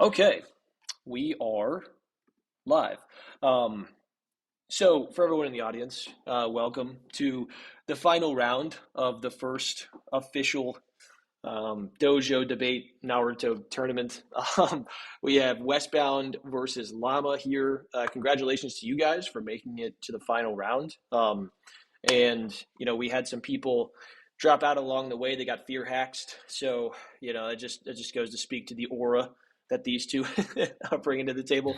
Okay, we are live. Um, so, for everyone in the audience, welcome to the final round of the first official Dojo debate Naruto tournament. We have Westbound versus Lama here. Congratulations to you guys for making it to the final round. We had some people drop out along the way. They got fear hacked. So, it just goes to speak to the aura that these two are bringing to the table.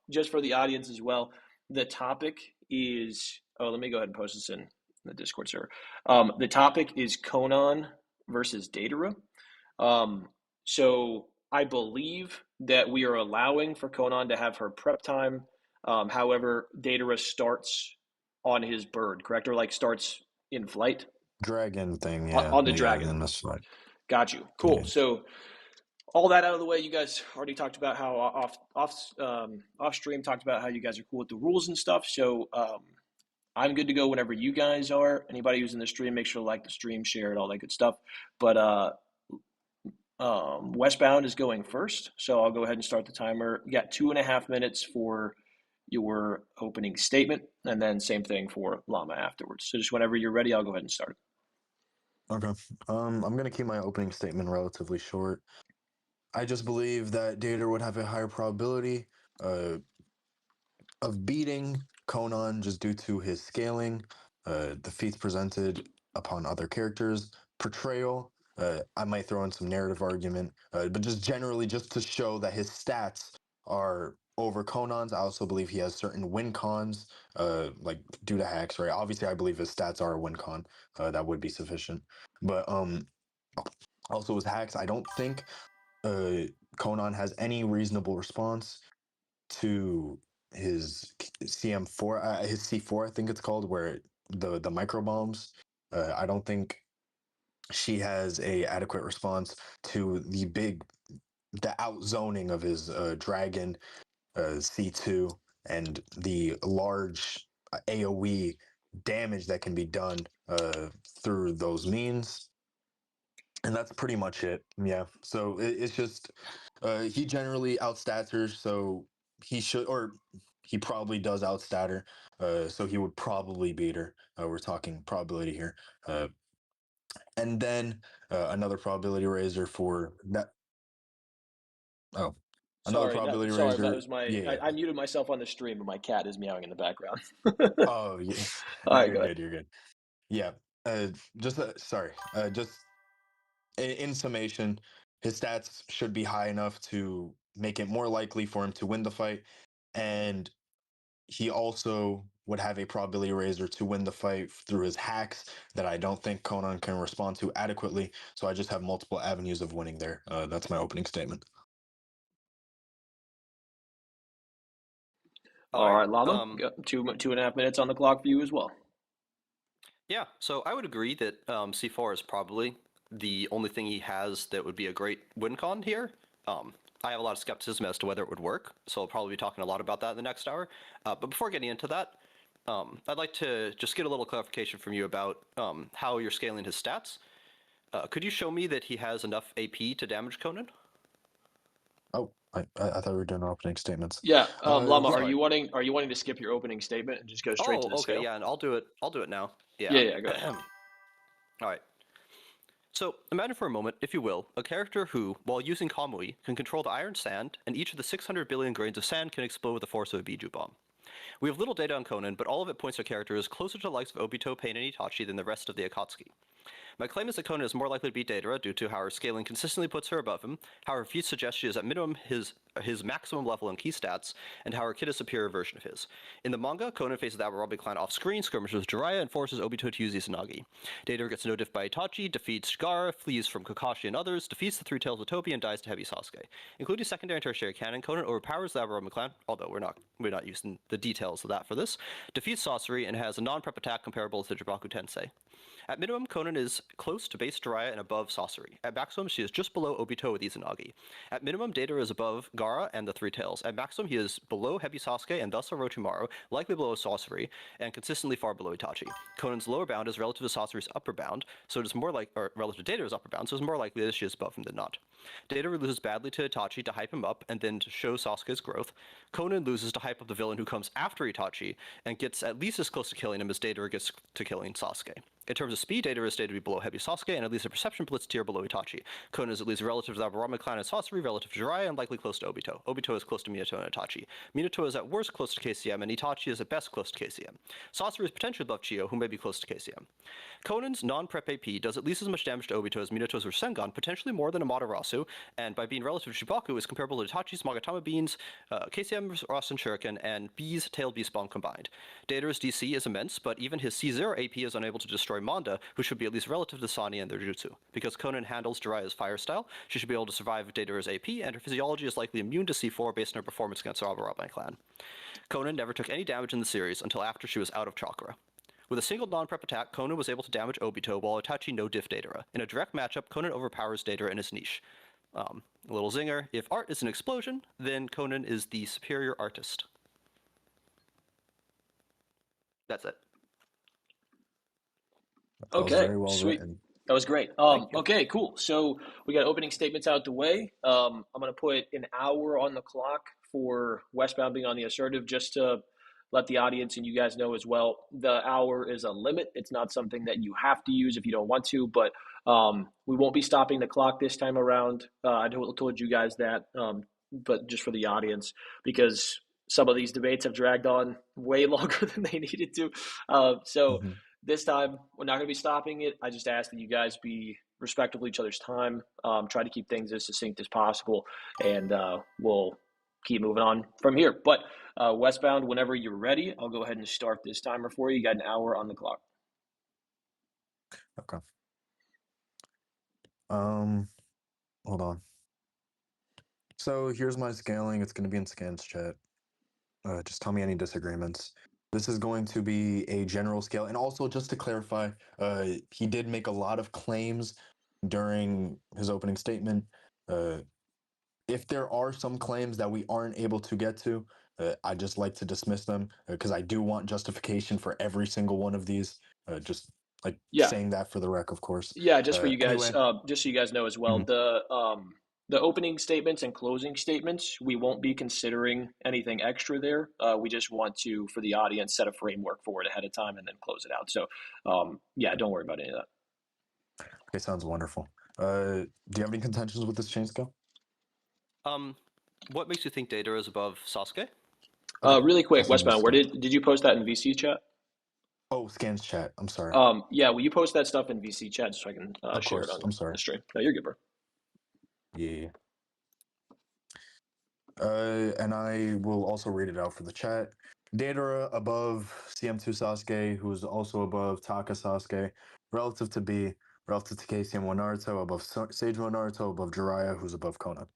Just for the audience as well, the topic is. Oh, let me go ahead and post this in the Discord server. The topic is Konan versus Deidara. So I believe that we are allowing for Konan to have her prep time. However, Deidara starts on his bird, correct? Or like starts in flight Dragon thing, on, yeah, on the yeah, dragon. then that's fine. Got you. Cool. Yeah. So all that out of the way, you guys already talked about how off stream talked about how you guys are cool with the rules and stuff. So I'm good to go whenever you guys are. Anybody who's in the stream, make sure to like the stream, share it, all that good stuff. But Westbound is going first, so I'll go ahead and start the timer. You got 2.5 minutes for your opening statement, and then same thing for Llama afterwards. So just whenever you're ready, I'll go ahead and start. Okay. I'm gonna keep my opening statement relatively short. I just believe that Data would have a higher probability uh, of beating Konan just due to his scaling, the feats presented upon other characters, portrayal. I might throw in some narrative argument, but just generally, just to show that his stats are over Conan's. I also believe he has certain win cons, like due to hacks, right? Obviously, I believe his stats are a win con. That would be sufficient. But also his hacks, I don't think Konan has any reasonable response to his CM4, his C4, I think it's called, where the micro bombs. I don't think she has a adequate response to the outzoning of his dragon C2 and the large AOE damage that can be done through those means. And that's pretty much it. Yeah. So it's just he generally outstats her, so he should, or he probably does outstat her. So he would probably beat her. We're talking probability here. And then another probability raiser for that. Oh, another Sorry, probability sorry, that raiser. was my. Yeah. I muted myself on the stream, but my cat is meowing in the background. Oh, yeah. All No, right, you're go ahead. good. You're good. Yeah. Just sorry. Just in summation, his stats should be high enough to make it more likely for him to win the fight, and he also would have a probability raiser to win the fight through his hacks that I don't think Conan can respond to adequately. So I just have multiple avenues of winning there. That's my opening statement. All All right. right, Llama, got 2.5 minutes on the clock for you as well. Yeah, so I would agree that C4 is probably the only thing he has that would be a great win con here. I have a lot of skepticism as to whether it would work, so I'll probably be talking a lot about that in the next hour. But before getting into that, I'd like to just get a little clarification from you about how you're scaling his stats. Could you show me that he has enough AP to damage Conan? Oh, I thought we were doing opening statements. Yeah, Llama, Yeah. are you wanting to skip your opening statement and just go straight to Oh, the okay, scale? yeah, and I'll do it. I'll do it now. Yeah, Yeah. yeah, go ahead. All right. So, imagine for a moment, if you will, a character who, while using Kamui, can control the iron sand, and each of the 600 billion grains of sand can explode with the force of a Biju bomb. We have little data on Conan, but all of it points to characters closer to the likes of Obito, Pain, and Itachi than the rest of the Akatsuki. My claim is that Conan is more likely to beat Deidara due to how her scaling consistently puts her above him, how her feats suggest she is at minimum his maximum level in key stats, and how her kid is a superior version of his. In the manga, Conan faces the Aburami clan off-screen, skirmishes with Jiraiya, and forces Obito to use Izanagi. Deidara gets no diff by Itachi, defeats Gaara, flees from Kakashi and others, defeats the Three Tails of Tobi, and dies to heavy Sasuke. Including secondary and tertiary canon, Conan overpowers the Aburami clan, although we're not using the details of that for this, defeats sorcery, and has a non-prep attack comparable to Jibaku Tensei. At minimum, Conan is close to base Jiraiya and above sorcery. At maximum, she is just below Obito with Izanagi. At minimum, Deidara is above Gaara and the Three Tails. At maximum, he is below heavy Sasuke and thus Orochimaru, likely below sorcery, and consistently far below Itachi. Conan's lower bound is relative to sorcery's upper bound, so it is more like, or relative to Deidara's upper bound, so it's more likely that she is above him than not. Deidara loses badly to Itachi to hype him up and then to show Sasuke's growth. Konan loses to hype up the villain who comes after Itachi and gets at least as close to killing him as Deidara gets to killing Sasuke. In terms of speed, Deidara is stated to be below Heavy Sasuke and at least a perception blitz tier below Itachi. Konan is at least relative to the Aburame clan and sorcery, relative to Jiraiya, and likely close to Obito. Obito is close to Minato and Itachi. Minato is at worst close to KCM, and Itachi is at best close to KCM. Sorcery is potentially above Chiyo, who may be close to KCM. Konan's non-prep AP does at least as much damage to Obito as Minato's Rasengan, potentially more than Amaterasu, and by being relative to Shubaku is comparable to Itachi's Magatama Beans, KCM's Rasen Shuriken, and B's Tailed Beast Bomb combined. Data's DC is immense, but even his C0 AP is unable to destroy Manda, who should be at least relative to Sani and their jutsu. Because Konan handles Jiraiya's fire style, she should be able to survive Data's AP, and her physiology is likely immune to C4 based on her performance against the Aburame clan. Konan never took any damage in the series until after she was out of chakra. With a single non-prep attack, Konan was able to damage Obito while Itachi no-diff Deidara. In a direct matchup, Konan overpowers Deidara in his niche. A little zinger, if art is an explosion, then Konan is the superior artist. That's it. That was Okay, very well sweet. written. That was great. Thank you. Okay, cool. So we got opening statements out the way. I'm going to put an hour on the clock for Westbound being on the assertive, just to let the audience and you guys know as well. The hour is a limit. It's not something that you have to use if you don't want to, but we won't be stopping the clock this time around. I told you guys that, but just for the audience, because some of these debates have dragged on way longer than they needed to. So Mhm. this time, we're not going to be stopping it. I just ask that you guys be respectful of each other's time, try to keep things as succinct as possible, and we'll keep moving on from here. But Westbound, whenever you're ready, I'll go ahead and start this timer for you. You got an hour on the clock. Okay. Hold on. So here's my scaling. It's going to be in scans chat. Just tell me any disagreements. This is going to be a general scale. And also, just to clarify, he did make a lot of claims during his opening statement. If there are some claims that we aren't able to get to, I just like to dismiss them because I do want justification for every single one of these. Just like Yeah, saying that for the rec, of course. yeah. Just for you guys, Anyway. just so you guys know as well, Mhm. the opening statements and closing statements, we won't be considering anything extra there. We just want to, for the audience, set a framework for it ahead of time and then close it out. So, yeah, don't worry about any of that. Okay, sounds wonderful. Do you have any contentions with this chain scale? What makes you think Deidara is above Sasuke? Okay, Really quick, I'll send you the Westbound, where scans. did you post that in VC chat? Oh, scans chat. I'm sorry. Yeah, will you post that stuff in VC chat so I can Of share it course. on I'm the sorry. stream? No, you're good, bro. Yeah. And I will also read it out for the chat. Deidara above CM2 Sasuke, who is also above Taka Sasuke, relative to B, relative to KCM1 Naruto, above Seijo Naruto, above Jiraiya, who's above Konan.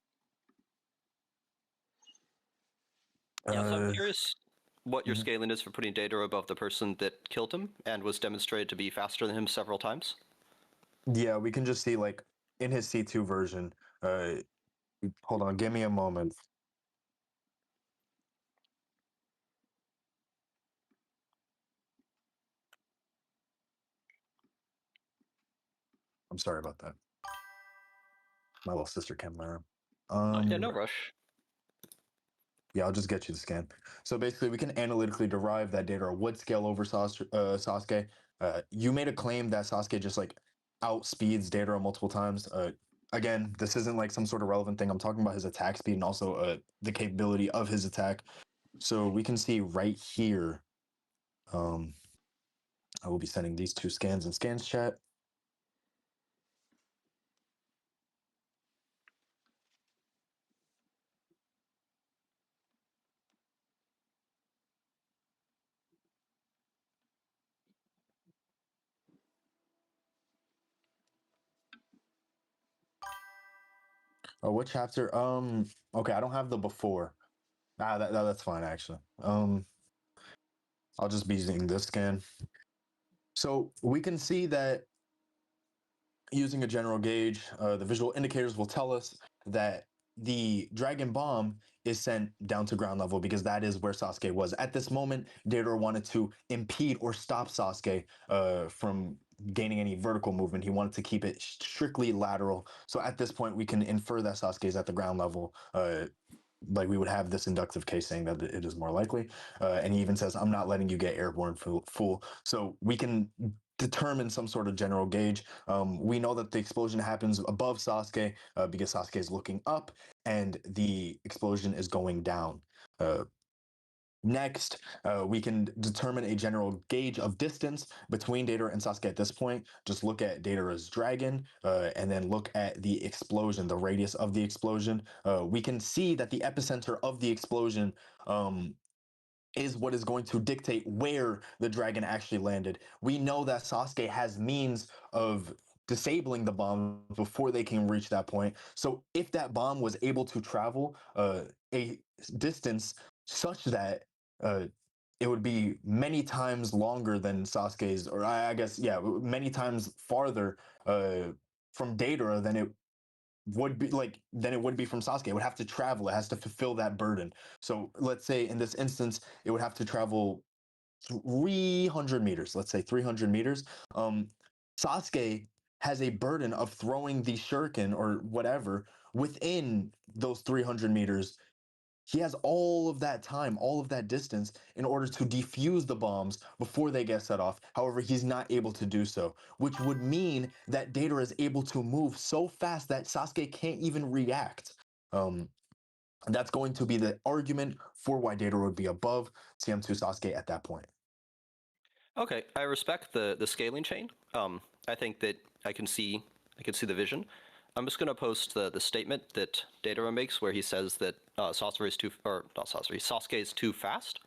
Yeah, so I'm Uh, curious what your mhm. scaling is for putting Deidara above the person that killed him and was demonstrated to be faster than him several times. Yeah, we can just see like in his C2 version. Hold on, give me a moment. I'm sorry about that. My little sister came in my room. No, you're Yeah, good, no bro. rush. Yeah, I'll just get you the scan. So basically, we can analytically derive that Deidara would scale over Sasuke. You made a claim that Sasuke just like outspeeds Deidara multiple times. Again, this isn't like some sort of relevant thing. I'm talking about his attack speed and also the capability of his attack. So we can see right here. I will be sending these two scans in scans chat. Oh, what chapter? Okay, I don't have the before. That's fine actually. I'll just be using this scan. So we can see that using a general gauge, the visual indicators will tell us that the Dragon Bomb is sent down to ground level because that is where Sasuke was. At this moment, Deidara wanted to impede or stop Sasuke from gaining any vertical movement. He wanted to keep it strictly lateral. So at this point, we can infer that Sasuke is at the ground level. Like we would have this inductive case saying that it is more likely. And he even says, "I'm not letting you get airborne, fool." So we can determine some sort of general gauge. We know that the explosion happens above Sasuke because Sasuke is looking up, and the explosion is going down. Next, we can determine a general gauge of distance between Deidara and Sasuke at this point. Just look at Deidara's dragon and then look at the explosion, the radius of the explosion. We can see that the epicenter of the explosion is what is going to dictate where the dragon actually landed. We know that Sasuke has means of disabling the bomb before they can reach that point. So if that bomb was able to travel a distance such that uh, it would be many times longer than Sasuke's, or I guess, yeah, many times farther from Deidara than it would be like than it would be from Sasuke. It would have to travel. It has to fulfill that burden. So let's say in this instance, it would have to travel 300 meters. Let's say 300 meters. Um, Sasuke has a burden of throwing the shuriken or whatever within those 300 meters. He has all of that time, all of that distance in order to defuse the bombs before they get set off. However, he's not able to do so, which would mean that Deidara is able to move so fast that Sasuke can't even react. Um, that's going to be the argument for why Deidara would be above CM2 Sasuke at that point. Okay, I respect the scaling chain. I think that I can see the vision. I'm just going to post the statement that Deidara makes, where he says that Sasuke is too, or not Sasuke, Sasuke is too fast.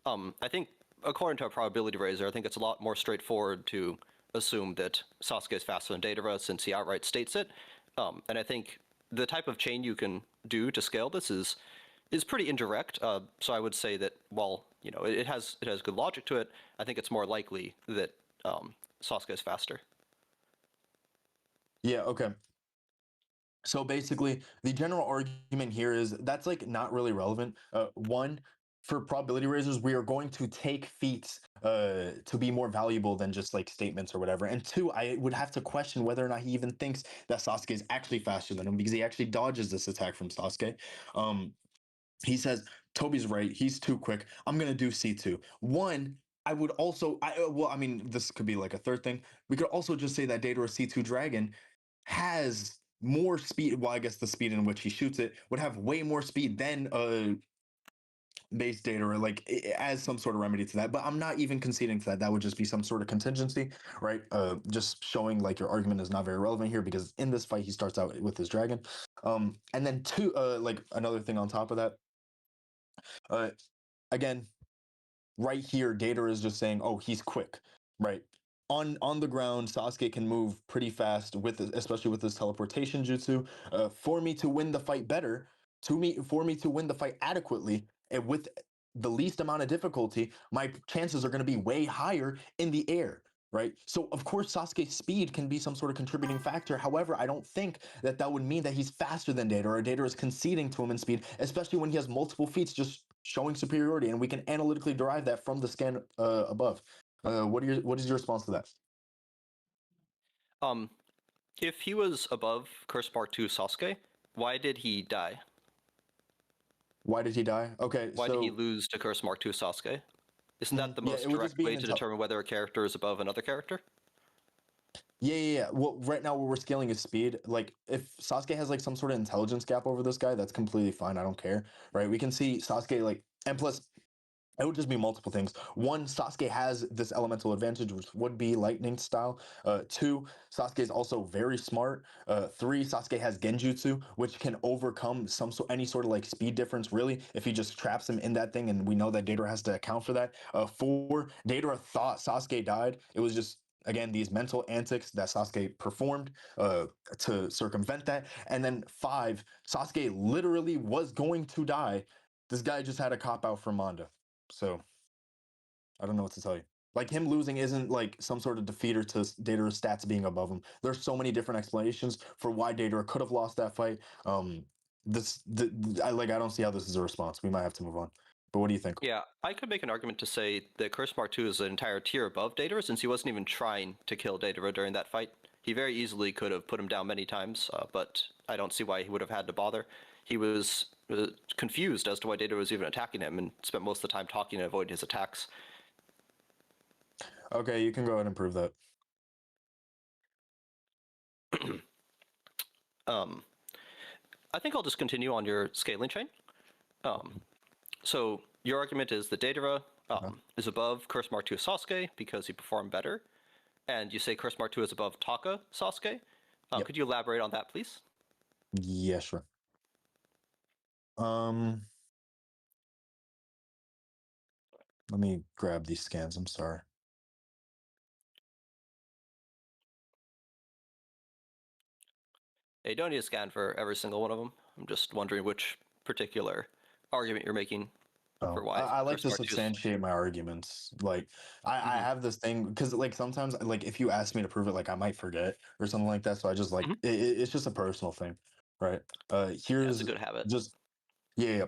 I think, according to a probability raiser, I think it's a lot more straightforward to assume that Sasuke is faster than Deidara, since he outright states it. And I think the type of chain you can do to scale this is pretty indirect. So I would say that while it has good logic to it, I think it's more likely that Sasuke is faster. Yeah, okay. So basically, the general argument here is that's like not really relevant. One, for probability raisers, we are going to take feats to be more valuable than just like statements or whatever. And two, I would have to question whether or not he even thinks that Sasuke is actually faster than him because he actually dodges this attack from Sasuke. He says, Toby's right. He's too quick. I'm going to do C2. One, I would also, well, I mean, this could be like a third thing. We could also just say that Deidara C2 Dragon has more speed. Well, I guess the speed in which he shoots it would have way more speed than base data, or like as some sort of remedy to that. But I'm not even conceding to that. That would just be some sort of contingency, right? Just showing like your argument is not very relevant here because in this fight he starts out with his dragon. And then two, like another thing on top of that. Uh, Again, right here, Data is just saying, "Oh, he's quick," right? On the ground, Sasuke can move pretty fast with, especially with his teleportation jutsu. For me to win the fight better, for me to win the fight adequately, and with the least amount of difficulty, my chances are going to be way higher in the air. Right. So, of course, Sasuke's speed can be some sort of contributing factor. However, I don't think that that would mean that he's faster than Data or Data is conceding to him in speed, especially when he has multiple feats just showing superiority. And we can analytically derive that from the scan above. What is your response to that? Um, if he was above Curse Mark II Sasuke, why did he die? Why did he die? Okay, Why did he so lose to Curse Mark II Sasuke? Isn't that the yeah, it most would just direct be an way to intel. determine whether a character is above another character? Yeah. Well, right now what we're scaling is speed. Like, if Sasuke has like some sort of intelligence gap over this guy, that's completely fine. I don't care. Right? We can see Sasuke like, and plus it would just be multiple things. One, Sasuke has this elemental advantage, which would be lightning style. Two, Sasuke is also very smart. Three, Sasuke has genjutsu, which can overcome any sort of like speed difference, really, if he just traps him in that thing. And we know that Deidara has to account for that. Four, Deidara thought Sasuke died. It was just again these mental antics that Sasuke performed to circumvent that. And then five, Sasuke literally was going to die. This guy just had a cop out from Manda. So I don't know what to tell you. Like him losing isn't like some sort of defeater to Datara's stats being above him. There's so many different explanations for why Datara could have lost that fight. I don't see how this is a response. We might have to move on. But what do you think? Yeah, I could make an argument to say that Curse Mark II is an entire tier above Deidara, since he wasn't even trying to kill Deidara during that fight. He very easily could have put him down many times, but I don't see why he would have had to bother. He was confused as to why Deidara was even attacking him, and spent most of the time talking to avoid his attacks. Okay, you can go ahead and prove that. I think I'll just continue on your scaling chain. So your argument is that Deidara is above Curse Mark II Sasuke because he performed better, and you say Curse Mark II is above Taka Sasuke. Yep. Could you elaborate on that, please? Yeah, sure. Let me grab these scans. I'm sorry. You don't need a scan for every single one of them. I'm just wondering which particular argument you're making for why I like Curse to Mark II is... substantiate my arguments. Like I Mhm. have this thing because like sometimes like if you ask me to prove it, like I might forget or something like that. So I just like Mhm. it's just a personal thing, right? Yeah, it's a Here's good habit. just yeah.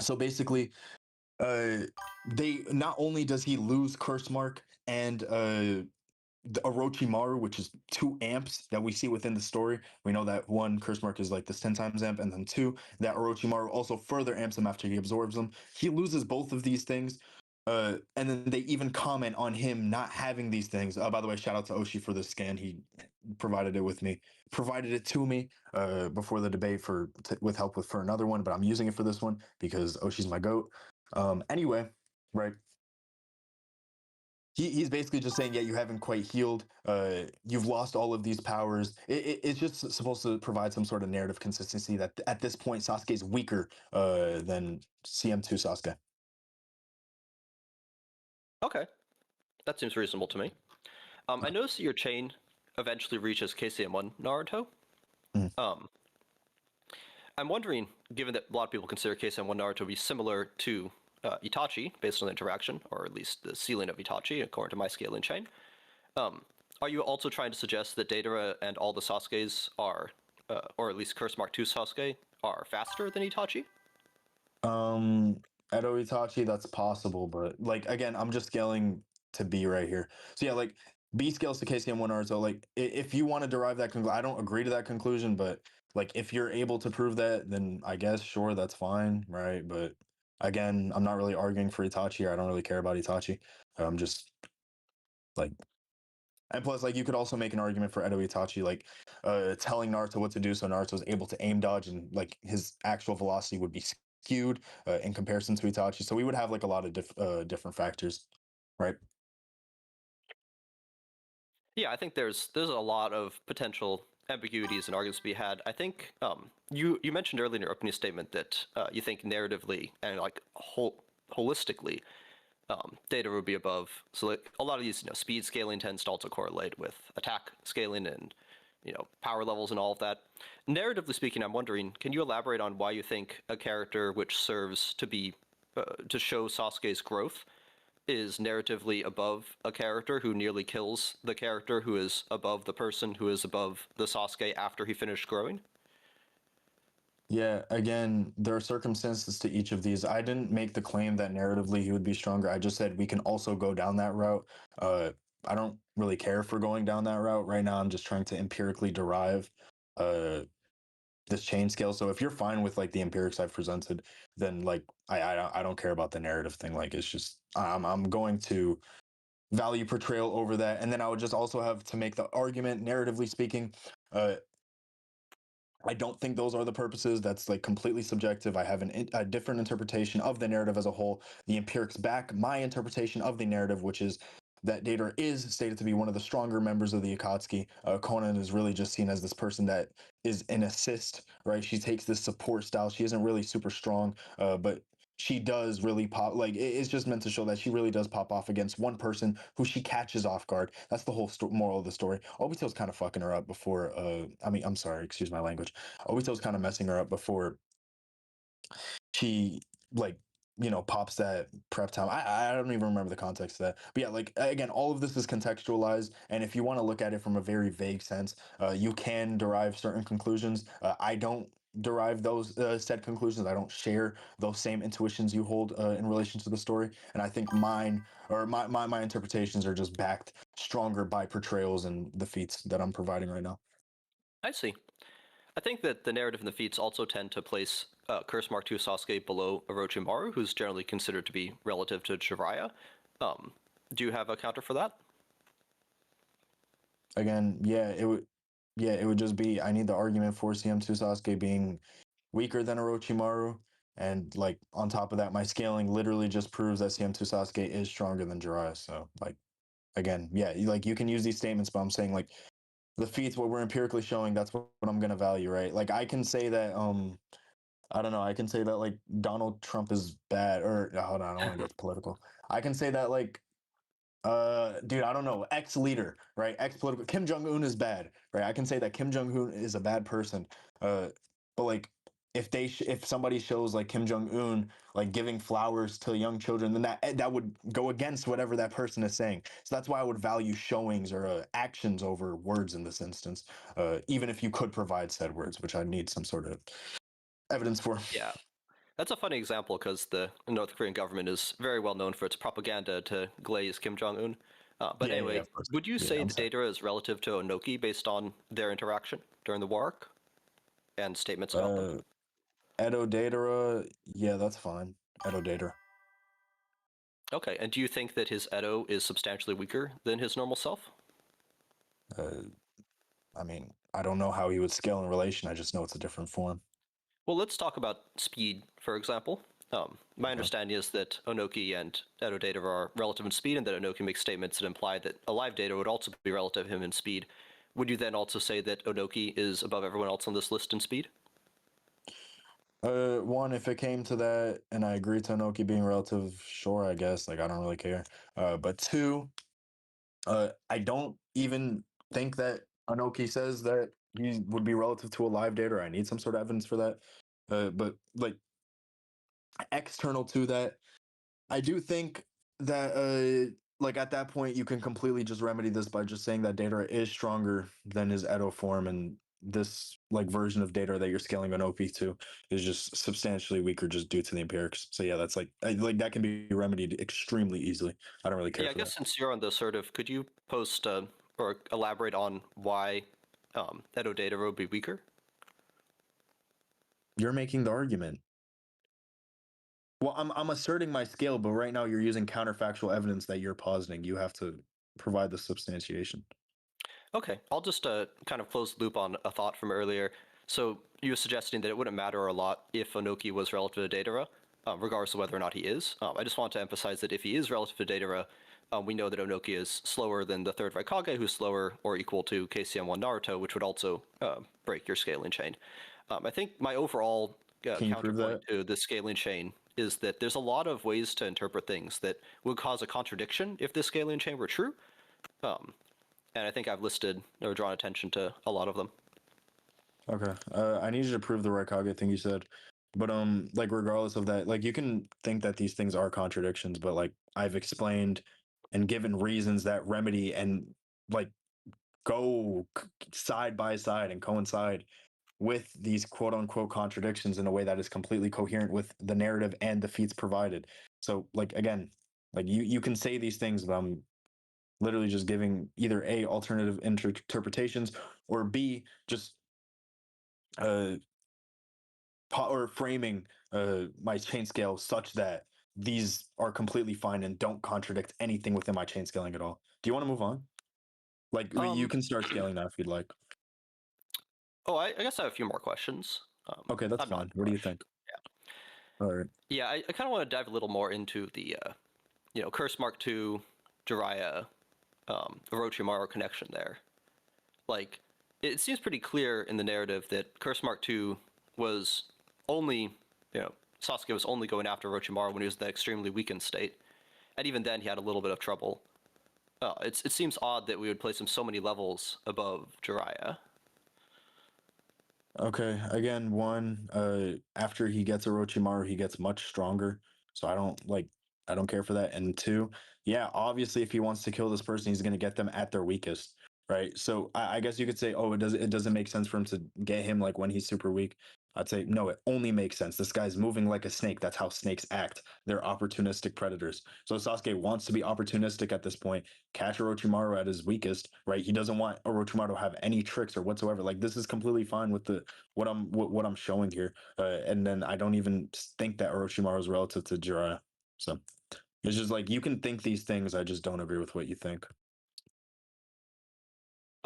So basically, they not only does he lose curse mark and the Orochimaru, which is 2 amps that we see within the story. We know that one curse mark is like this 10 times amp, and then two, that Orochimaru also further amps him after he absorbs them. He loses both of these things. And then they even comment on him not having these things. By the way, shout out to Oshi for this scan. He provided it to me before the debate with help for another one, but I'm using it for this one because Oshi's my goat. Anyway, right, he's basically just saying, yeah, you haven't quite healed. You've lost all of these powers. It's just supposed to provide some sort of narrative consistency that at this point Sasuke is weaker than CM2 Sasuke. Okay, that seems reasonable to me. I noticed that your chain eventually reaches KCM1 Naruto. Mm. I'm wondering, given that a lot of people consider KCM1 Naruto to be similar to Itachi, based on the interaction, or at least the ceiling of Itachi, according to my scaling chain, are you also trying to suggest that Deidara and all the Sasukes are, or at least Curse Mark II Sasuke, are faster than Itachi? Edo Itachi, that's possible, but like again, I'm just scaling to B right here. So yeah, like B scales to KCM1 Naruto. Like if you want to derive that conclusion, I don't agree to that conclusion, but like if you're able to prove that, then I guess sure, that's fine, right? But again, I'm not really arguing for Itachi, or I don't really care about Itachi. I'm just like, and plus, like you could also make an argument for Edo Itachi, like telling Naruto what to do, so Naruto's able to aim dodge, and like his actual velocity would be skewed in comparison to Itachi. So we would have like a lot of different factors, right? Yeah, I think there's a lot of potential ambiguities and arguments to be had. I think you mentioned earlier in your opening statement that you think narratively and like holistically, data would be above. So like a lot of these, speed scaling tends to also correlate with attack scaling and power levels and all of that. Narratively speaking, I'm wondering, can you elaborate on why you think a character which serves to be to show Sasuke's growth is narratively above a character who nearly kills the character who is above the person who is above the Sasuke after he finished growing? Yeah, again, there are circumstances to each of these. I didn't make the claim that narratively he would be stronger. I just said we can also go down that route. I don't really care for going down that route right now. I'm just trying to empirically derive uh this chain scale. So if you're fine with like the empirics I've presented, then like I don't care about the narrative thing. Like it's just I'm going to value portrayal over that, and then I would just also have to make the argument, narratively speaking. I don't think those are the purposes. That's like completely subjective. I have a different interpretation of the narrative as a whole. The empirics back my interpretation of the narrative, which is that Deidara is stated to be one of the stronger members of the Akatsuki. Konan is really just seen as this person that is an assist, right? She takes this support style. She isn't really super strong, but she does really pop. Like it's just meant to show that she really does pop off against one person who she catches off guard. That's the whole moral of the story. Obito's kind of fucking her up before. I mean, I'm sorry, excuse my language. Obito's kind of messing her up before she like pops that prep time. I don't even remember the context of that, but yeah, like again, all of this is contextualized, and if you want to look at it from a very vague sense, you can derive certain conclusions. I don't derive those said conclusions. I don't share those same intuitions you hold in relation to the story, and I think my interpretations are just backed stronger by portrayals and the feats that I'm providing right now. I see. I think that the narrative and the feats also tend to place Curse Mark II Sasuke below Orochimaru, who's generally considered to be relative to Jiraiya. Do you have a counter for that? Again, it would just be I need the argument for CM2 Sasuke being weaker than Orochimaru, and like on top of that, my scaling literally just proves that CM2 Sasuke is stronger than Jiraiya. So like again, yeah, like you can use these statements, but I'm saying like the feats, what we're empirically showing, that's what I'm gonna value, right? Like I can say that I don't know, I can say that like Donald Trump is bad, or hold on, I don't want to get political. I can say that like dude, I don't know, ex leader, right? Ex political Kim Jong Un is bad, right? I can say that Kim Jong Un is a bad person, but like if somebody shows like Kim Jong Un like giving flowers to young children, then that would go against whatever that person is saying. So that's why I would value showings or actions over words in this instance, even if you could provide said words, which I need some sort of evidence for. Yeah. That's a funny example because the North Korean government is very well known for its propaganda to glaze Kim Jong Un. But Yeah, anyway, of course. would you Yeah, say I'm the sorry. Deidara is relative to Onoki based on their interaction during the war arc and statements about them? Uh, Edo Datara, yeah, that's fine. Edo Datara. Okay, and do you think that his Edo is substantially weaker than his normal self? Uh, I mean, I don't know how he would scale in relation. I just know it's a different form. Well, let's talk about speed, for example. My Okay. understanding is that Onoki and Edo data are relative in speed, and that Onoki makes statements that imply that alive data would also be relative to him in speed. Would you then also say that Onoki is above everyone else on this list in speed? One, if it came to that, and I agree to Inoki being relative, sure, I guess. Like, I don't really care. But two, I don't even think that Inoki says that he would be relative to a live data, or I need some sort of evidence for that. But like external to that, I do think that like at that point you can completely just remedy this by just saying that Data is stronger than his Edo form, and this like version of Data that you're scaling an OP to is just substantially weaker just due to the empirics. So yeah, that's like that can be remedied extremely easily. I don't really care Yeah, I for that. guess since you're on the sort of, could you post or elaborate on why Edo data would be weaker? You're making the argument. Well, I'm asserting my scale, but right now you're using counterfactual evidence that you're positing. You have to provide the substantiation. Okay, I'll just kind of close the loop on a thought from earlier. So you were suggesting that it wouldn't matter a lot if Onoki was relative to Deidara, regardless of whether or not he is. I just want to emphasize that if he is relative to Deidara, we know that Onoki is slower than the third Raikage, who's slower or equal to KCM1 Naruto, which would also break your scaling chain. I think my overall Can you prove counterpoint that? to the scaling chain is that there's a lot of ways to interpret things that would cause a contradiction if this scaling chain were true. And I think I've listed or drawn attention to a lot of them. Okay. I need you to prove the Raikage thing you said. But like regardless of that, like you can think that these things are contradictions, but like I've explained and given reasons that remedy and like go side by side and coincide with these quote unquote contradictions in a way that is completely coherent with the narrative and the feats provided. So like again, like you can say these things, but I'm literally just giving either A, alternative interpretations, or B, just uh or framing my chain scale such that these are completely fine and don't contradict anything within my chain scaling at all. Do you want to move on? Like you Um, can start scaling now if you'd like. oh, I guess I have a few more questions. Okay, that's I'm not fine. in a What do you rush. think? All right. Yeah, I kind of want to dive a little more into the, Curse Mark II, Jiraiya, Orochimaru connection there. Like, it seems pretty clear in the narrative that Curse Mark II was only, Sasuke was only going after Orochimaru when he was in that extremely weakened state. And even then, he had a little bit of trouble. It seems odd that we would place him so many levels above Jiraiya. Okay. Again, one, after he gets Orochimaru, he gets much stronger. So I don't care for that. And two, yeah, obviously if he wants to kill this person, he's gonna get them at their weakest. Right. So I guess you could say, oh, it doesn't make sense for him to get him like when he's super weak. I'd say no, it only makes sense. This guy's moving like a snake. That's how snakes act. They're opportunistic predators. So Sasuke wants to be opportunistic at this point, catch Orochimaru at his weakest, right? He doesn't want Orochimaru to have any tricks or whatsoever. Like this is completely fine with the what I'm showing here. And then I don't even think that Orochimaru is relative to Jiraiya. So it's just like you can think these things. I just don't agree with what you think.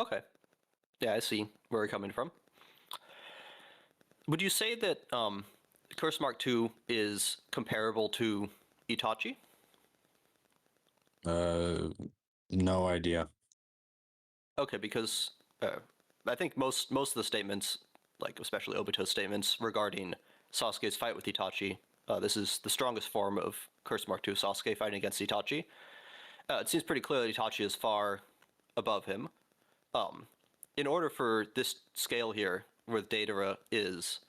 Okay. Yeah, I see where you're coming from. Would you say that Curse Mark II is comparable to Itachi? No idea. Okay, because I think most of the statements, like especially Obito's statements regarding Sasuke's fight with Itachi, this is the strongest form of Curse Mark II Sasuke fighting against Itachi. It seems pretty clear that Itachi is far above him. In order for this scale here, where Deidara is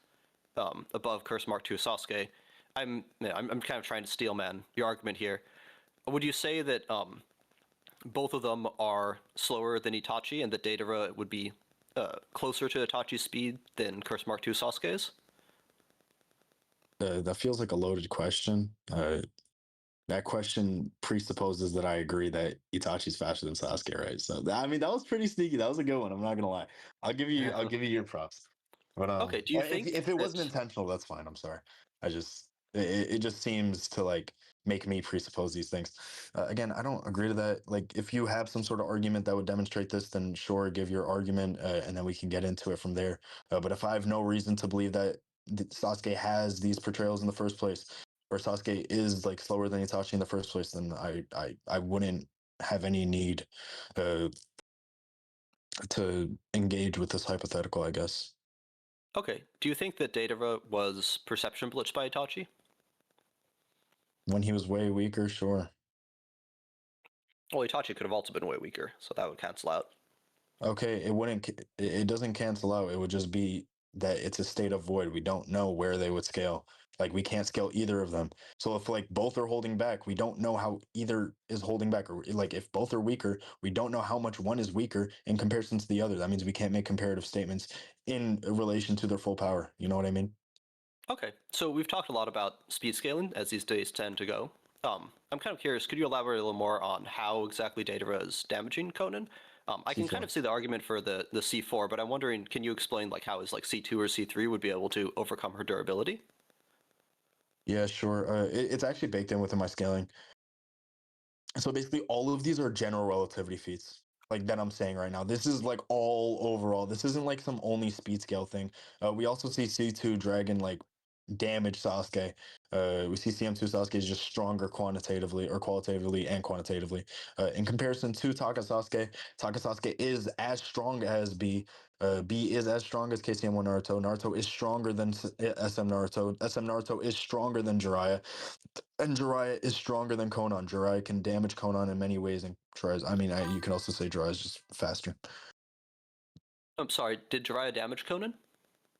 above Curse Mark II Sasuke, I'm kind of trying to steelman your argument here. Would you say that both of them are slower than Itachi, and that Deidara would be closer to Itachi's speed than Curse Mark II Sasuke's? That feels like a loaded question. That question presupposes that I agree that Itachi's faster than Sasuke, right? So I mean, that was pretty sneaky. That was a good one. I'm not gonna lie. I'll give you your props. But Okay, do you think if it that... wasn't intentional, that's fine. I'm sorry. It just seems to like make me presuppose these things. Again, I don't agree to that. Like, if you have some sort of argument that would demonstrate this, then sure, give your argument, and then we can get into it from there. But if I have no reason to believe that Sasuke has these portrayals in the first place, or Sasuke is like slower than Itachi in the first place, then I wouldn't have any need uh, to engage with this hypothetical, I guess. Okay, do you think that Deidara was perception blitzed by Itachi? When he was way weaker, sure. Well, Itachi could have also been way weaker, so that would cancel out. Okay, it doesn't cancel out. It would just be that it's a state of void. We don't know where they would scale. Like we can't scale either of them. So if like both are holding back, we don't know how either is holding back. Or like if both are weaker, we don't know how much one is weaker in comparison to the other. That means we can't make comparative statements in relation to their full power. You know what I mean? Okay, so we've talked a lot about speed scaling, as these days tend to go. I'm kind of curious, could you elaborate a little more on how exactly Deidara is damaging Konan? I can kind C4. of see the argument for the C4, but I'm wondering, can you explain like how is like C2 or C3 would be able to overcome her durability? Yeah, sure. It's actually baked in within my scaling. So basically, all of these are general relativity feats, like that I'm saying right now. This is like all overall. This isn't like some only speed scale thing. We also see C2 Dragon like damage Sasuke. We see CM2 Sasuke is just stronger quantitatively or qualitatively and quantitatively. In comparison to Taka Sasuke, Taka Sasuke is as strong as B. B is as strong as KCM1 Naruto. Naruto is stronger than SM Naruto. SM Naruto is stronger than Jiraiya. And Jiraiya is stronger than Konan. Jiraiya can damage Konan in many ways, and tries. I mean, you can also say Jiraiya is just faster. I'm sorry, did Jiraiya damage Konan?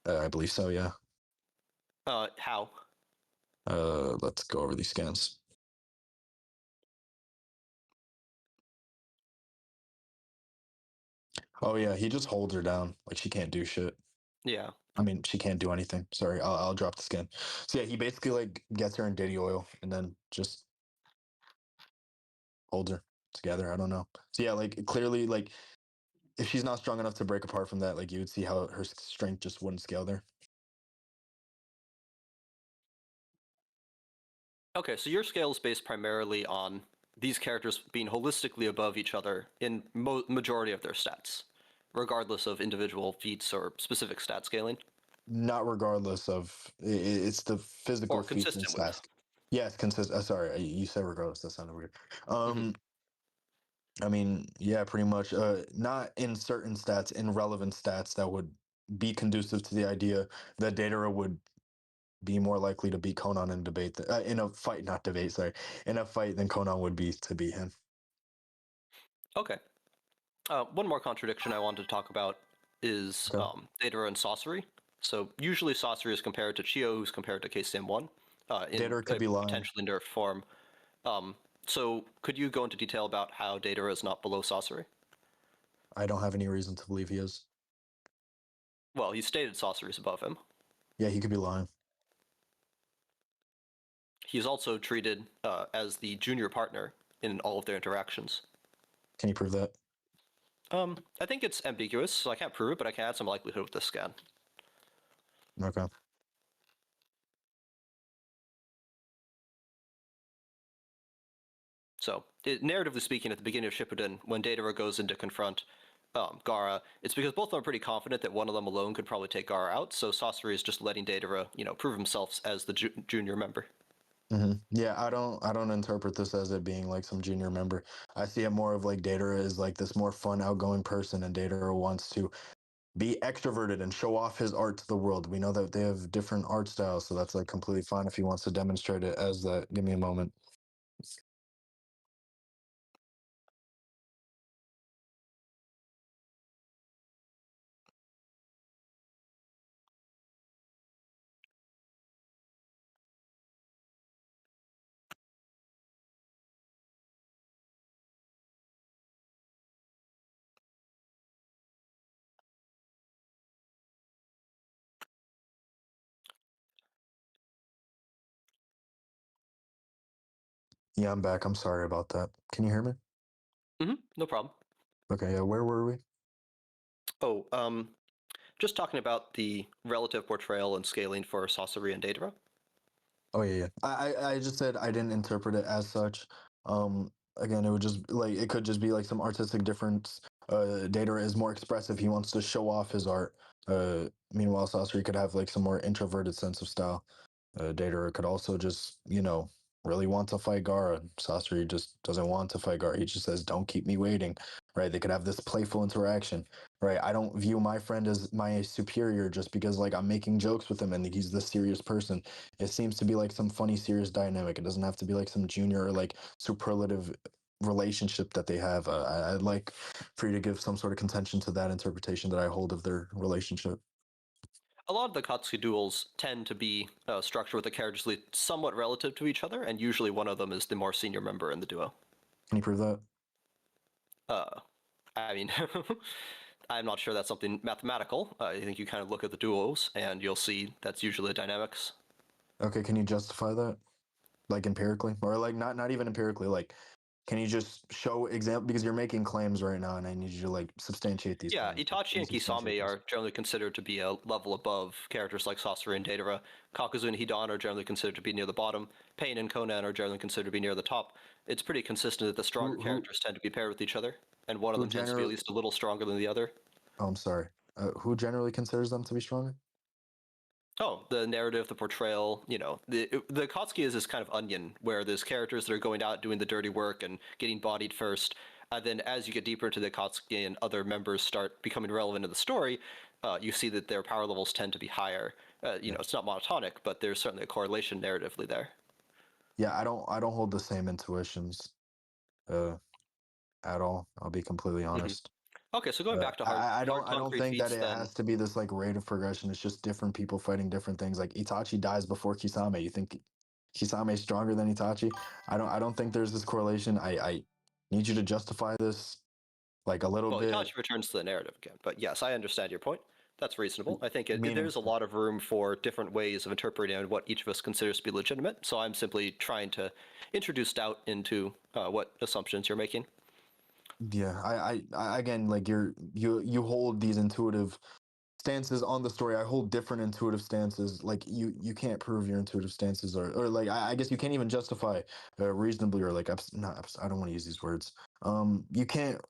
I believe so. Yeah. How? Let's go over these scans. Oh yeah, he just holds her down like she can't do shit. Yeah. I mean, she can't do anything. Sorry, I'll drop the scan. So yeah, he basically like gets her in Diddy oil and then just holds her together. I don't know. So yeah, like clearly, like if she's not strong enough to break apart from that, like you would see how her strength just wouldn't scale there. Okay, so your scale is based primarily on these characters being holistically above each other in majority of their stats, regardless of individual feats or specific stat scaling, Not regardless of it's the physical or feats and consistent with. stats. Yes, consist. Sorry, you said regardless. That sounded weird. Hmm. I mean, yeah, pretty much. Not in certain stats, in relevant stats that would be conducive to the idea that Datara would be more likely to beat Conan in debate in a fight, not debate. Sorry, in a fight than Conan would be to beat him. Okay. One more contradiction I wanted to talk about is Okay. Deidara and Sorcery. So usually Sorcery is compared to Chio, who's compared to KCM1 in Datara a could be lying. potentially nerfed form. So could you go into detail about how Deidara is not below Sorcery? I don't have any reason to believe he is. Well, he stated Sorcery is above him. Yeah, he could be lying. He's also treated as the junior partner in all of their interactions. Can you prove that? I think it's ambiguous, so I can't prove it, but I can add some likelihood with this scan. Okay. So, narratively speaking, at the beginning of Shippuden, when Deidara goes in to confront Gaara, it's because both of them are pretty confident that one of them alone could probably take Gaara out, so Sasori is just letting Deidara, prove himself as the junior member. Yeah, I don't interpret this as it being like some junior member. I see it more of like Deidara is like this more fun, outgoing person, and Deidara wants to be extroverted and show off his art to the world. We know that they have different art styles, so that's like completely fine if he wants to demonstrate it as that. Give me a moment. Yeah, I'm back. I'm sorry about that. Can you hear me? No problem. Okay, yeah, where were we? Oh, just talking about the relative portrayal and scaling for Sasori and Deidara. Oh yeah, yeah. I just said I didn't interpret it as such. Again, it would just like it could just be like some artistic difference. Data is more expressive. He wants to show off his art. Meanwhile, Sasori could have like some more introverted sense of style. Data could also just really want to fight Gara. Sasori just doesn't want to fight Gara. He just says, "Don't keep me waiting." Right? They could have this playful interaction. Right? I don't view my friend as my superior just because like I'm making jokes with him and he's this serious person. It seems to be like some funny, serious dynamic. It doesn't have to be like some junior or like superlative relationship that they have. I'd like for you to give some sort of contention to that interpretation that I hold of their relationship. A lot of the Katsuki duels tend to be structured with the characters somewhat relative to each other, and usually one of them is the more senior member in the duo. Can you prove that? I mean, I'm not sure that's something mathematical. I think you kind of look at the duos, and you'll see that's usually the dynamics. Okay, can you justify that? Like empirically? Or like not even empirically, like can you just show example because you're making claims right now and I need you to like substantiate these Yeah, claims. Like, Itachi please and substantiate Kisame these. are generally considered to be a level above characters like Sasori and Deidara. Kakuzu and Hidan are generally considered to be near the bottom. Pain and Konan are generally considered to be near the top. It's pretty consistent that the stronger Who characters tend to be paired with each other, and one of who them tends to be at generally least a little stronger than the other. oh, I'm sorry. Who generally considers them to be stronger? Oh, the narrative, the portrayal, the Akatsuki is this kind of onion where there's characters that are going out doing the dirty work and getting bodied first. And then as you get deeper into the Akatsuki and other members start becoming relevant to the story, you see that their power levels tend to be higher. Yeah. It's not monotonic, but there's certainly a correlation narratively there. Yeah, I don't hold the same intuitions uh at all. I'll be completely Hmm. honest. Okay, so going back to hard I don't concrete think that feats it then. has to be this like rate of progression. It's just different people fighting different things. Like Itachi dies before Kisame. You think Kisame is stronger than Itachi? I don't think there's this correlation. I need you to justify this like a little Well, bit. Itachi returns to the narrative again, but yes, I understand your point. That's reasonable. I think there's a Meaningful. lot of room for different ways of interpreting what each of us considers to be legitimate. So I'm simply trying to introduce doubt into what assumptions you're making. Yeah, I again like you hold these intuitive stances on the story. I hold different intuitive stances. Like you can't prove your intuitive stances or like I guess you can't even justify reasonably or like not I don't want to use these words. You can't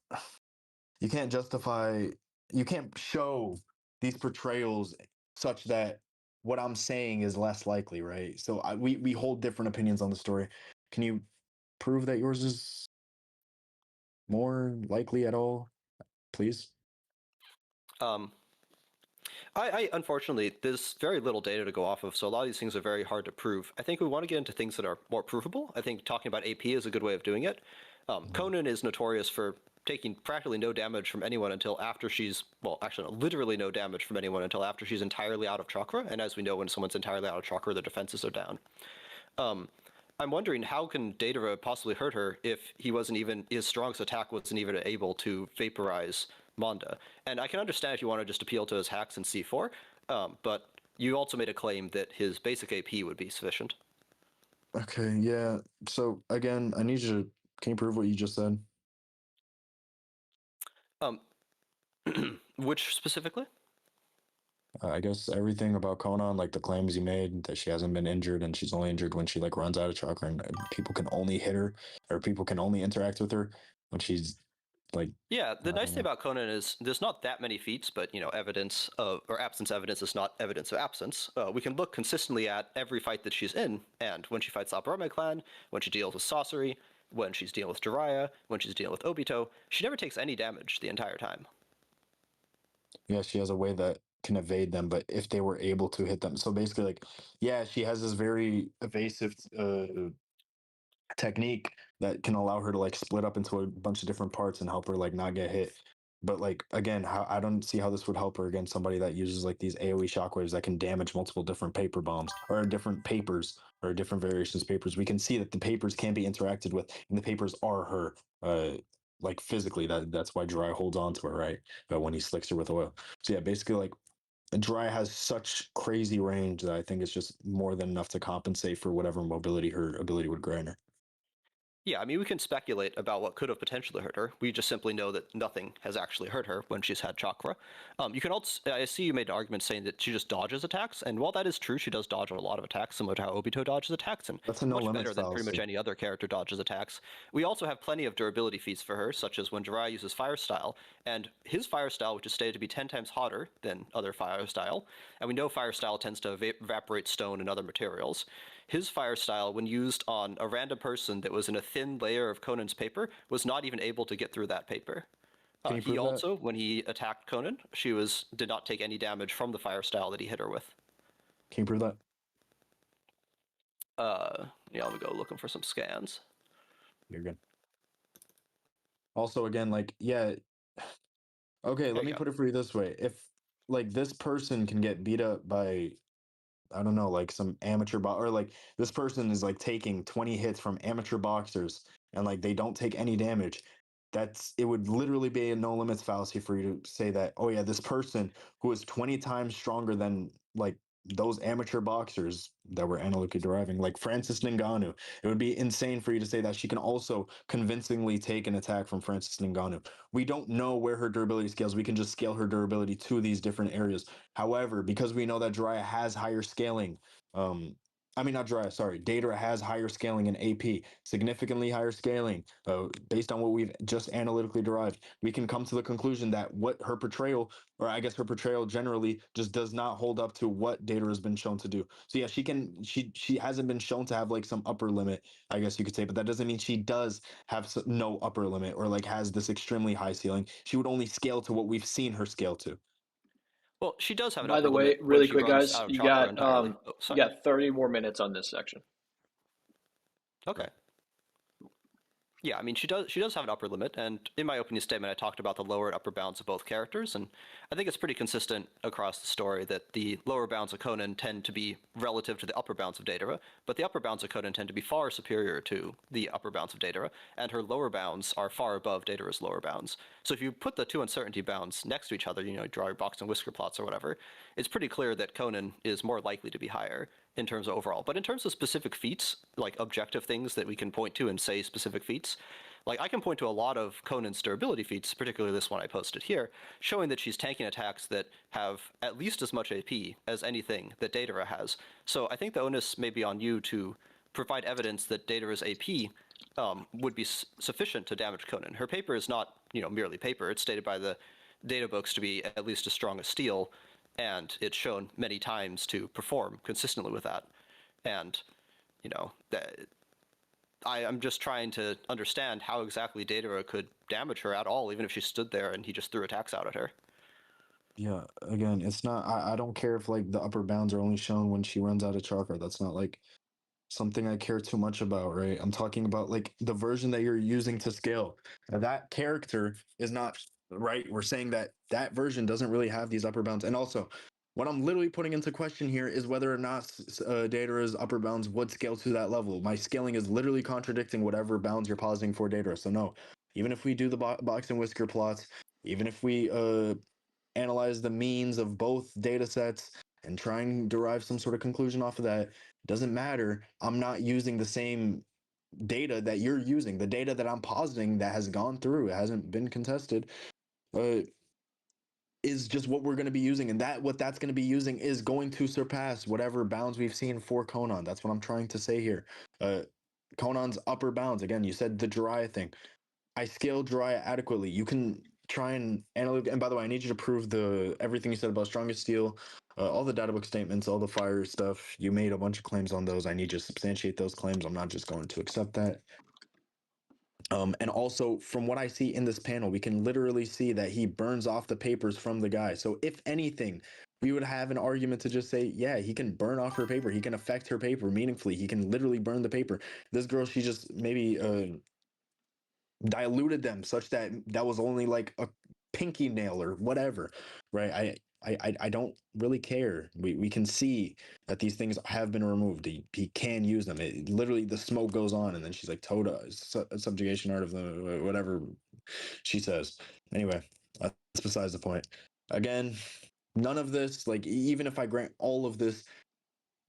justify you can't show these portrayals such that what I'm saying is less likely, right? So we hold different opinions on the story. Can you prove that yours is more likely at all, please? Um, I unfortunately, there's very little data to go off of, so a lot of these things are very hard to prove. I think we want to get into things that are more provable. I think talking about AP is a good way of doing it. Konan is notorious for taking practically no damage from anyone until after she's, well, actually, no, literally no damage from anyone until after she's entirely out of chakra. And as we know, when someone's entirely out of chakra, their defenses are down. I'm wondering how can Deidara possibly hurt her if he wasn't even his strongest attack wasn't even able to vaporize Manda. And I can understand if you want to just appeal to his hacks and C4, but You also made a claim that his basic AP would be sufficient. Okay, yeah. So again, I need you to can you prove what you just said? Um, which specifically? I guess everything about Konan, like the claims you made that she hasn't been injured and she's only injured when she like runs out of chakra and people can only hit her or people can only interact with her when she's like Yeah, the I nice don't thing know. about Conan is there's not that many feats, but evidence of or absence evidence is not evidence of absence. We can look consistently at every fight that she's in, and when she fights the Aparme clan, when she deals with Sorcery, when she's dealing with Jiraiya, when she's dealing with Obito, she never takes any damage the entire time. Yeah, she has a way that can evade them, but if they were able to hit them. So basically like yeah, she has this very evasive technique that can allow her to like split up into a bunch of different parts and help her like not get hit. But like again, how I don't see how this would help her against somebody that uses like these AoE shockwaves that can damage multiple different paper bombs or different papers or different variations of papers. We can see that the papers can be interacted with, and the papers are her. Like physically, that's why Dry holds on to her, right? When he slicks her with oil. So yeah, basically like Dry has such crazy range that I think it's just more than enough to compensate for whatever mobility her ability would grant her. Yeah, I mean, we can speculate about what could have potentially hurt her. We just simply know that nothing has actually hurt her when she's had chakra. You can also, I see you made an argument saying that she just dodges attacks, and while that is true, she does dodge a lot of attacks, similar to how Obito dodges attacks, and That's a no much limits better than pretty much fallacy. any other character dodges attacks. We also have plenty of durability feats for her, such as when Jiraiya uses Fire Style, and his Fire Style, which is stated to be 10 times hotter than other Fire Style, and we know Fire Style tends to evaporate stone and other materials. His Fire Style, when used on a random person that was in a thin layer of Conan's paper, was not even able to get through that paper. Can you He prove that? also, when he attacked Conan, did not take any damage from the Fire Style that he hit her with. Can you prove that? Yeah, let me go looking for some scans. You're good. Also, again, like, yeah. Okay, There let you me go. put it for you this way. If like this person can get beat up by I don't know, like some amateur or like this person is like taking 20 hits from amateur boxers and like they don't take any damage. That's it would literally be a no limits fallacy for you to say that, oh yeah, this person who is 20 times stronger than like those amateur boxers that were analytically deriving, like Francis Ngannou. It would be insane for you to say that she can also convincingly take an attack from Francis Ngannou. We don't know where her durability scales. We can just scale her durability to these different areas. However, because we know that Jiraiya has higher scaling, I mean not Jiraiya, sorry, Deidara has higher scaling in AP, significantly higher scaling. Based on what we've just analytically derived, we can come to the conclusion that what her portrayal, or I guess her portrayal generally, just does not hold up to what Deidara has been shown to do. So yeah, she hasn't been shown to have like some upper limit, I guess you could say, but that doesn't mean she does have no upper limit or like has this extremely high ceiling. She would only scale to what we've seen her scale to. Well, she does have an By upper the way, limit when really she quick, runs guys, out of chakra entirely. Oh, you sorry. got 30 more minutes on this section. Okay. Yeah, I mean, she does have an upper limit, and in my opening statement, I talked about the lower and upper bounds of both characters, and I think it's pretty consistent across the story that the lower bounds of Conan tend to be relative to the upper bounds of Deidara, but the upper bounds of Conan tend to be far superior to the upper bounds of Deidara, and her lower bounds are far above Deidara's lower bounds. So if you put the two uncertainty bounds next to each other, draw your box and whisker plots or whatever, it's pretty clear that Conan is more likely to be higher in terms of overall. But in terms of specific feats, like objective things that we can point to and say specific feats, like I can point to a lot of Conan's durability feats, particularly this one I posted here, showing that she's tanking attacks that have at least as much AP as anything that Deidara has. So I think the onus may be on you to provide evidence that Deidara's AP would be sufficient to damage Conan. Her paper is not, merely paper. It's stated by the data books to be at least as strong as steel, and it's shown many times to perform consistently with that. And that I'm just trying to understand how exactly Deidara could damage her at all, even if she stood there and he just threw attacks out at her. Yeah, again, it's not. I don't care if like the upper bounds are only shown when she runs out of chakra. That's not like something I care too much about, right? I'm talking about like the version that you're using to scale. Now, that character is not right. We're saying that that version doesn't really have these upper bounds. And also, what I'm literally putting into question here is whether or not Datara's upper bounds would scale to that level. My scaling is literally contradicting whatever bounds you're positing for Datara. So no, even if we do the box and whisker plots, even if we analyze the means of both data sets, and try and derive some sort of conclusion off of that. Doesn't matter. I'm not using the same data that you're using. The data that I'm positing that has gone through, it hasn't been contested, is just what we're going to be using, and that what that's going to be using is going to surpass whatever bounds we've seen for Konan. That's what I'm trying to say here. Konan's upper bounds. Again, you said the Jiraiya thing. I scale Jiraiya adequately. You can try and analyze. And by the way, I need you to prove the everything you said about strongest steel, all the data book statements, all the fire stuff. You made a bunch of claims on those. I need you to substantiate those claims. I'm not just going to accept that. And also, from what I see in this panel, we can literally see that he burns off the papers from the guy. So, if anything, we would have an argument to just say, yeah, he can burn off her paper. He can affect her paper meaningfully. He can literally burn the paper. This girl, she just maybe diluted them such that that was only like a pinky nail or whatever, right? I don't really care. We can see that these things have been removed. He can use them. It literally, the smoke goes on, and then she's like, Toda, subjugation art of the whatever she says. Anyway, that's besides the point. Again, none of this, like, even if I grant all of this,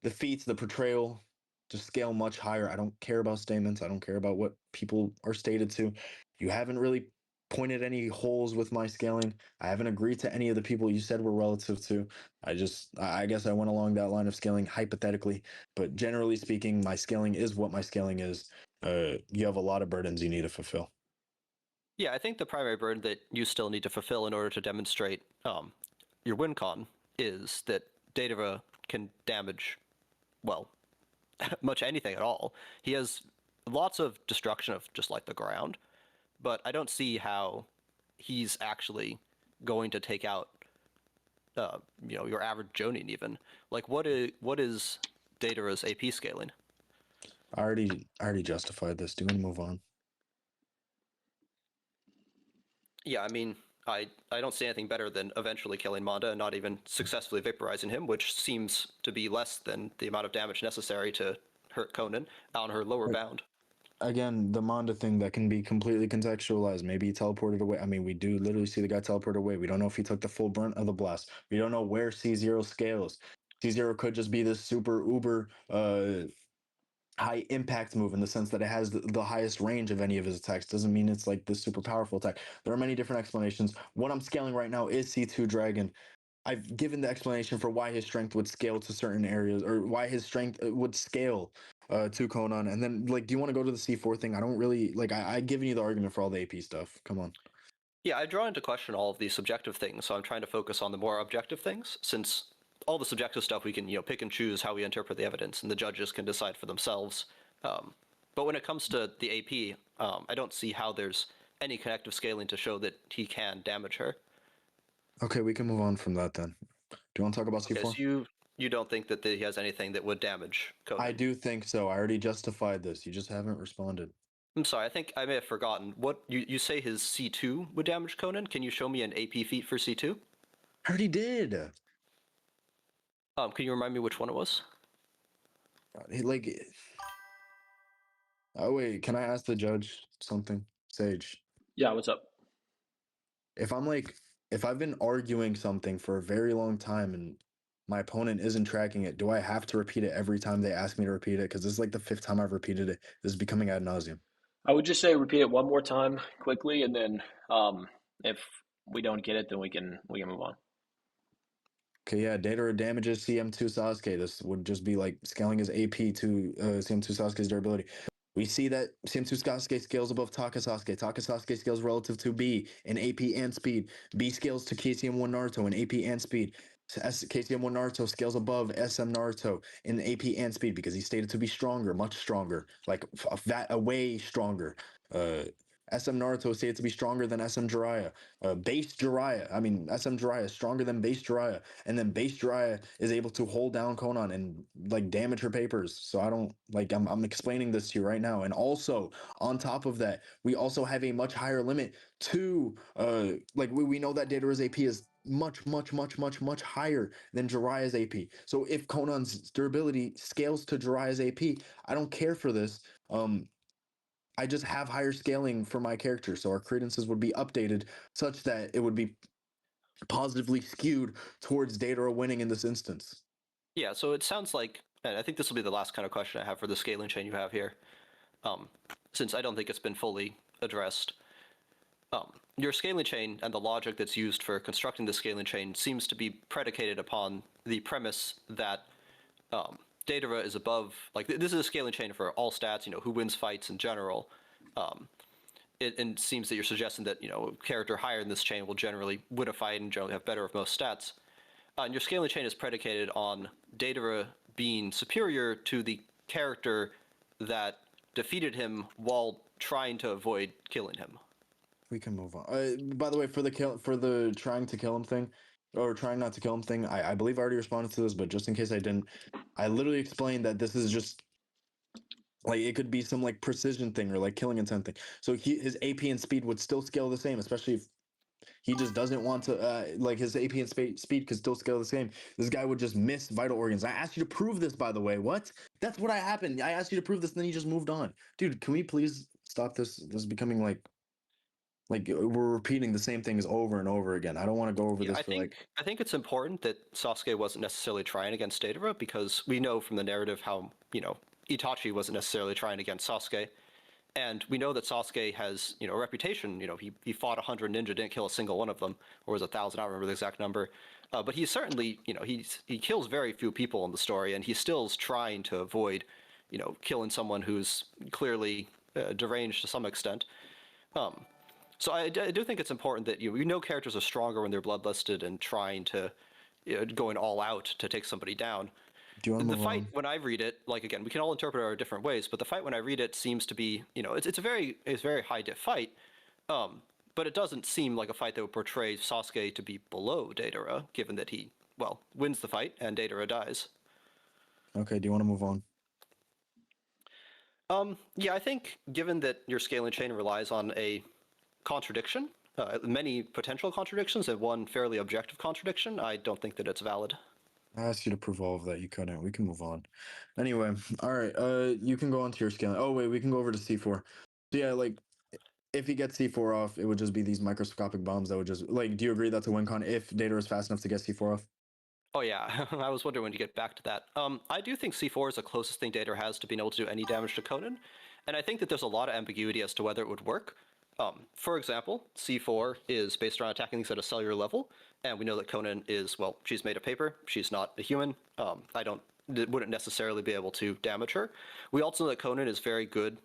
the feats, the portrayal, to scale much higher. I don't care about statements. I don't care about what people are stated to. You haven't really pointed any holes with my scaling. I haven't agreed to any of the people you said were relative to. I guess I went along that line of scaling hypothetically, but generally speaking, my scaling is what my scaling is. You have a lot of burdens you need to fulfill. Yeah, I think the primary burden that you still need to fulfill in order to demonstrate your win con is that Deidara can damage, well, much anything at all. He has lots of destruction of just like the ground, but I don't see how he's actually going to take out, your average Jonin even. Like, what is Deidara's AP scaling? I already justified this. Do you want to move on? Yeah, I mean, I don't see anything better than eventually killing Manda and not even successfully vaporizing him, which seems to be less than the amount of damage necessary to hurt Konan on her lower bound. Again, the Manda thing that can be completely contextualized. Maybe he teleported away. I mean, we do literally see the guy teleport away. We don't know if he took the full brunt of the blast. We don't know where C0 scales. C0 could just be this super uber high impact move in the sense that it has the highest range of any of his attacks. Doesn't mean it's like this super powerful attack. There are many different explanations. What I'm scaling right now is C2 Dragon. I've given the explanation for why his strength would scale to certain areas, or why his strength would scale to Konan. And then, like, do you want to go to the C4 thing? I don't really like. I've given you the argument for all the AP stuff. Come on. Yeah, I draw into question all of these subjective things, so I'm trying to focus on the more objective things, since all the subjective stuff we can, pick and choose how we interpret the evidence, and the judges can decide for themselves. But when it comes to the AP, I don't see how there's any connective scaling to show that he can damage her. Okay, we can move on from that then. Do you want to talk about Okay, C4? so you don't think that he has anything that would damage Konan? I do think so. I already justified this. You just haven't responded. I'm sorry, I think I may have forgotten. What you say his C2 would damage Konan? Can you show me an AP feat for C2? I already did. Can you remind me which one it was? Like, oh wait, can I ask the judge something? Sage. Yeah, what's up? If I'm like, if I've been arguing something for a very long time and my opponent isn't tracking it, do I have to repeat it every time they ask me to repeat it? Because this is like the 5th time I've repeated it. This is becoming ad nauseum. I would just say repeat it one more time quickly, and then if we don't get it, then we can move on. Okay, yeah, Deidara damages CM2 Sasuke. This would just be like scaling his AP to CM2 Sasuke's durability. We see that CM2 Sasuke scales above Taka Sasuke. Taka Sasuke scales relative to B in AP and speed. B scales to KCM1 Naruto in AP and speed. KCM1 Naruto scales above SM Naruto in AP and speed because he's stated to be stronger, much stronger, like that way stronger. SM Naruto is stated to be stronger than SM Jiraiya. Base Jiraiya, I mean, SM Jiraiya is stronger than base Jiraiya. And then base Jiraiya is able to hold down Konan and like damage her papers. So I don't like, I'm explaining this to you right now. And also on top of that, we also have a much higher limit to like we know that Deidara's AP is much higher than Jiraiya's AP. So if Konan's durability scales to Jiraiya's AP, I don't care for this. I just have higher scaling for my character, so our credences would be updated such that it would be positively skewed towards Deidara winning in this instance. Yeah, so it sounds like, and I think this will be the last kind of question I have for the scaling chain you have here, since I don't think it's been fully addressed. Your scaling chain and the logic that's used for constructing the scaling chain seems to be predicated upon the premise that Deidara is above, like this is a scaling chain for all stats, who wins fights in general. It seems that you're suggesting that, a character higher in this chain will generally win a fight and generally have better of most stats. And your scaling chain is predicated on Deidara being superior to the character that defeated him while trying to avoid killing him. We can move on. By the way, for the trying to kill him thing, or trying not to kill him thing, I believe I already responded to this, but just in case I didn't, I literally explained that this is just like it could be some like precision thing or like killing intent thing. So his AP and speed would still scale the same, especially if he just doesn't want to like his AP and speed could still scale the same. This guy would just miss vital organs. I asked you to prove this, by the way. What? That's what happened. I asked you to prove this, and then you just moved on. Dude, can we please stop this? This is becoming like we're repeating the same things over and over again. I don't want to go over Yeah, this I think it's important that Sasuke wasn't necessarily trying against Deidara, because we know from the narrative how, Itachi wasn't necessarily trying against Sasuke. And we know that Sasuke has, a reputation. He fought 100 ninja, didn't kill a single one of them, or was it 1,000? I don't remember the exact number. But he's certainly, he kills very few people in the story, and he still is trying to avoid, killing someone who's clearly deranged to some extent. So I do think it's important that we know characters are stronger when they're bloodlusted and trying to, going all out to take somebody down. Do you want to The move fight, on? when I read it, like again, we can all interpret it our different ways, but the fight when I read it seems to be, it's a very high diff fight, but it doesn't seem like a fight that would portray Sasuke to be below Deidara, given that he, wins the fight and Deidara dies. Okay, do you want to move on? Yeah, I think given that your scaling chain relies on a contradiction, many potential contradictions, and one fairly objective contradiction, I don't think that it's valid. I asked you to prove all of that. You couldn't. We can move on. Anyway, all right. You can go on to your scaling. Oh wait, we can go over to C4. So yeah, like if he gets C4 off, it would just be these microscopic bombs that would just like. Do you agree that's a win con if Data is fast enough to get C4 off? Oh yeah, I was wondering when you get back to that. I do think C4 is the closest thing Dater has to being able to do any damage to Konan, and I think that there's a lot of ambiguity as to whether it would work. For example, C4 is based around attacking things at a cellular level, and we know that Konan is, well, she's made of paper, she's not a human. Wouldn't necessarily be able to damage her. We also know that Konan is very good.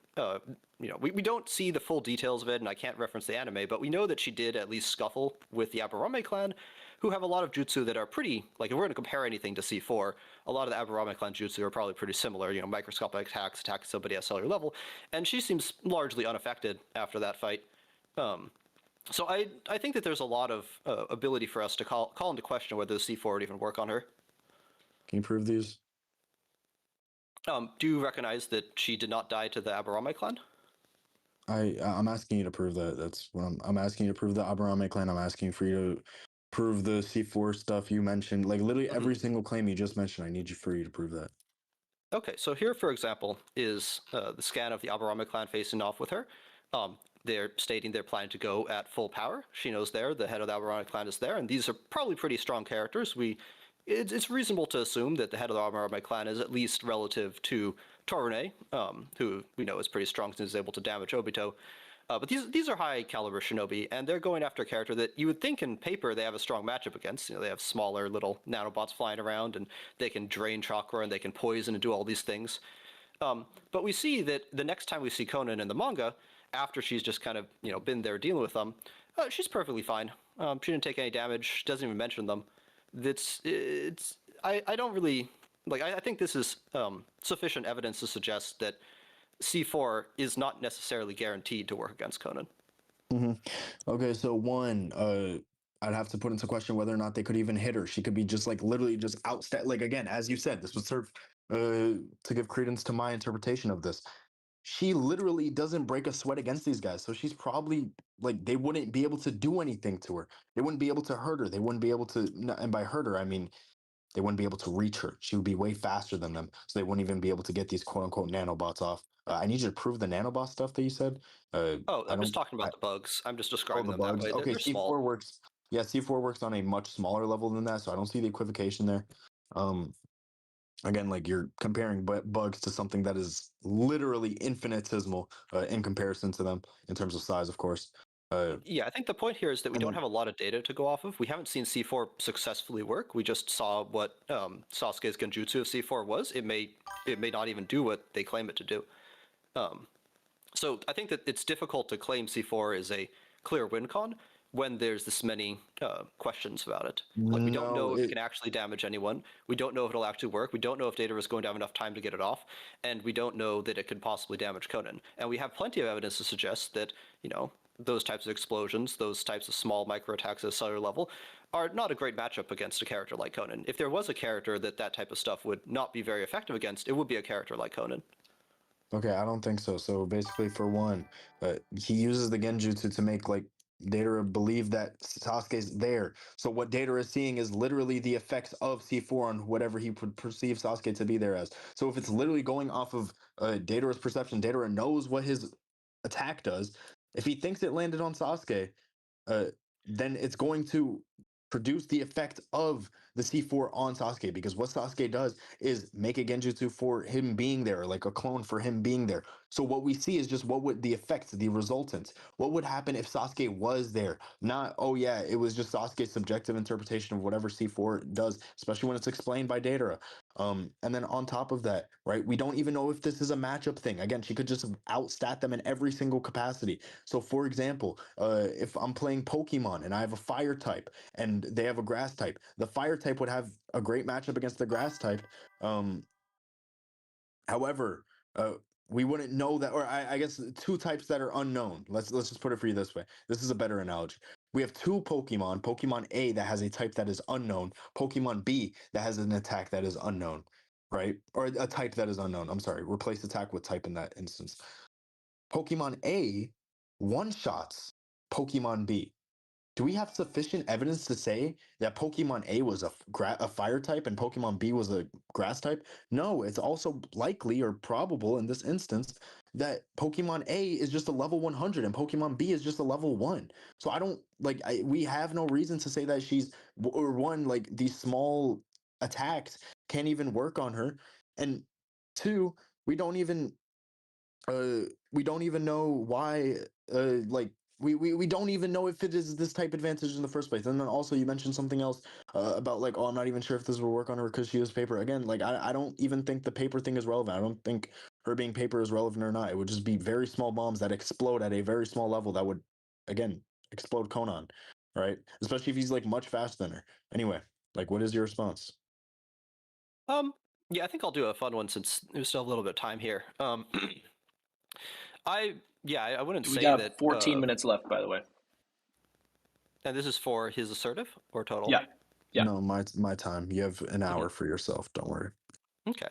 We don't see the full details of it, and I can't reference the anime, but we know that she did at least scuffle with the Aburame clan, who have a lot of jutsu that are pretty, like if we're going to compare anything to C4, a lot of the Aburame clan jutsu are probably pretty similar, microscopic attacks, attacking somebody at cellular level, and she seems largely unaffected after that fight. So I think that there's a lot of ability for us to call into question whether the C4 would even work on her. Can you prove these? Do you recognize that she did not die to the Aburame clan? I'm asking you to prove that. That's what I'm asking you to prove the Aburame clan. I'm asking for you to prove the C4 stuff you mentioned. Like literally every single claim you just mentioned. I need for you to prove that. Okay, so here, for example, is the scan of the Aburame clan facing off with her. They're stating they're planning to go at full power. Shino's there, the head of the Aburame clan is there, and these are probably pretty strong characters. It's reasonable to assume that the head of the Aburame clan is at least relative to Torune, who we know is pretty strong since he's able to damage Obito. But these are high caliber shinobi, and they're going after a character that you would think in paper they have a strong matchup against. They have smaller little nanobots flying around, and they can drain chakra, and they can poison and do all these things. But we see that the next time we see Konan in the manga, after she's just kind of been there dealing with them, she's perfectly fine. She didn't take any damage. Doesn't even mention them. I don't really like. I think this is sufficient evidence to suggest that C4 is not necessarily guaranteed to work against Konan. Mm-hmm. Okay, so one, I'd have to put into question whether or not they could even hit her. She could be just like literally just like again, as you said, this would serve to give credence to my interpretation of this. She literally doesn't break a sweat against these guys, so she's probably like they wouldn't be able to do anything to her. They wouldn't be able to hurt her. They wouldn't be able to, and by hurt her, I mean they wouldn't be able to reach her. She would be way faster than them, so they wouldn't even be able to get these quote unquote nanobots off. I need you to prove the nanobot stuff that you said. I'm just talking about the bugs. I'm just describing the them bugs. that way. Okay, They're C4 small. works. Yeah, C4 works on a much smaller level than that, so I don't see the equivocation there. Again, like you're comparing bugs to something that is literally infinitesimal in comparison to them in terms of size, of course. Yeah, I think the point here is that we don't And have a lot of data to go off of. We haven't seen C4 successfully work. We just saw what Sasuke's Genjutsu of C4 was. It may not even do what they claim it to do. So I think that it's difficult to claim C4 is a clear win con when there's this many questions about it. Like, we don't no, know if it can actually damage anyone. We don't know if it'll actually work. We don't know if Deidara is going to have enough time to get it off, and we don't know that it could possibly damage Konan. And we have plenty of evidence to suggest that, those types of explosions, those types of small micro attacks at a cellular level, are not a great matchup against a character like Konan. If there was a character that type of stuff would not be very effective against, it would be a character like Konan. Okay, I don't think so. So basically, for one, he uses the Genjutsu to make like Deidara believe that Sasuke's there. So what Deidara is seeing is literally the effects of C4 on whatever he would perceive Sasuke to be there as. So if it's literally going off of Deidara's perception, Deidara knows what his attack does. If he thinks it landed on Sasuke, uh, then it's going to produce the effect of the C4 on Sasuke, because what Sasuke does is make a Genjutsu for him being there, like a clone for him being there. So what we see is just what would the effects, the resultants. What would happen if Sasuke was there? Not, oh yeah, it was just Sasuke's subjective interpretation of whatever C4 does, especially when it's explained by Deidara. And then on top of that, right, we don't even know if this is a matchup thing. Again, she could just outstat them in every single capacity. So, for example, if I'm playing Pokemon and I have a fire type and they have a grass type, the fire type would have a great matchup against the grass type. However, we wouldn't know that, or I guess two types that are unknown. Let's just put it for you this way. This is a better analogy. We have two Pokemon, Pokemon A that has a type that is unknown, Pokemon B that has an attack that is unknown, right? Or a type that is unknown. I'm sorry, replace attack with type in that instance. Pokemon A one shots Pokemon B. Do we have sufficient evidence to say that Pokemon A was a fire type and Pokemon B was a grass type? No, it's also likely or probable in this instance that Pokemon A is just a level 100 and Pokemon B is just a level 1. So I don't like we have no reason to say that she's, or one, like these small attacks can't even work on her, and two, we don't even uh we don't even know why, like we don't even know if it is this type advantage in the first place. And then also you mentioned something else about like, oh, I'm not even sure if this will work on her because she was paper. Again, like I don't even think the paper thing is relevant. I don't think her being paper is relevant or not. It would just be very small bombs that explode at a very small level that would, again, explode Konan, right? Especially if he's like much faster than her. Anyway, like, what is your response? Yeah, I think I'll do a fun one since there's still a little bit of time here. I wouldn't We say got that. 14 minutes left, by the way. And this is for his assertive or total? Yeah. Yeah. No, my time. You have an hour for yourself. Don't worry. Okay.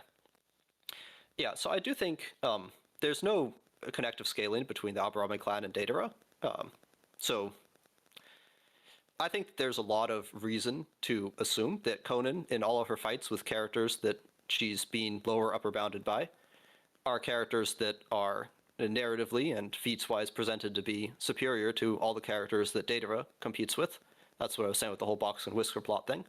Yeah, so I do think there's no connective scaling between the Aburame clan and Deidara. So I think there's a lot of reason to assume that Konan, in all of her fights with characters that she's been lower upper bounded by, are characters that are narratively and feats-wise presented to be superior to all the characters that Deidara competes with. That's what I was saying with the whole box and whisker plot thing.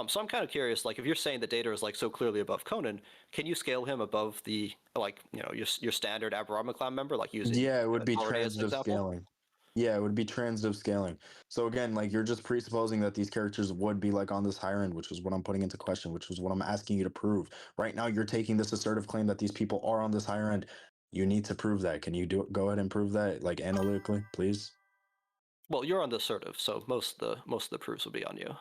So I'm kind of curious, like, if you're saying that Deidara is like so clearly above Konan, can you scale him above the, like, your standard Aburame clan member, like using Yeah, it would be Authority as an transitive example? scaling. Yeah, it would be transitive scaling. So again, like you're just presupposing that these characters would be like on this higher end, which is what I'm putting into question, which is what I'm asking you to prove. Right now, you're taking this assertive claim that these people are on this higher end. You need to prove that. Can you go ahead and prove that, like analytically, please? Well, you're on the assertive, so most of the proofs will be on you.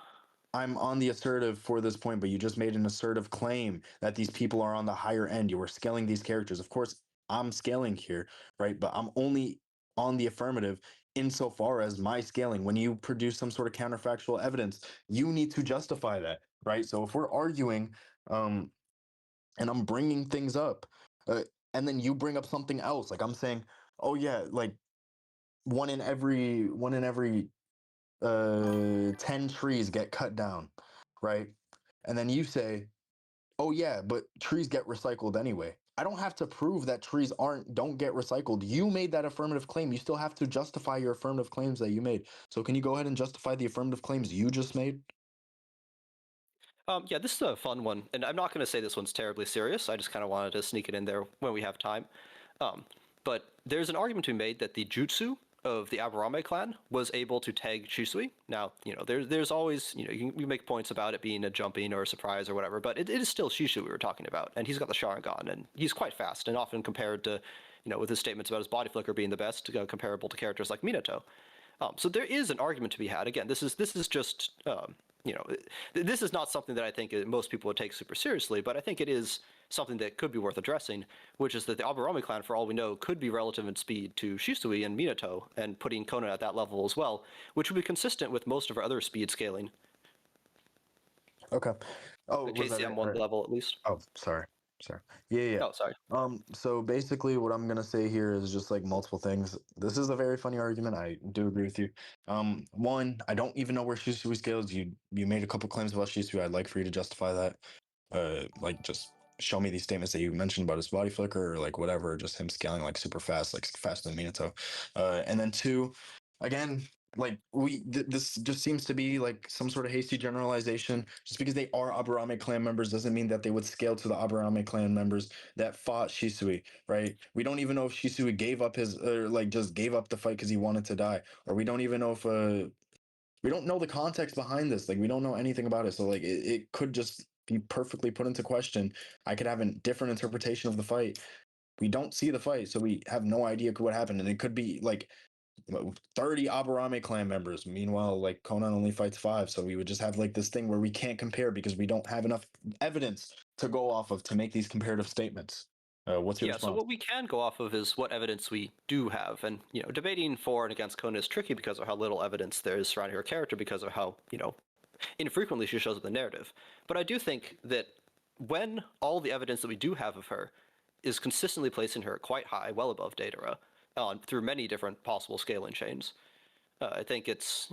I'm on the assertive for this point, but you just made an assertive claim that these people are on the higher end. You were scaling these characters. Of course, I'm scaling here, right? But I'm only on the affirmative insofar as my scaling. When you produce some sort of counterfactual evidence, you need to justify that, right? So if we're arguing, and I'm bringing things up, and then you bring up something else, like I'm saying, oh yeah, like one in every 10 trees get cut down, right? And then you say, oh, yeah, but trees get recycled anyway. I don't have to prove that trees don't get recycled. You made that affirmative claim. You still have to justify your affirmative claims that you made. So can you go ahead and justify the affirmative claims you just made? Yeah, this is a fun one, and I'm not going to say this one's terribly serious. I just kind of wanted to sneak it in there when we have time. But there's an argument to be made that the jutsu of the Aburame clan was able to tag Shisui. Now, there's always, you make points about it being a jumping or a surprise or whatever, but it is still Shisui we were talking about, and he's got the Sharingan, and he's quite fast, and often compared to, with his statements about his body flicker being the best, comparable to characters like Minato. So there is an argument to be had. Again, this is just this is not something that I think most people would take super seriously, but I think it is something that could be worth addressing, which is that the Aburame clan, for all we know, could be relative in speed to Shisui and Minato, and putting Konan at that level as well, which would be consistent with most of our other speed scaling. Okay. Oh, The was that KCM1 right? level, at least. Oh, sorry. Yeah. Oh, sorry. So basically what I'm gonna say here is just like multiple things. This is a very funny argument. I do agree with you. One, I don't even know where Shisui scales. You made a couple claims about Shisui. I'd like for you to justify that. Like just show me these statements that you mentioned about his body flicker or like whatever, just him scaling like super fast, like faster than Minato. And then two, again, like this just seems to be like some sort of hasty generalization. Just because they are Aburame clan members doesn't mean that they would scale to the Aburame clan members that fought Shisui, right? We don't even know if Shisui gave up his or like just gave up the fight because he wanted to die, or we don't even know if we don't know the context behind this. Like we don't know anything about it, so like it could just be perfectly put into question. I could have a different interpretation of the fight. We don't see the fight, so we have no idea what happened, and it could be like 30 Aburame clan members. Meanwhile, like Konan only fights 5, so we would just have like this thing where we can't compare because we don't have enough evidence to go off of to make these comparative statements. What's your Yeah, so response? what we can go off of is what evidence we do have. And, debating for and against Konan is tricky because of how little evidence there is surrounding her character, because of how, infrequently she shows up in the narrative. But I do think that when all the evidence that we do have of her is consistently placing her quite high, well above Deidara, through many different possible scaling chains, I think it's,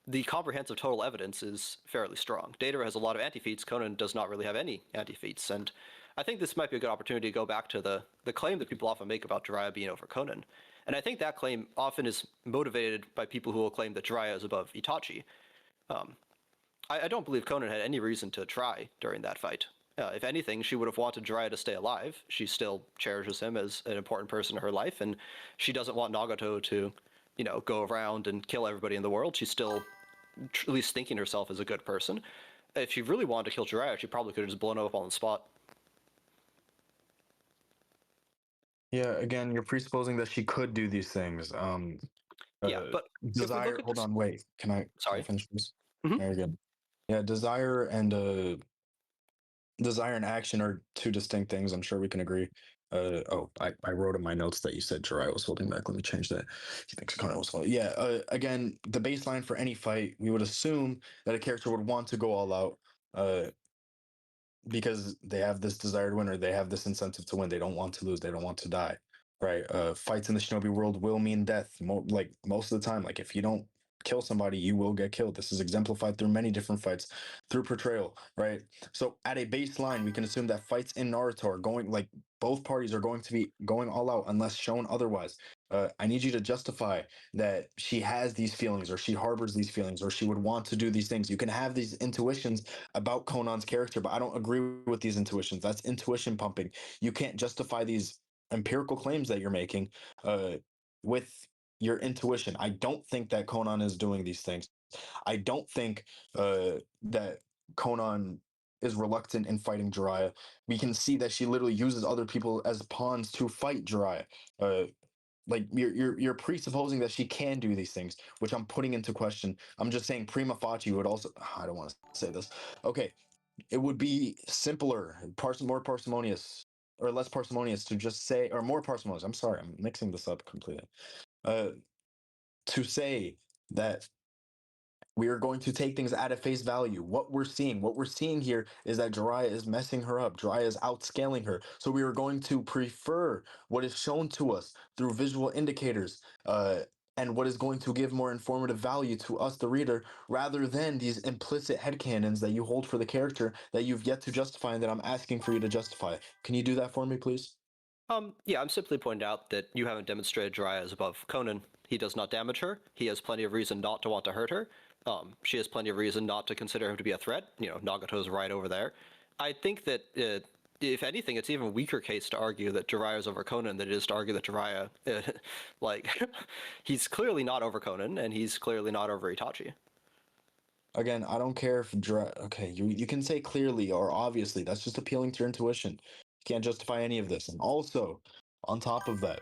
the comprehensive total evidence is fairly strong. Deidara has a lot of anti-feats. Konan does not really have any anti-feats. And I think this might be a good opportunity to go back to the claim that people often make about Jiraiya being over Konan. And I think that claim often is motivated by people who will claim that Jiraiya is above Itachi. I don't believe Konan had any reason to try during that fight. If anything, she would have wanted Jiraiya to stay alive. She still cherishes him as an important person in her life, and she doesn't want Nagato to, go around and kill everybody in the world. She's still at least thinking herself as a good person. If she really wanted to kill Jiraiya, she probably could have just blown him up on the spot. Yeah, again, you're presupposing that she could do these things. Yeah, but if we look Desire. at Hold this, on, wait. Can I sorry. finish this? Mm-hmm. Very good. Yeah, desire and action are two distinct things. I'm sure we can agree. I wrote in my notes that you said Jiraiya was holding back. Let me change that. He thinks Konan was holding. Yeah. Again, the baseline for any fight, we would assume that a character would want to go all out. Because they have this desire to win or they have this incentive to win. They don't want to lose. They don't want to die. Right. Fights in the shinobi world will mean death. Like most of the time, like if you don't kill somebody, you will get killed. This is exemplified through many different fights, through portrayal. Right. So at a baseline, we can assume that fights in Naruto are going like both parties are going to be going all out unless shown otherwise. I need you to justify that she has these feelings or she harbors these feelings or she would want to do these things. You can have these intuitions about Conan's character, but I don't agree with these intuitions. That's intuition pumping. You can't justify these empirical claims that you're making with your intuition. I don't think that Konan is doing these things. I don't think that Konan is reluctant in fighting Jiraiya. We can see that she literally uses other people as pawns to fight Jiraiya. Like you're presupposing that she can do these things, which I'm putting into question. I'm just saying prima facie would also. I don't want to say this. Okay, it would be simpler, more parsimonious, or less parsimonious to just say, or more parsimonious. I'm sorry, I'm mixing this up completely. Uh, to say that we are going to take things at a face value. What we're seeing here is that Jiraiya is messing her up. Jiraiya is outscaling her. So we are going to prefer what is shown to us through visual indicators. and what is going to give more informative value to us, the reader, rather than these implicit headcanons that you hold for the character that you've yet to justify and that I'm asking for you to justify. Can you do that for me, please? Yeah, I'm simply pointing out that you haven't demonstrated Jiraiya is above Konan. He does not damage her. He has plenty of reason not to want to hurt her. She has plenty of reason not to consider him to be a threat. Nagato's right over there. I think that, if anything, it's even weaker case to argue that Jiraiya is over Konan than it is to argue that Jiraiya, like, he's clearly not over Konan, and he's clearly not over Itachi. Again, I don't care if okay, you can say clearly or obviously. That's just appealing to your intuition. You can't justify any of this. And also, on top of that,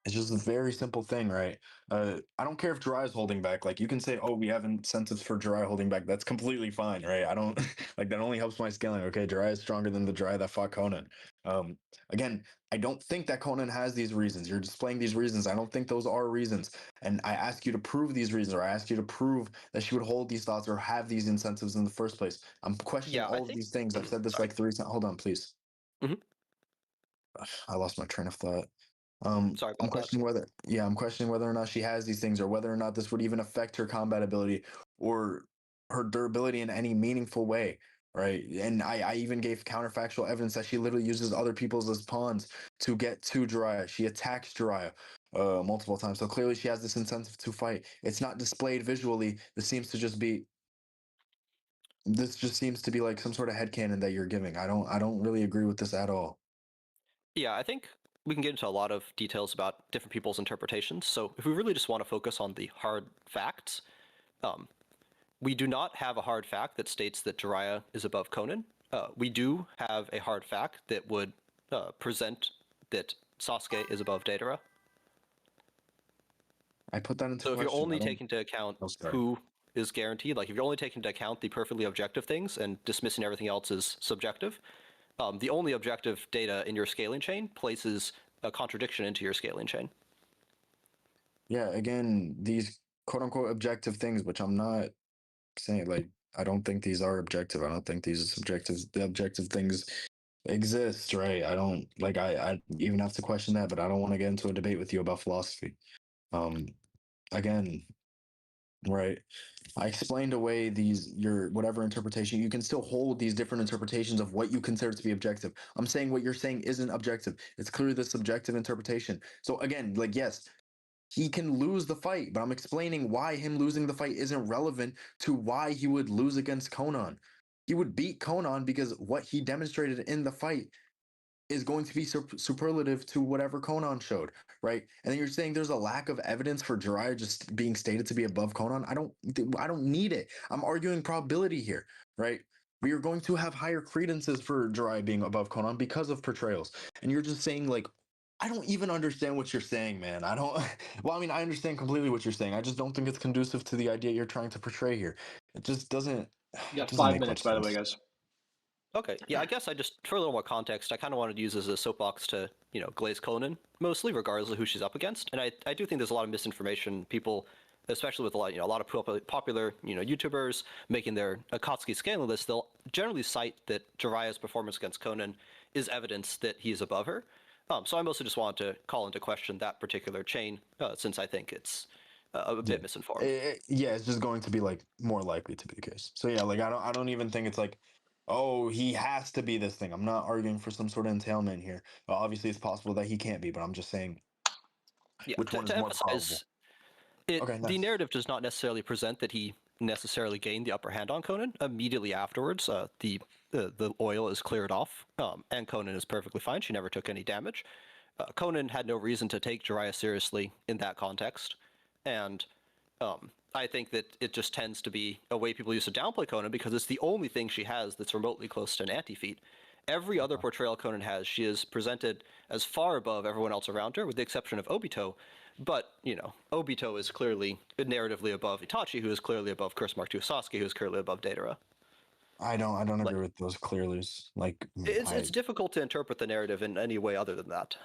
it's just a very simple thing, right? I don't care if Jiraiya is holding back. Like you can say, "Oh, we have incentives for Jiraiya holding back." That's completely fine, right? I don't like that. Only helps my scaling. Okay, Jiraiya is stronger than the Jiraiya that fought Conan. Um, Again, I don't think that Conan has these reasons. You're displaying these reasons. I don't think those are reasons. And I ask you to prove these reasons, or I ask you to prove that she would hold these thoughts or have these incentives in the first place. I'm questioning Yeah, I all of think. these things. I've said this Sorry. like 3 times. Hold on, please. Hmm. I lost my train of thought. Sorry I'm about that. questioning whether or not she has these things, or whether or not this would even affect her combat ability or her durability in any meaningful way, right? And I even gave counterfactual evidence that she literally uses other people's as pawns to get to Jiraiya. She attacks Jiraiya multiple times, so clearly she has this incentive to fight. It's not displayed visually. This just seems to be like some sort of headcanon that you're giving. I don't really agree with this at all. Yeah, I think we can get into a lot of details about different people's interpretations. So if we really just want to focus on the hard facts, um, we do not have a hard fact that states that Jiraiya is above Conan. We do have a hard fact that would present that Sasuke is above Deidara. I put that into So if you're question. I only don't. taking into account Oh, sorry. who is guaranteed, like if you're only taking into account the perfectly objective things and dismissing everything else as subjective, the only objective data in your scaling chain places a contradiction into your scaling chain. Yeah, again, these quote unquote objective things, which I'm not saying, like, I don't think these are objective. I don't think these are subjective. The objective things exist, right? I don't like I even have to question that, but I don't want to get into a debate with you about philosophy. Um Again, right. I explained away these your whatever interpretation. You can still hold these different interpretations of what you consider to be objective. I'm saying what you're saying isn't objective. It's clearly the subjective interpretation. So again, like yes, he can lose the fight, but I'm explaining why him losing the fight isn't relevant to why he would lose against Konan. He would beat Konan because what he demonstrated in the fight is going to be superlative to whatever Konan showed, right? And then you're saying there's a lack of evidence for Jiraiya just being stated to be above Konan. I don't need it. I'm arguing probability here, right? We are going to have higher credences for Jiraiya being above Konan because of portrayals. And you're just saying like I don't even understand what you're saying, man. I don't well, I mean, I understand completely what you're saying. I just don't think it's conducive to the idea you're trying to portray here. It just doesn't You it got doesn't five make minutes, much by the way, sense. guys. Okay, yeah, I guess I just, for a little more context, I kind of wanted to use as a soapbox to, glaze Conan, mostly, regardless of who she's up against. And I do think there's a lot of misinformation. People, especially with a lot of popular, YouTubers making their Akatsuki scaling list, they'll generally cite that Jiraiya's performance against Conan is evidence that he's above her. So I mostly just wanted to call into question that particular chain, since I think it's a Yeah. bit misinformed. Yeah, it's just going to be like more likely to be the case. So yeah, like I don't even think it's like, oh, he has to be this thing. I'm not arguing for some sort of entailment here. Obviously, it's possible that he can't be, but I'm just saying Yeah, which one is to more probable. emphasize, Okay, the nice. narrative does not necessarily present that he necessarily gained the upper hand on Conan. Immediately afterwards, the oil is cleared off, and Conan is perfectly fine. She never took any damage. Conan had no reason to take Jiraiya seriously in that context, and I think that it just tends to be a way people use to downplay Conan because it's the only thing she has that's remotely close to an anti-feat. Every other portrayal Conan has, she is presented as far above everyone else around her, with the exception of Obito. But, Obito is clearly narratively above Itachi, who is clearly above Curse Mark II Sasuke, who is clearly above Deidara. I don't agree Like, with those clearlies. Like it's difficult to interpret the narrative in any way other than that.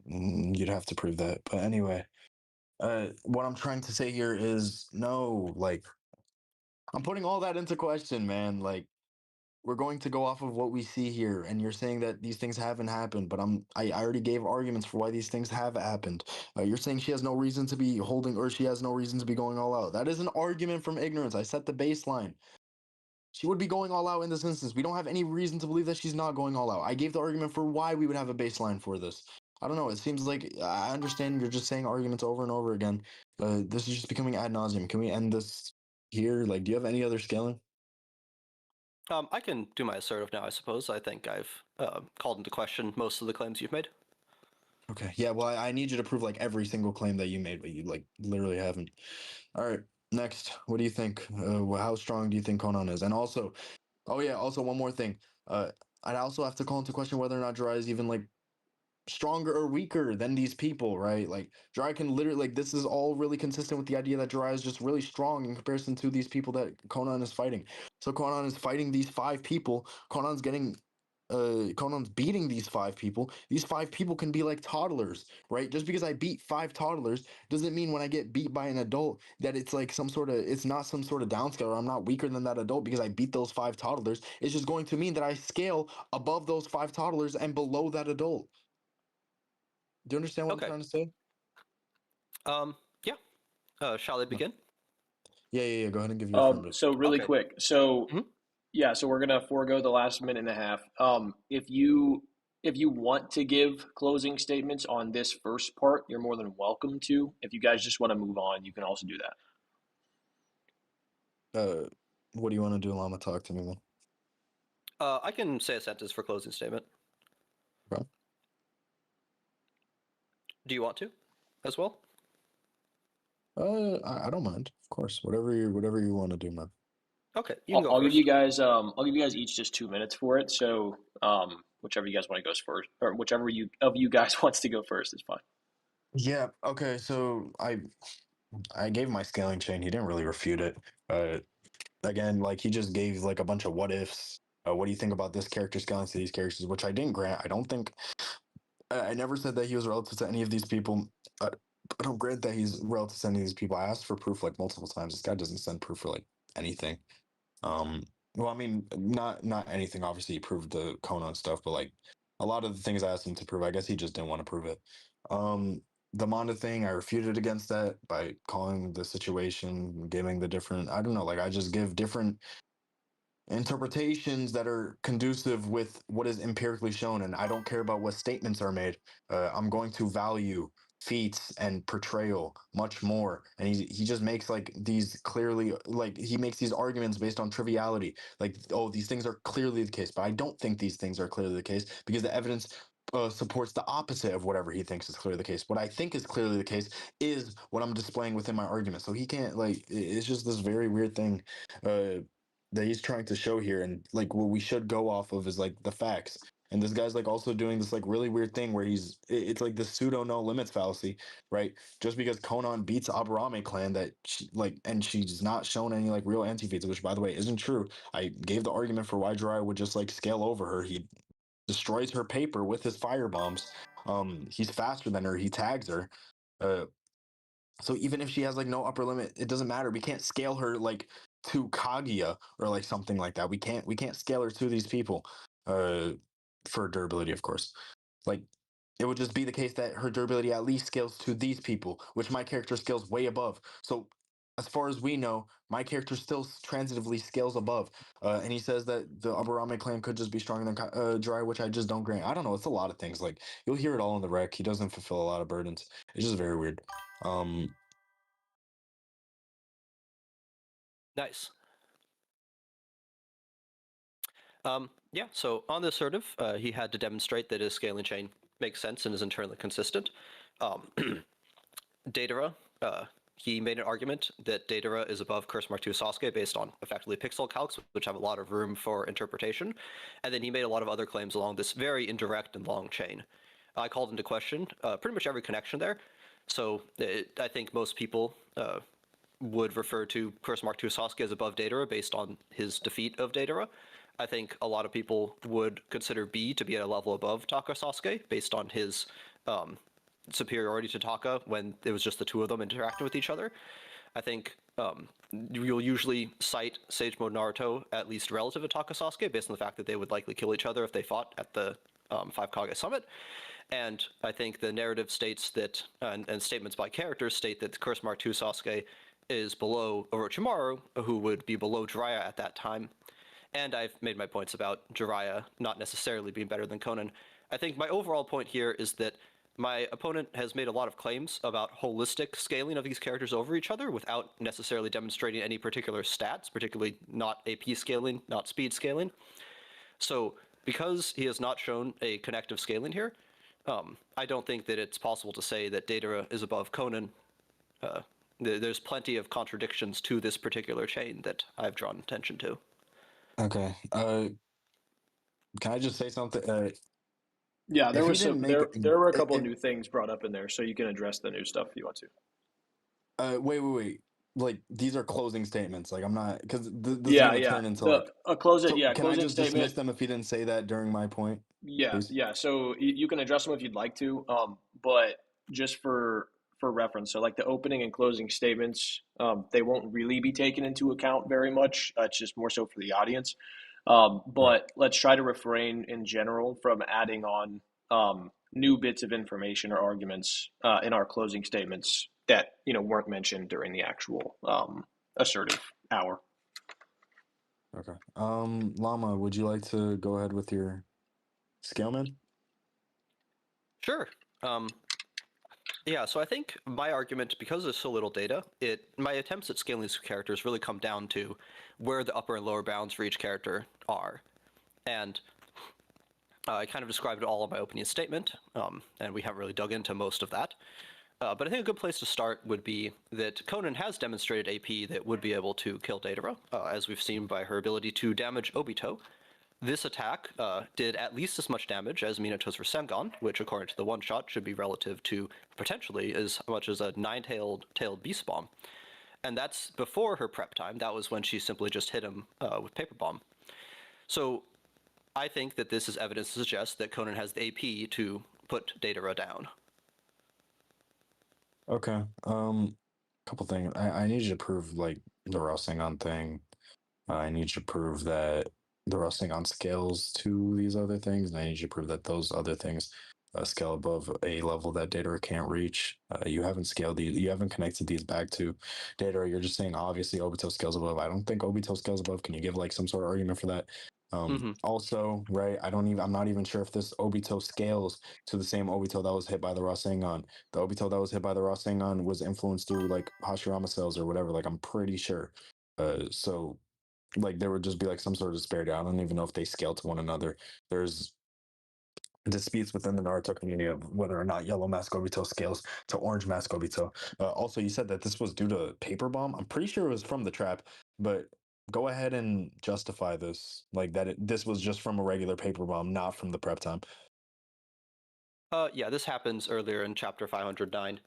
you'd have to prove that. But anyway, what I'm trying to say here is no, like I'm putting all that into question, man. Like we're going to go off of what we see here, and you're saying that these things haven't happened, but I already gave arguments for why these things have happened. You're saying she has no reason to be holding, or she has no reason to be going all out. That is an argument from ignorance. I set the baseline. She would be going all out in this instance. We don't have any reason to believe that she's not going all out. I gave the argument for why we would have a baseline for this. I don't know. It seems like I understand you're just saying arguments over and over again. This is just becoming ad nauseum. Can we end this here? Like, do you have any other scaling? I can do my assertive now, I suppose. I think I've called into question most of the claims you've made. Okay. Yeah. Well, I need you to prove like every single claim that you made, but you like literally haven't. All right. Next, what do you think? How strong do you think Conan is? And also, oh yeah, also one more thing. I'd also have to call into question whether or not Jiraiya is even like stronger or weaker than these people, right? Like Jiraiya can literally like this is all really consistent with the idea that Jiraiya is just really strong in comparison to these people that Conan is fighting. So Conan is fighting these 5 people. Conan's beating these 5 people. These 5 people can be like toddlers, right? Just because I beat 5 toddlers doesn't mean when I get beat by an adult that it's like it's not some sort of downscale or I'm not weaker than that adult because I beat those 5 toddlers. It's just going to mean that I scale above those 5 toddlers and below that adult. Do you understand what I'm Okay. trying to say? Yeah. Shall I begin? Yeah. Go ahead and give your affirmative. So really Okay. quick. So Mhm. yeah, so we're gonna forego the last minute and a half. If you want to give closing statements on this first part, you're more than welcome to. If you guys just want to move on, you can also do that. Uh, what do you want to do, Llama? Talk to me, man. I can say a sentence for closing statement. Okay. Do you want to, as well? I don't mind, of course. Whatever you want to do, man. Okay, you can go I'll give you first. guys I'll give you guys each just 2 minutes for it. So whichever you guys want to go first, or whichever you guys wants to go first is fine. Yeah. Okay. So I gave my scaling chain. He didn't really refute it. Again, like he just gave like a bunch of what ifs. What do you think about this character scaling to these characters? Which I didn't grant. I don't think I never said that he was relative to any of these people. I don't grant that he's relative to any of these people. I asked for proof like multiple times. This guy doesn't send proof for like anything. Um, well, I mean, not anything. Obviously, he proved the Konan stuff, but like a lot of the things I asked him to prove, I guess he just didn't want to prove it. Um, the Manda thing, I refuted against that by calling the situation, giving the different. I don't know, like I just give different interpretations that are conducive with what is empirically shown, and I don't care about what statements are made. I'm going to value feats and portrayal much more, and he just makes like these clearly like he makes these arguments based on triviality, like oh these things are clearly the case, but I don't think these things are clearly the case because the evidence supports the opposite of whatever he thinks is clearly the case. What I think is clearly the case is what I'm displaying within my argument. So he can't like it's just this very weird thing. That he's trying to show here, and like what we should go off of is like the facts. And this guy's like also doing this like really weird thing where it's like the pseudo no limits fallacy, right? Just because Conan beats Aburame clan that and she's not shown any like real anti feats, which by the way isn't true. I gave the argument for why Jiraiya would just like scale over her. He destroys her paper with his fire bombs. He's faster than her. He tags her. Uh, so even if she has like no upper limit, it doesn't matter. We can't scale her like to Kaguya or like something like that. We can't scale her to these people. Uh for durability, of course. Like it would just be the case that her durability at least scales to these people, which my character scales way above. So as far as we know, my character still transitively scales above. And he says that the Aburame clan could just be stronger than Dry, which I just don't grant. I don't know. It's a lot of things. Like you'll hear it all in the rec. He doesn't fulfill a lot of burdens. It's just very weird. Um, Nice. Yeah, so on the assertive, he had to demonstrate that his scaling chain makes sense and is internally consistent. Um, Deidara, he made an argument that Deidara is above Curse Mark II Sasuke based on effectively pixel calcs, which have a lot of room for interpretation. And then he made a lot of other claims along this very indirect and long chain. I called into question pretty much every connection there. So I think most people would refer to Curse Mark II Sasuke as above Deidara based on his defeat of Deidara. I think a lot of people would consider B to be at a level above Taka Sasuke based on his superiority to Taka when it was just the two of them interacting with each other. I think you'll usually cite Sage Mode Naruto at least relative to Taka Sasuke based on the fact that they would likely kill each other if they fought at the Five Kage Summit. And I think the narrative states that, and statements by characters state that Curse Mark 2 Sasuke is below Orochimaru, who would be below Jiraiya at that time. And I've made my points about Jiraiya not necessarily being better than Konan. I think my overall point here is that my opponent has made a lot of claims about holistic scaling of these characters over each other without necessarily demonstrating any particular stats, particularly not AP scaling, not speed scaling. So because he has not shown a connective scaling here, I don't think that it's possible to say that Deidara is above Konan. There's plenty of contradictions to this particular chain that I've drawn attention to. Okay. Can I just say something? Yeah, there If he was didn't some make there were a couple of new things brought up in there, so you can address the new stuff if you want to. wait. Like these are closing statements. Like I'm not because this is Yeah, gonna yeah. turn into The like. a closing So yeah, can I closing just dismiss statement. them if he didn't say that during my point, Yeah, please? yeah. So you can address them if you'd like to, but just for reference, so like the opening and closing statements, they won't really be taken into account very much. It's just more so for the audience. Right. But let's try to refrain in general from adding on new bits of information or arguments in our closing statements that weren't mentioned during the actual assertive hour. Okay. Llama, would you like to go ahead with your scale, man? Sure. Yeah, so I think my argument, because there's so little data, my attempts at scaling these characters really come down to where the upper and lower bounds for each character are. And I kind of described it all in my opening statement, and we haven't really dug into most of that. But I think a good place to start would be that Konan has demonstrated AP that would be able to kill Deidara, as we've seen by her ability to damage Obito. This attack did at least as much damage as Minato's Rasengan, which according to the one-shot should be relative to potentially as much as a nine-tailed beast bomb. And that's before her prep time. That was when she simply just hit him with Paper Bomb. So I think that this is evidence to suggest that Konan has the AP to put Deidara down. Okay. Couple things. I need you to prove like the Rasengan thing. I need you to prove that the Rasengan scales to these other things, and I need you to prove that those other things scale above a level that Deidara can't reach. You haven't scaled these. You haven't connected these back to Deidara. You're just saying obviously Obito scales above. I don't think Obito scales above. Can you give like some sort of argument for that? Also, right, I'm not even sure if this Obito scales to the same Obito that was hit by the Rasengan. The Obito that was hit by the Rasengan was influenced through like Hashirama cells or whatever. Like I'm pretty sure. So like there would just be like some sort of disparity. I don't even know if they scale to one another. There's disputes within the Naruto community of whether or not Yellow Mask Obito scales to Orange Mask Obito. Also, you said that this was due to Paper Bomb. I'm pretty sure it was from the trap, but go ahead and justify this, like that this was just from a regular Paper Bomb, not from the prep time. Yeah, this happens earlier in chapter 509.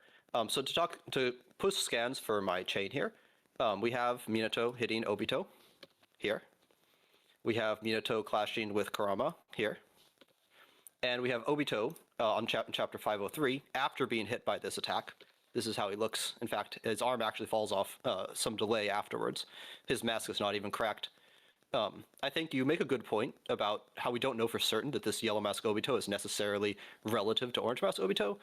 So to push scans for my chain here, we have Minato hitting Obito here. We have Minato clashing with Kurama here. And we have Obito on chapter 503 after being hit by this attack. This is how he looks. In fact, his arm actually falls off some delay afterwards. His mask is not even cracked. I think you make a good point about how we don't know for certain that this Yellow Mask Obito is necessarily relative to Orange Mask Obito.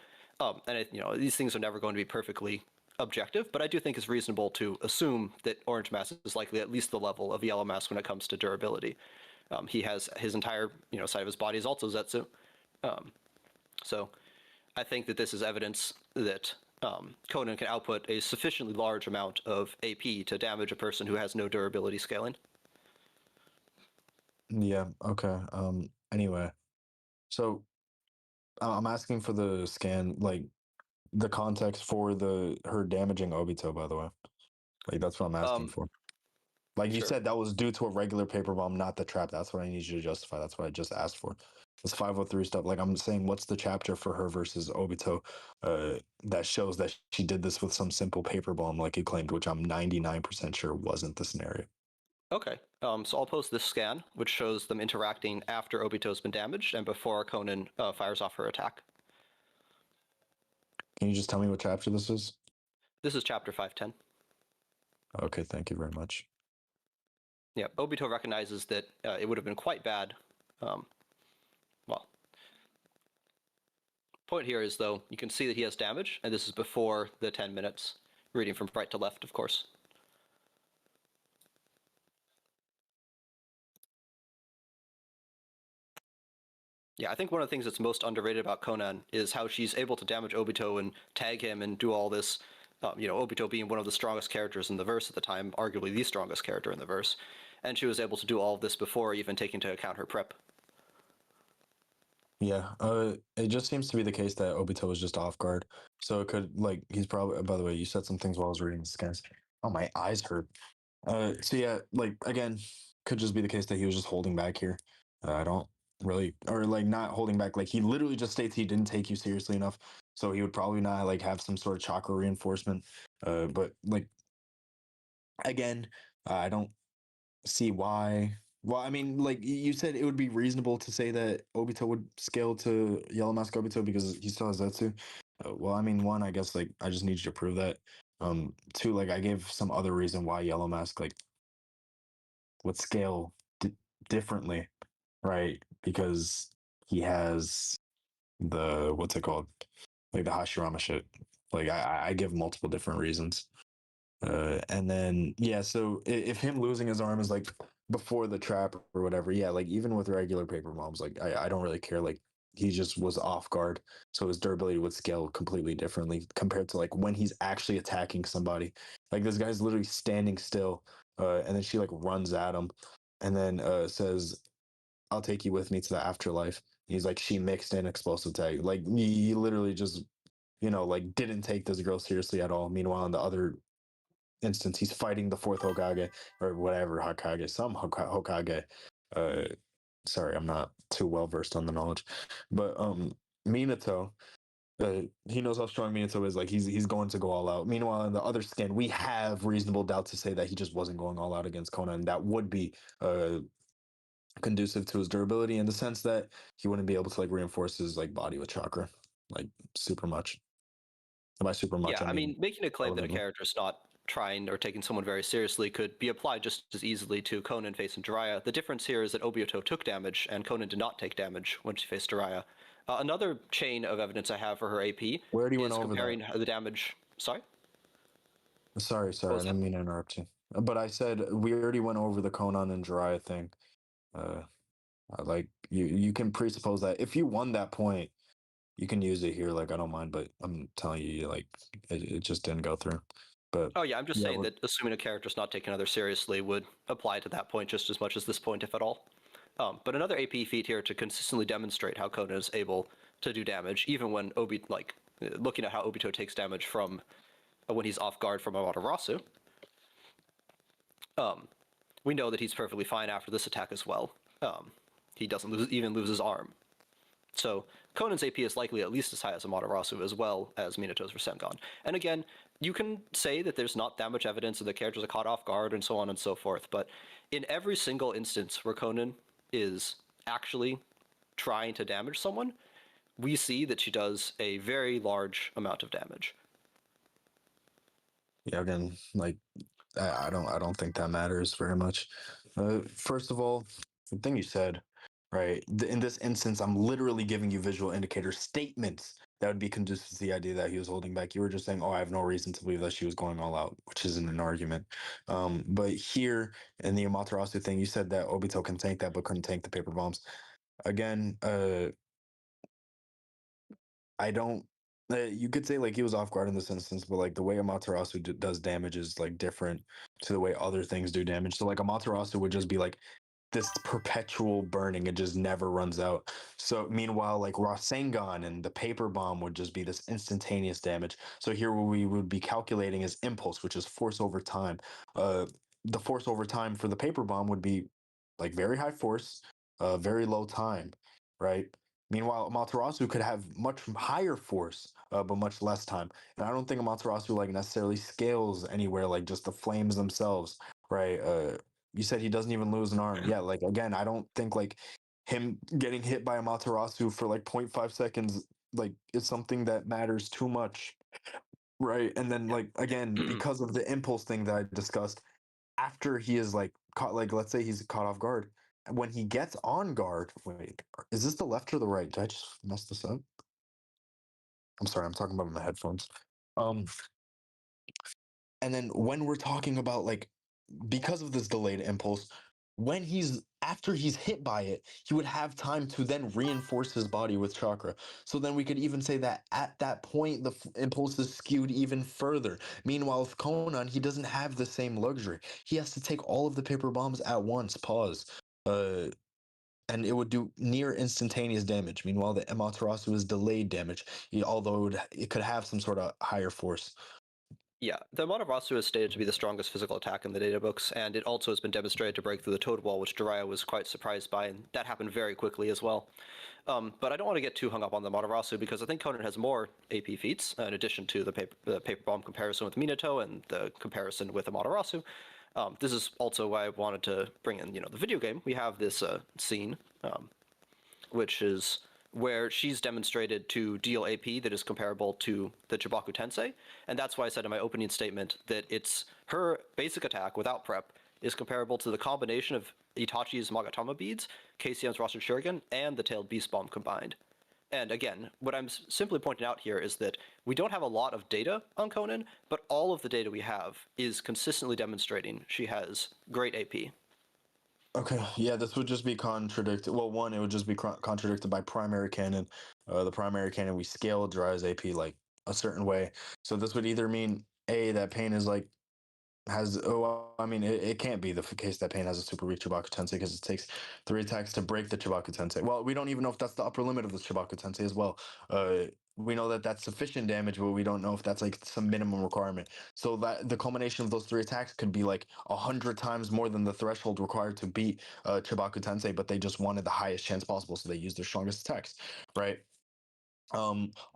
These things are never going to be perfectly objective, but I do think it's reasonable to assume that Orange Mask is likely at least the level of Yellow Mask when it comes to durability. He has his entire side of his body is also Zetsu. So I think that this is evidence that Konan can output a sufficiently large amount of AP to damage a person who has no durability scaling. Yeah. Okay. Anyway, so I'm asking for the scan, like the context for her damaging Obito. By the way, like that's what I'm asking for. Like you Sure. said, that was due to a regular paper bomb, not the trap. That's what I need you to justify. That's what I just asked for. It's 503 stuff. Like I'm saying, what's the chapter for her versus Obito that shows that she did this with some simple paper bomb, like you claimed, which I'm 99% sure wasn't the scenario. Okay. So I'll post this scan, which shows them interacting after Obito's been damaged and before Konan fires off her attack. Can you just tell me what chapter this is? This is chapter 510. Okay, thank you very much. Yeah, Obito recognizes that it would have been quite bad. Well, point here is, though, you can see that he has damage, and this is before the 10 minutes, reading from right to left, of course. Yeah, I think one of the things that's most underrated about Konan is how she's able to damage Obito and tag him and do all this. Obito being one of the strongest characters in the verse at the time, arguably the strongest character in the verse, and she was able to do all of this before even taking into account her prep. Yeah, it just seems to be the case that Obito was just off guard. So it could, like, he's probably, by the way, you said some things while I was reading this, guys. Oh, my eyes hurt. So yeah, like, again, could just be the case that he was just holding back here. I don't really, or like not holding back. Like, he literally just states he didn't take you seriously enough. So he would probably not like have some sort of chakra reinforcement. But like, again, I don't see why. Well, I mean, like you said, it would be reasonable to say that Obito would scale to Yellow Mask Obito because he still has Zetsu. Well, I mean, one, I guess like I just need you to prove that. Two, like I gave some other reason why Yellow Mask like would scale differently, right? Because he has the what's it called, like the Hashirama shit. Like I give multiple different reasons. And then yeah, so if him losing his arm is like before the trap or whatever, yeah, like even with regular paper bombs, like I don't really care. Like he just was off guard, so his durability would scale completely differently compared to like when he's actually attacking somebody. Like this guy's literally standing still, and then she like runs at him, and then says, "I'll take you with me to the afterlife." He's like, she mixed in explosive tag. Like he literally just like didn't take this girl seriously at all. Meanwhile, in the other instance, he's fighting the fourth Hokage or whatever Hokage, some Hokage. Uh, sorry, I'm not too well versed on the knowledge, but Minato. He knows how strong Minato is. Like he's going to go all out. Meanwhile, in the other skin, we have reasonable doubt to say that he just wasn't going all out against Konan. That would be conducive to his durability in the sense that he wouldn't be able to like reinforce his like body with chakra like super much. And by super much, Yeah, I I mean mean, making a claim that a relevantly. character is not trying or taking someone very seriously could be applied just as easily to Konan facing Jiraiya. The difference here is that Obito took damage and Konan did not take damage when she faced Jiraiya. Another chain of evidence I have for her AP We already went is over that. comparing the damage. Sorry? Sorry, What sorry, I was that? didn't mean to interrupt you. But I said we already went over the Conan and Jiraiya thing. Uh, like you can presuppose that if you won that point, you can use it here. Like I don't mind, but I'm telling you, like it just didn't go through. But Oh yeah, I'm just yeah, saying that assuming a character's not taken other seriously would apply to that point just as much as this point, if at all. But another AP feat here to consistently demonstrate how Konan is able to do damage, even when looking at how Obito takes damage from when he's off guard from Amaterasu. We know that he's perfectly fine after this attack as well. He doesn't even lose his arm. So Conan's AP is likely at least as high as Amaterasu as well as Minato's Rasengan. And again, you can say that there's not that much evidence that the characters are caught off guard and so on and so forth, but in every single instance where Conan is actually trying to damage someone, we see that she does a very large amount of damage. yeah. Again, like I don't think that matters very much. First of all, the thing you said, right? In this instance, I'm literally giving you visual indicator statements that would be conducive to the idea that he was holding back. You were just saying, "Oh, I have no reason to believe that she was going all out," which isn't an argument. But here in the Amaterasu thing, you said that Obito can tank that, but couldn't tank the paper bombs. Again, I don't. You could say like he was off guard in this instance, but like the way Amaterasu does damage is like different to the way other things do damage. So like Amaterasu would just be like this perpetual burning; it just never runs out. So meanwhile, like Rasengan and the paper bomb would just be this instantaneous damage. So here we would be calculating is impulse, which is force over time. The force over time for the paper bomb would be like very high force, very low time, right? Meanwhile, Amaterasu could have much higher force, but much less time. And I don't think Amaterasu like necessarily scales anywhere, like just the flames themselves, right? You said he doesn't even lose an arm. Yeah, like again, I don't think like him getting hit by Amaterasu for like 0.5 seconds like is something that matters too much. right? And then like again, because of the impulse thing that I discussed, after he is like caught, like let's say he's caught off guard, and when he gets on guard, wait, is this the left or the right? Did I just mess this up? I'm sorry, I'm talking about my headphones. Um, and then when we're talking about like because of this delayed impulse, when he's after he's hit by it, he would have time to then reinforce his body with chakra. So then we could even say that at that point the impulse is skewed even further. Meanwhile, with Conan, he doesn't have the same luxury. He has to take all of the paper bombs at once. Pause. Uh, and it would do near instantaneous damage. Meanwhile, the Amaterasu is delayed damage, although it could have some sort of higher force. Yeah, the Amaterasu is stated to be the strongest physical attack in the data books, and it also has been demonstrated to break through the toad wall, which Jiraiya was quite surprised by, and that happened very quickly as well. But I don't want to get too hung up on the Amaterasu because I think Conan has more AP feats, in addition to the paper bomb comparison with Minato and the comparison with Amaterasu. This is also why I wanted to bring in, the video game. We have this scene, which is where she's demonstrated to deal AP that is comparable to the Chibaku Tensei, and that's why I said in my opening statement that it's her basic attack without prep is comparable to the combination of Itachi's Magatama beads, KCM's Rasen Shuriken, and the Tailed Beast Bomb combined. And again, what I'm simply pointing out here is that we don't have a lot of data on Conan, but all of the data we have is consistently demonstrating she has great AP. Okay, yeah, this would just be contradicted. Well, one, it would just be contradicted by primary canon. The primary canon, we scale Jiraiya's AP like a certain way. So this would either mean A, that Pain is like has I mean it can't be the case that Pain has a super weak Chibaku Tensei because it takes 3 attacks to break the Chibaku Tensei. Well, we don't even know if that's the upper limit of the Chibaku Tensei as well. We know that that's sufficient damage, but we don't know if that's like some minimum requirement. So that the culmination of those 3 attacks could be like 100 times more than the threshold required to beat Chibaku Tensei, but they just wanted the highest chance possible, so they used their strongest attacks, right?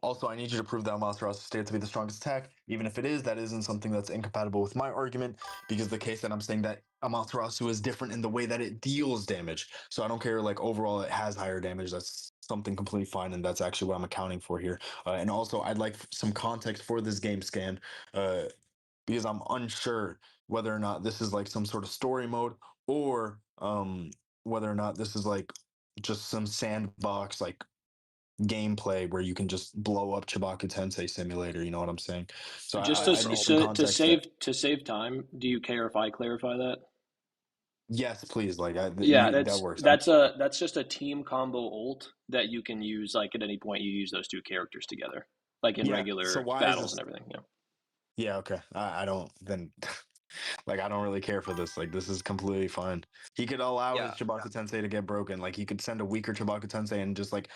Also, I need you to prove that Amaterasu is stated to be the strongest attack. Even if it is, that isn't something that's incompatible with my argument, because the case that I'm saying that Amaterasu is different in the way that it deals damage. So I don't care, like, overall, it has higher damage. That's something completely fine, and that's actually what I'm accounting for here. And also, I'd like some context for this game scan, uh, because I'm unsure whether or not this is like some sort of story mode or whether or not this is like just some sandbox, like gameplay where you can just blow up Chibaku Tensei Simulator. You know what I'm saying? So Just Oh, to I for need all some so context that to save time, do you care if I clarify that? yes, please, like Yeah, that works. that's just a team combo ult that you can use like at any point you use those two characters together, like in Yeah. So regular why is battles and this? everything. Yeah. Yeah. Okay. I don't then. Like I don't really care for this. Like this is completely fine. He could allow his yeah, Chibaku Tensei to get broken. Like he could send a weaker Chibaku Tensei and just like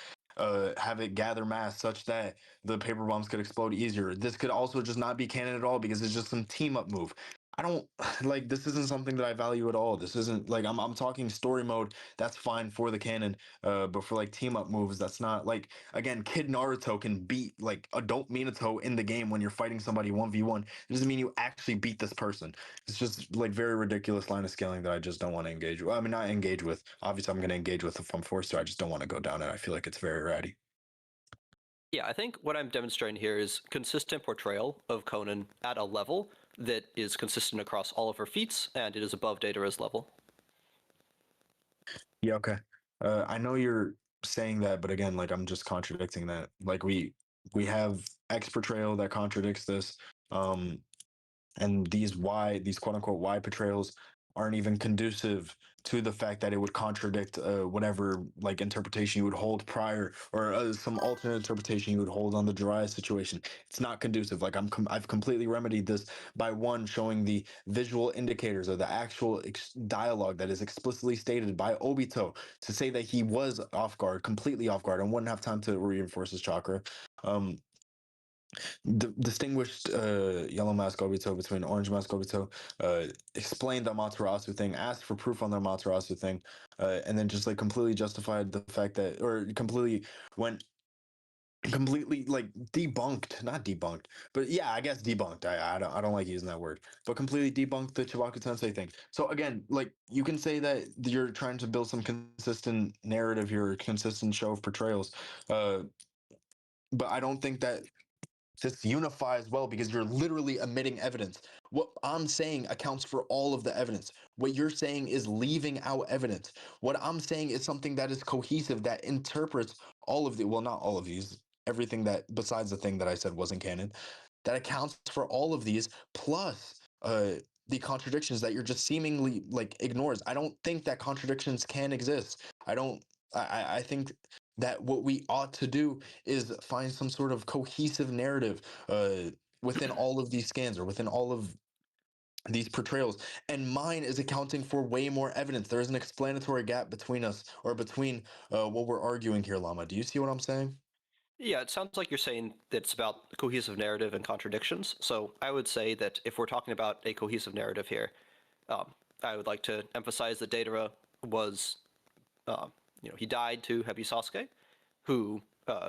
have it gather mass such that the paper bombs could explode easier. This could also just not be canon at all because it's just some team up move. I don't like this isn't something that I value at all. This isn't like I'm talking story mode. That's fine for the canon. But for like team up moves, that's not like again, Kid Naruto can beat like adult Minato in the game when you're fighting somebody 1v1. It doesn't mean you actually beat this person. It's just like very ridiculous line of scaling that I just don't want to engage with. I mean, not engage with. Obviously, I'm going to engage with if I'm forced to. I just don't want to go down it. I feel like it's very ratty. yeah. I think what I'm demonstrating here is consistent portrayal of Conan at a level that is consistent across all of her feats, and it is above Deidara's level. Yeah, okay. I know you're saying that, but again, like I'm just contradicting that. Like we have X portrayal that contradicts this. Um, and these quote unquote Y portrayals aren't even conducive to the fact that it would contradict whatever like interpretation you would hold prior or some alternate interpretation you would hold on the Jiraiya situation. It's not conducive. Like I've completely remedied this by one showing the visual indicators of the actual dialogue that is explicitly stated by Obito to say that he was off guard, completely off guard, and wouldn't have time to reinforce his chakra. Um, distinguished Yellow Mask Obito between Orange Mask Obito, explained the Amaterasu thing, asked for proof on the Amaterasu thing, and then just like completely justified the fact that, or completely went completely like debunked, not debunked, but yeah, I guess debunked. I don't like using that word, but completely debunked the Chibaku Tensei thing. So again, like you can say that you're trying to build some consistent narrative here, consistent show of portrayals, uh, but I don't think that this unifies well because you're literally omitting evidence. What I'm saying accounts for all of the evidence. What you're saying is leaving out evidence. What I'm saying is something that is cohesive, that interprets all of the, well, not all of these, everything that besides the thing that I said wasn't canon, that accounts for all of these, plus the contradictions that you're just seemingly like ignores. I don't think that contradictions can exist. I think that what we ought to do is find some sort of cohesive narrative within all of these scans or within all of these portrayals, and mine is accounting for way more evidence. There is an explanatory gap between us, or between what we're arguing here, Lama. Do you see what I'm saying? Yeah, it sounds like you're saying that it's about cohesive narrative and contradictions. So I would say that if we're talking about a cohesive narrative here, I would like to emphasize that Deidara was, he died to Hebi Sasuke, who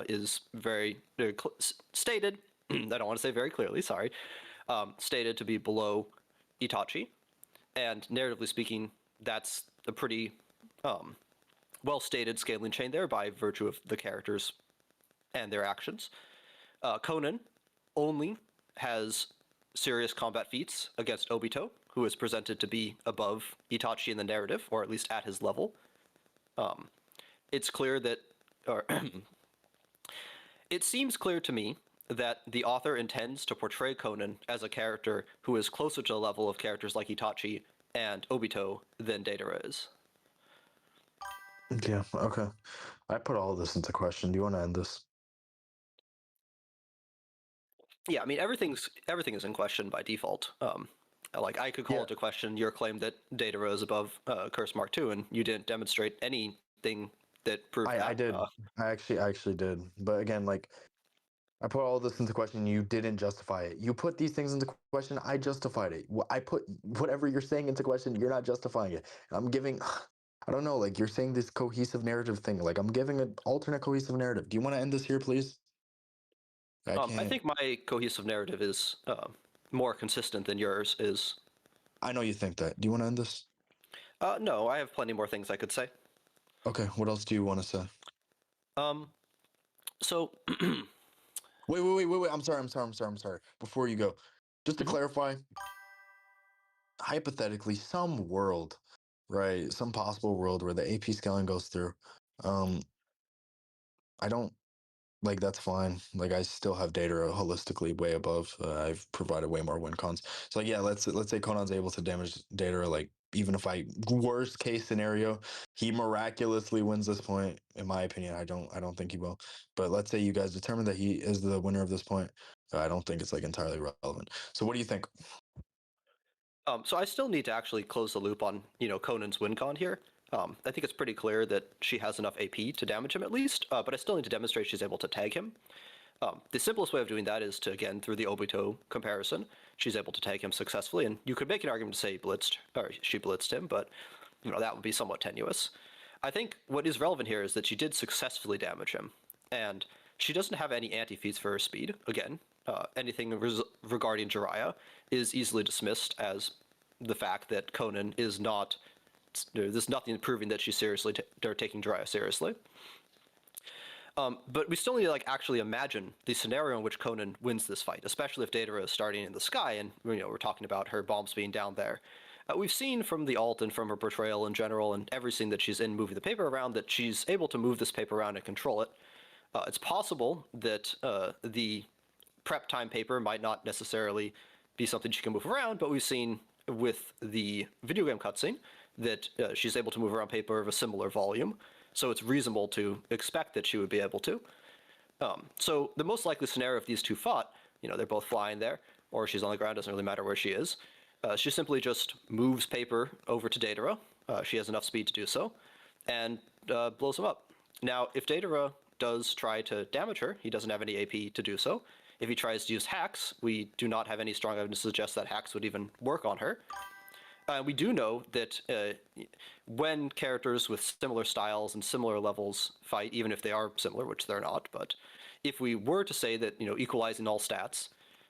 is very, very stated, I don't want to say very clearly, sorry, stated to be below Itachi. And narratively speaking, that's a pretty well-stated scaling chain there by virtue of the characters and their actions. Konan only has serious combat feats against Obito, who is presented to be above Itachi in the narrative, or at least at his level. It's clear that, or it seems clear to me that the author intends to portray Konan as a character who is closer to the level of characters like Itachi and Obito than Deidara is. Yeah, okay. I put all this into question. Do you want to end this? Yeah, I mean everything is in question by default. Like I could call Yeah. into question your claim that Deidara is above Curse Mark II, and you didn't demonstrate anything that proved that. I did. I actually did. But again, like, I put all this into question. You didn't justify it. You put these things into question. I justified it. I put whatever you're saying into question. You're not justifying it. I'm giving. I don't know. Like, you're saying this cohesive narrative thing. Like, I'm giving an alternate cohesive narrative. Do you want to end this here, please? I I can't. think my cohesive narrative is more consistent than yours is. I know you think that. Do you want to end this? No, I have plenty more things I could say. Okay. What else do you want to say? Um, so Wait. I'm sorry. Before you go, just to Mhm. clarify, hypothetically, some world, right? Some possible world where the AP scaling goes through. Um, I don't like that's fine. Like I still have data holistically way above. I've provided way more win cons. So like yeah, let's say Conan's able to damage data. Like even if I worst case scenario, he miraculously wins this point. In my opinion, I don't think he will. But let's say you guys determine that he is the winner of this point. I don't think it's like entirely relevant. So what do you think? So I still need to actually close the loop on Conan's win con here. I think it's pretty clear that she has enough AP to damage him at least, but I still need to demonstrate she's able to tag him. The simplest way of doing that is to, again, through the Obito comparison, she's able to tag him successfully, and you could make an argument to say she blitzed him, but that would be somewhat tenuous. I think what is relevant here is that she did successfully damage him, and she doesn't have any anti-feats for her speed. Again, anything regarding Jiraiya is easily dismissed as the fact that Konan is not. There's nothing proving that she's they're taking Jiraiya seriously. But we still need to actually imagine the scenario in which Konan wins this fight, especially if Deidara is starting in the sky, and we're talking about her bombs being down there. We've seen from the alt and from her portrayal in general and everything that she's in moving the paper around that she's able to move this paper around and control it. It's possible that the prep time paper might not necessarily be something she can move around, but we've seen with the video game cutscene that she's able to move around paper of a similar volume. So it's reasonable to expect that she would be able to. So the most likely scenario if these two fought, they're both flying there, or she's on the ground, doesn't really matter where she is. She simply just moves paper over to Deidara. She has enough speed to do so, and blows him up. Now, if Deidara does try to damage her, he doesn't have any AP to do so. If he tries to use hacks, we do not have any strong evidence to suggest that hacks would even work on her. We do know that when characters with similar styles and similar levels fight, even if they are similar, which they're not, but if we were to say that, equalizing all stats,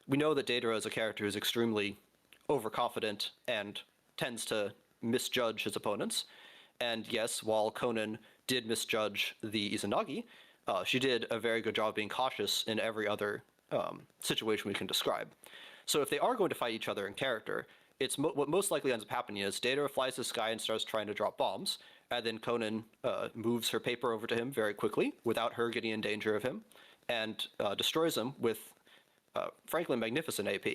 we know that Deidara is a character who's extremely overconfident and tends to misjudge his opponents. And yes, while Konan did misjudge the Izanagi, she did a very good job being cautious in every other situation we can describe. So if they are going to fight each other in character, it's what most likely ends up happening is Deidara flies to the sky and starts trying to drop bombs, and then Konan moves her paper over to him very quickly without her getting in danger of him, and destroys him with, frankly, magnificent AP.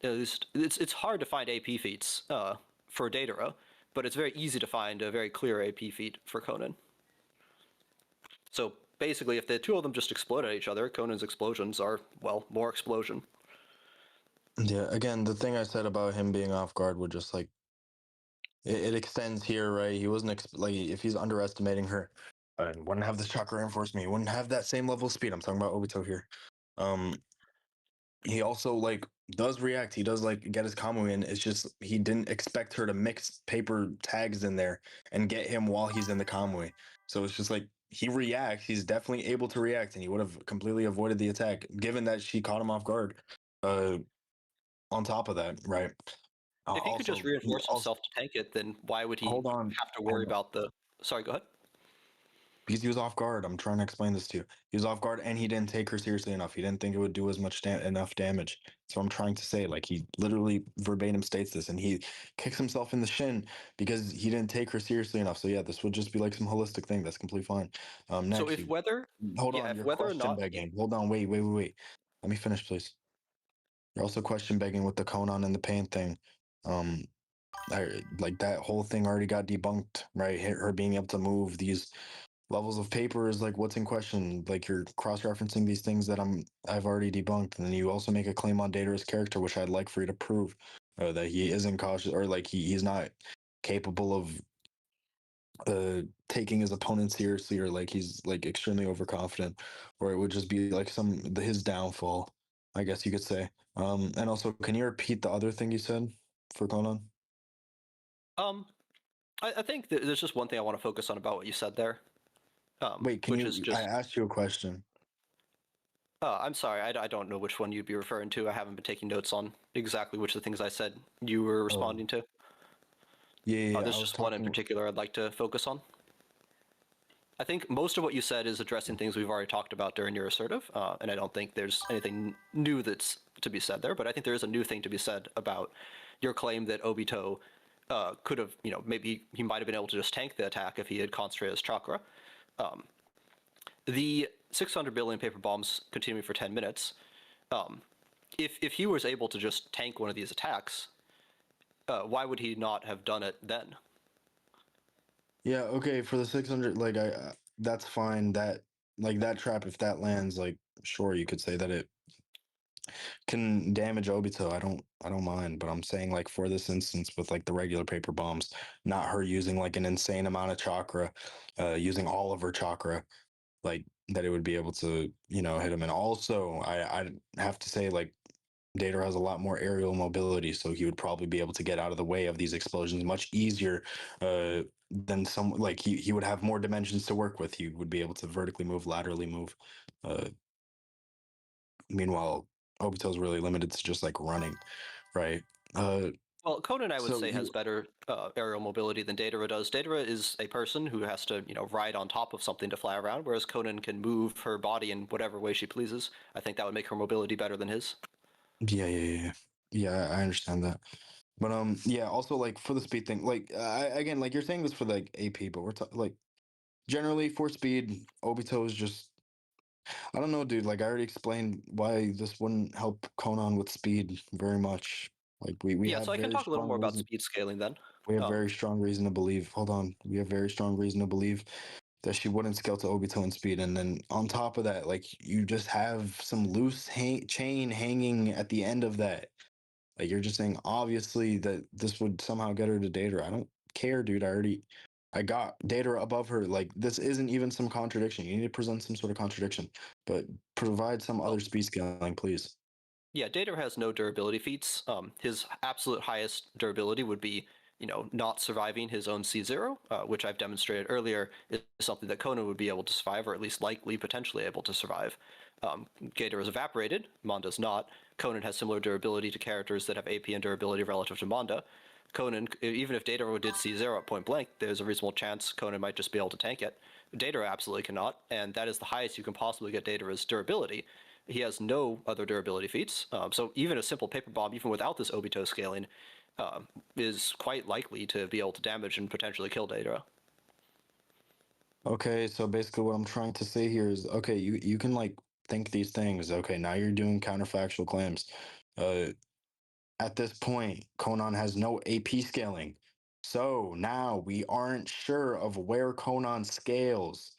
It's hard to find AP feats for Deidara, but it's very easy to find a very clear AP feat for Konan. So basically, if the two of them just explode at each other, Conan's explosions are, well, more explosion. Yeah, again, the thing I said about him being off guard would just like it extends here, right? He wasn't like if he's underestimating her, wouldn't have the chakra reinforcement. He wouldn't have that same level of speed. I'm talking about Obito here. Um, he also like does react. He does like get his Kamui in. It's just he didn't expect her to mix paper tags in there and get him while he's in the Kamui. So it's just like he reacts. He's definitely able to react, and he would have completely avoided the attack given that she caught him off guard. On top of that, right? If he could just reinforce himself to tank it, then why would he hold on, have to worry about the... Sorry, go ahead. because he was off guard. I'm trying to explain this to you. He was off guard, and he didn't take her seriously enough. He didn't think it would do as much enough damage. So I'm trying to say, like, he literally verbatim states this, and he kicks himself in the shin because he didn't take her seriously enough. So yeah, this would just be like some holistic thing. That's completely fine. Next, So if whether... hold Yeah, on, if you're whether or question not... begging. Hold on, wait. Let me finish, please. You're also question begging with the Konan and the pain thing. Like that whole thing already got debunked, right? Her being able to move these levels of paper is like what's in question. Like you're cross-referencing these things that I've already debunked, and then you also make a claim on Datara's character, which I'd like for you to prove that he isn't cautious or like he's not capable of taking his opponent seriously, or like he's like extremely overconfident, or it would just be like his downfall, I guess you could say. And also, can you repeat the other thing you said for Conan? I think that there's just one thing I want to focus on about what you said there. Wait, can which you? is I just... asked you a question. I'm sorry, I don't know which one you'd be referring to. I haven't been taking notes on exactly which of the things I said you were Oh, responding to. yeah, There's I was just one in talking. particular I'd like to focus on. I think most of what you said is addressing things we've already talked about during your assertive, and I don't think there's anything new that's to be said there, but I think there is a new thing to be said about your claim that Obito could have, maybe he might have been able to just tank the attack if he had concentrated his chakra. The 600 billion paper bombs continuing for 10 minutes, if he was able to just tank one of these attacks, why would he not have done it then? Yeah, okay, for the 600, like that's fine. That like that trap, if that lands, like sure, you could say that it can damage Obito. I don't mind, but I'm saying like for this instance with like the regular paper bombs, not her using like an insane amount of chakra, using all of her chakra, like that it would be able to, hit him. And also, I have to say like Dater has a lot more aerial mobility, so he would probably be able to get out of the way of these explosions much easier than some like he would have more dimensions to work with. He would be able to vertically move, laterally move. Uh, Meanwhile, Obito's really limited to just like running, right? Well, Konan, I would So say, has you, better aerial mobility than Deidara does. Deidara is a person who has to, ride on top of something to fly around, whereas Konan can move her body in whatever way she pleases. I think that would make her mobility better than his. yeah, I understand that. But yeah. Also, like for the speed thing, like again, like you're saying this for like AP, but we're like generally for speed, Obito is just I don't know, dude. Like I already explained why this wouldn't help Conan with speed very much. Like we Yeah, have so I can very talk a little strong more about reason. speed scaling then. We have Um, very strong reason to believe. Hold on, we have very strong reason to believe that she wouldn't scale to Obito in speed. And then on top of that, like you just have some loose chain hanging at the end of that. Like you're just saying, obviously that this would somehow get her to date her. I don't care, dude. I got data above her. Like this isn't even some contradiction. You need to present some sort of contradiction, but provide some well, other speed scaling, please. yeah, Deidara has no durability feats. His absolute highest durability would be, not surviving his own C0, which I've demonstrated earlier is something that Konan would be able to survive, or at least likely potentially able to survive. Gator is evaporated, Manda's not. Konan has similar durability to characters that have AP and durability relative to Manda. Konan, even if Deidara did C0 at point blank, there's a reasonable chance Konan might just be able to tank it. Deidara absolutely cannot, and that is the highest you can possibly get Deidara's durability. He has no other durability feats, so even a simple paper bomb, even without this Obito scaling, is quite likely to be able to damage and potentially kill Deidara. Okay, so basically what I'm trying to say here is, okay, you can like think these things. Okay, now you're doing counterfactual claims. Uh, at this point, Konan has no AP scaling. So now we aren't sure of where Konan scales.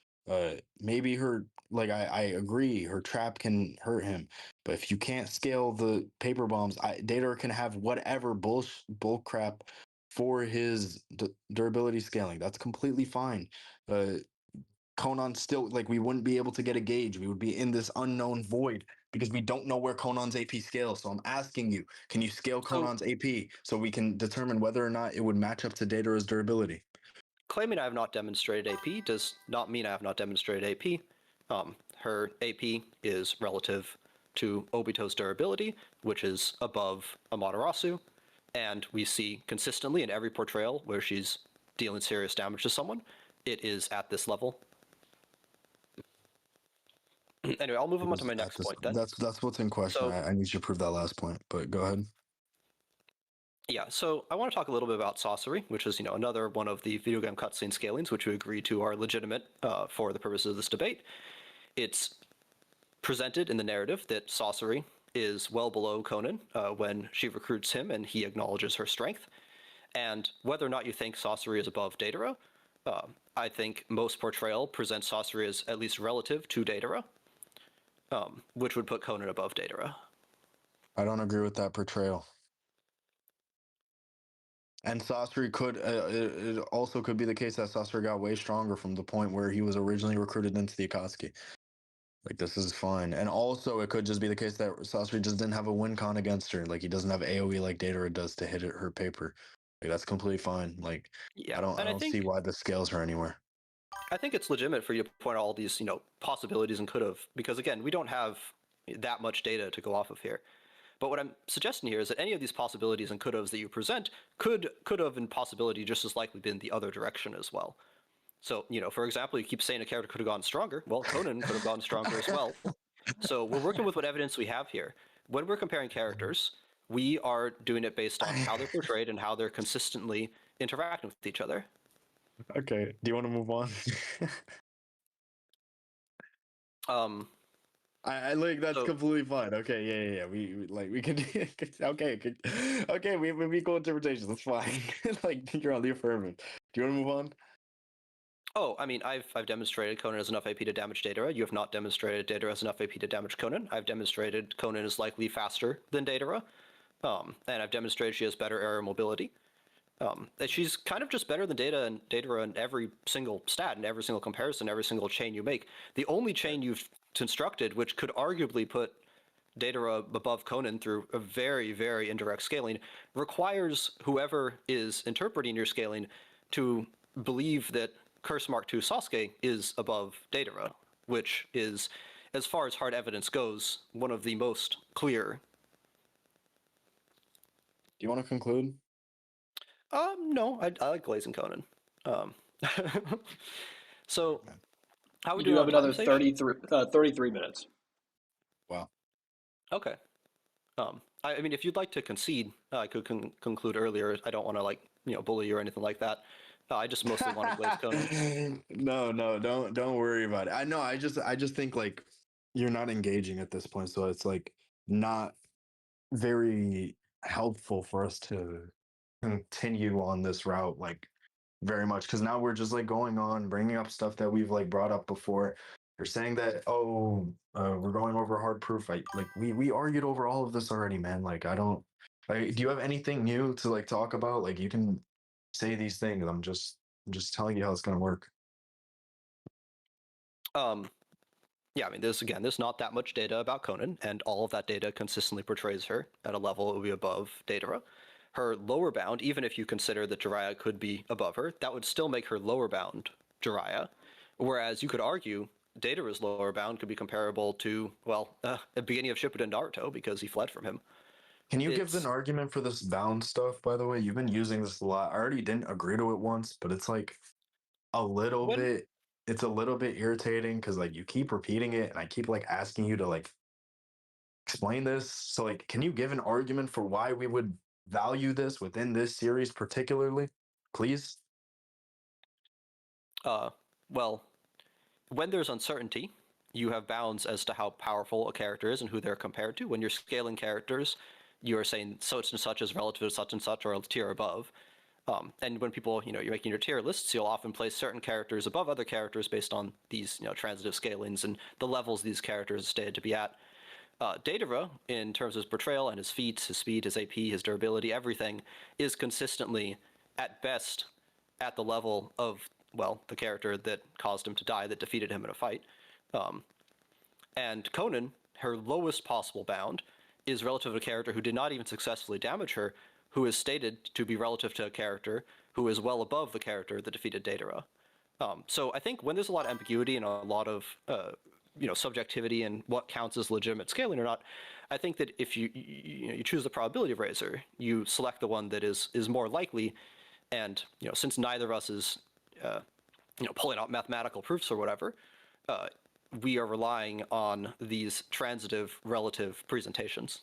Maybe her, like, I agree, her trap can hurt him. But if you can't scale the paper bombs, Dator can have whatever bull crap for his durability scaling. That's completely fine. Conan still, like, we wouldn't be able to get a gauge. We would be in this unknown void because we don't know where Conan's AP scales. So I'm asking you, can you scale So Conan's AP so we can determine whether or not it would match up to Datara's durability? claiming I have not demonstrated AP does not mean I have not demonstrated AP. Her AP is relative to Obito's durability, which is above Amaterasu, and we see consistently in every portrayal where she's dealing serious damage to someone, it is at this level. Anyway, I'll move on to my next point then. That's what's in question. So I need you to prove that last point, but go ahead. yeah, so I want to talk a little bit about sorcery, which is another one of the video game cutscene scalings, which we agree to are legitimate for the purposes of this debate. It's presented in the narrative that sorcery is well below Konan when she recruits him and he acknowledges her strength. And whether or not you think sorcery is above Deidara, I think most portrayal presents sorcery as at least relative to Deidara, which would put Konan above Deidara. I don't agree with that portrayal. And Sasori could, it also could be the case that Sasori got way stronger from the point where he was originally recruited into the Akatsuki. Like, this is fine. And also, it could just be the case that Sasori just didn't have a win con against her. Like, he doesn't have AoE like Datara does to hit her paper. Like, that's completely fine. Like, Yeah, I and don't see why the scales her anywhere. I think it's legitimate for you to point out all these, possibilities and could have, because again, we don't have that much data to go off of here. But what I'm suggesting here is that any of these possibilities and could haves that you present could have in possibility just as likely been the other direction as well. So, for example, you keep saying a character could have gone stronger. Well, Konan could have gone stronger as well. So we're working with what evidence we have here. When we're comparing characters, we are doing it based on how they're portrayed and how they're consistently interacting with each other. Okay. Do you want to move on? I like that's So, completely fine. Okay, yeah. We like we can okay, okay. We have equal interpretations. That's fine. Like, you're on the affirmative. Do you want to move on? oh, I mean, I've demonstrated Konan has enough AP to damage Deidara. You have not demonstrated Deidara has enough AP to damage Konan. I've demonstrated Konan is likely faster than Deidara, and I've demonstrated she has better aerial mobility. That she's kind of just better than Deidara in every single stat, in every single comparison, every single chain you make. The only chain you've constructed, which could arguably put Deidara above Konan through a very, very indirect scaling, requires whoever is interpreting your scaling to believe that Curse Mark II Sasuke is above Deidara, which is, as far as hard evidence goes, one of the most clear. Do you want to conclude? No, I like Glazing Conan. So, how are we You do doing have on time, another Sage? 33 minutes. Wow. Okay. I mean, if you'd like to concede, I could conclude earlier. I don't want to bully you or anything like that. I just mostly want to glaze Conan. No, don't worry about it. I know. I just think, like, you're not engaging at this point, so it's like not very helpful for us to continue on this route, like, very much, because now we're just like going on bringing up stuff that we've like brought up before. You're saying that, oh, we're going over hard proof. Like, we argued over all of this already, man. Like, I don't, like, do you have anything new to like talk about? Like, you can say these things. I'm just telling you how it's gonna work. Um, yeah, I mean, there's not that much data about Conan, and all of that data consistently portrays her at a level that would be above Deidara. Her lower bound, even if you consider that Jiraiya could be above her, that would still make her lower bound Jiraiya. Whereas you could argue Deidara's lower bound could be comparable to, well, the beginning of Shippuden Naruto because he fled from him. Can you give an It's argument for this bound stuff, by the way? You've been using this a lot. I already didn't agree to it once, but it's like a little when bit, it's a little bit irritating because like you keep repeating it and I keep like asking you to like explain this? So, like, can you give an argument for why we would value this within this series particularly, please? Well, when there's uncertainty, you have bounds as to how powerful a character is and who they're compared to. When you're scaling characters, you're saying such and such is relative to such and such or a tier above. And when people, you're making your tier lists, you'll often place certain characters above other characters based on these, transitive scalings and the levels these characters are stated to be at. Deidara, in terms of his portrayal and his feats, his speed, his AP, his durability, everything, is consistently, at best, at the level of, well, the character that caused him to die, that defeated him in a fight. And Konan, her lowest possible bound, is relative to a character who did not even successfully damage her, who is stated to be relative to a character who is well above the character that defeated Deidara. So I think when there's a lot of ambiguity and a lot of subjectivity and what counts as legitimate scaling or not, I think that if you choose the probability raiser, you select the one that is more likely, and since neither of us is pulling out mathematical proofs or whatever, we are relying on these transitive relative presentations.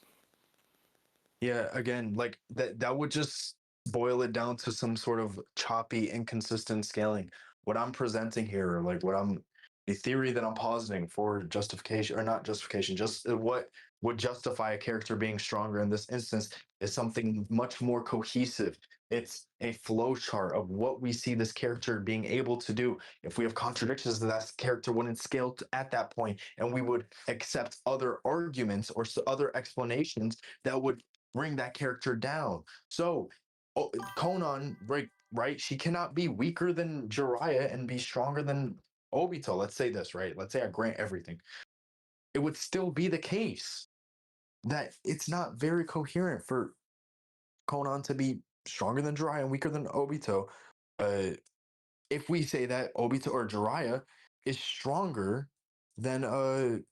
Yeah, again, like that would just boil it down to some sort of choppy, inconsistent scaling. What I'm presenting here, like the theory that I'm positing for justification or not justification, just what would justify a character being stronger in this instance is something much more cohesive. It's a flow chart of what we see this character being able to do. If we have contradictions, that character wouldn't scale at that point, and we would accept other arguments or other explanations that would bring that character down. So, Konan, right? She cannot be weaker than Jiraiya and be stronger than Obito. Let's say this, right? Let's say I grant everything. It would still be the case that it's not very coherent for Konan to be stronger than Jiraiya and weaker than Obito. If we say that Obito or Jiraiya is stronger than or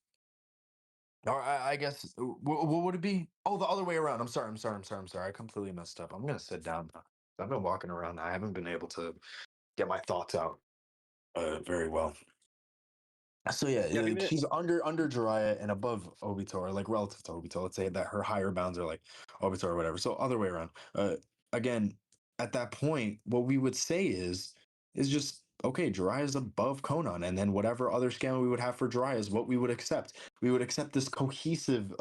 I guess what would it be? Oh, the other way around. I'm sorry. I completely messed up. I'm gonna sit down now. I've been walking around. I haven't been able to get my thoughts out very well. So yeah, Yeah, she's under Jiraiya and above Obito, or like relative to Obito. Let's say that her higher bounds are like Obito or whatever. So other way around. Again, at that point, what we would say is just okay. Jiraiya is above Konan, and then whatever other scaling we would have for Jiraiya is what we would accept. We would accept this cohesive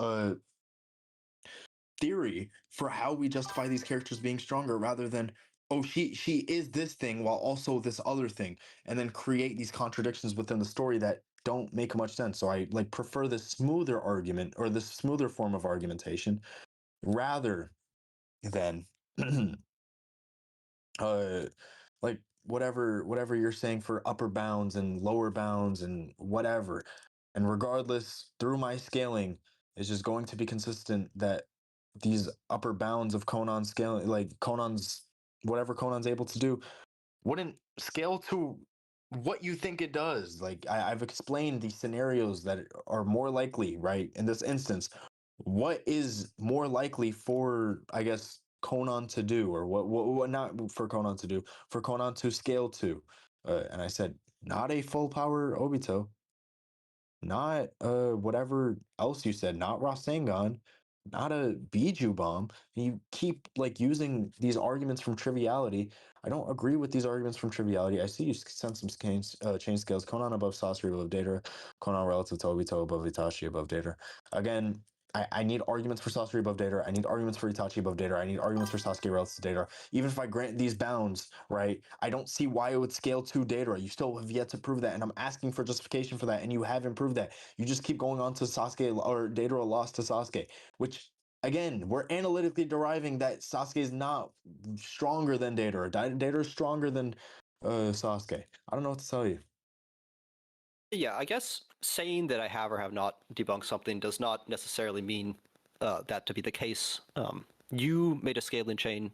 theory for how we justify these characters being stronger rather than oh she is this thing while also this other thing, and then create these contradictions within the story that don't make much sense. So I like prefer this smoother argument or this smoother form of argumentation rather than uh like whatever you're saying for upper bounds and lower bounds and whatever, and regardless through my scaling is just going to be consistent that these upper bounds of Conan scaling, like Conan's whatever Conan's able to do, wouldn't scale to what you think it does. Like I've explained these scenarios that are more likely, right? In this instance, what is more likely for, I guess, Conan to do, or what not for Conan to do, for Conan to scale to? And I said, not a full power Obito, not whatever else you said, not Rasengan, not a Biju bomb. And you keep like using these arguments from triviality. I don't agree with these arguments from triviality. I see you sent some chain scales. Conan above Sasori above Deidara. Conan relative to Obito above Itachi above Deidara. Again, I need arguments for Sasori above Deidara. I need arguments for Itachi above Deidara. I need arguments for Sasuke relative to Deidara. Even if I grant these bounds, right, I don't see why it would scale to Deidara. You still have yet to prove that, and I'm asking for justification for that, and you haven't proved that. You just keep going on to Sasuke or Deidara lost to Sasuke, which again, we're analytically deriving that Sasuke is not stronger than Deidara. Deidara is stronger than Sasuke. I don't know what to tell you. Yeah, I guess saying that I have or have not debunked something does not necessarily mean that to be the case. You made a scaling chain,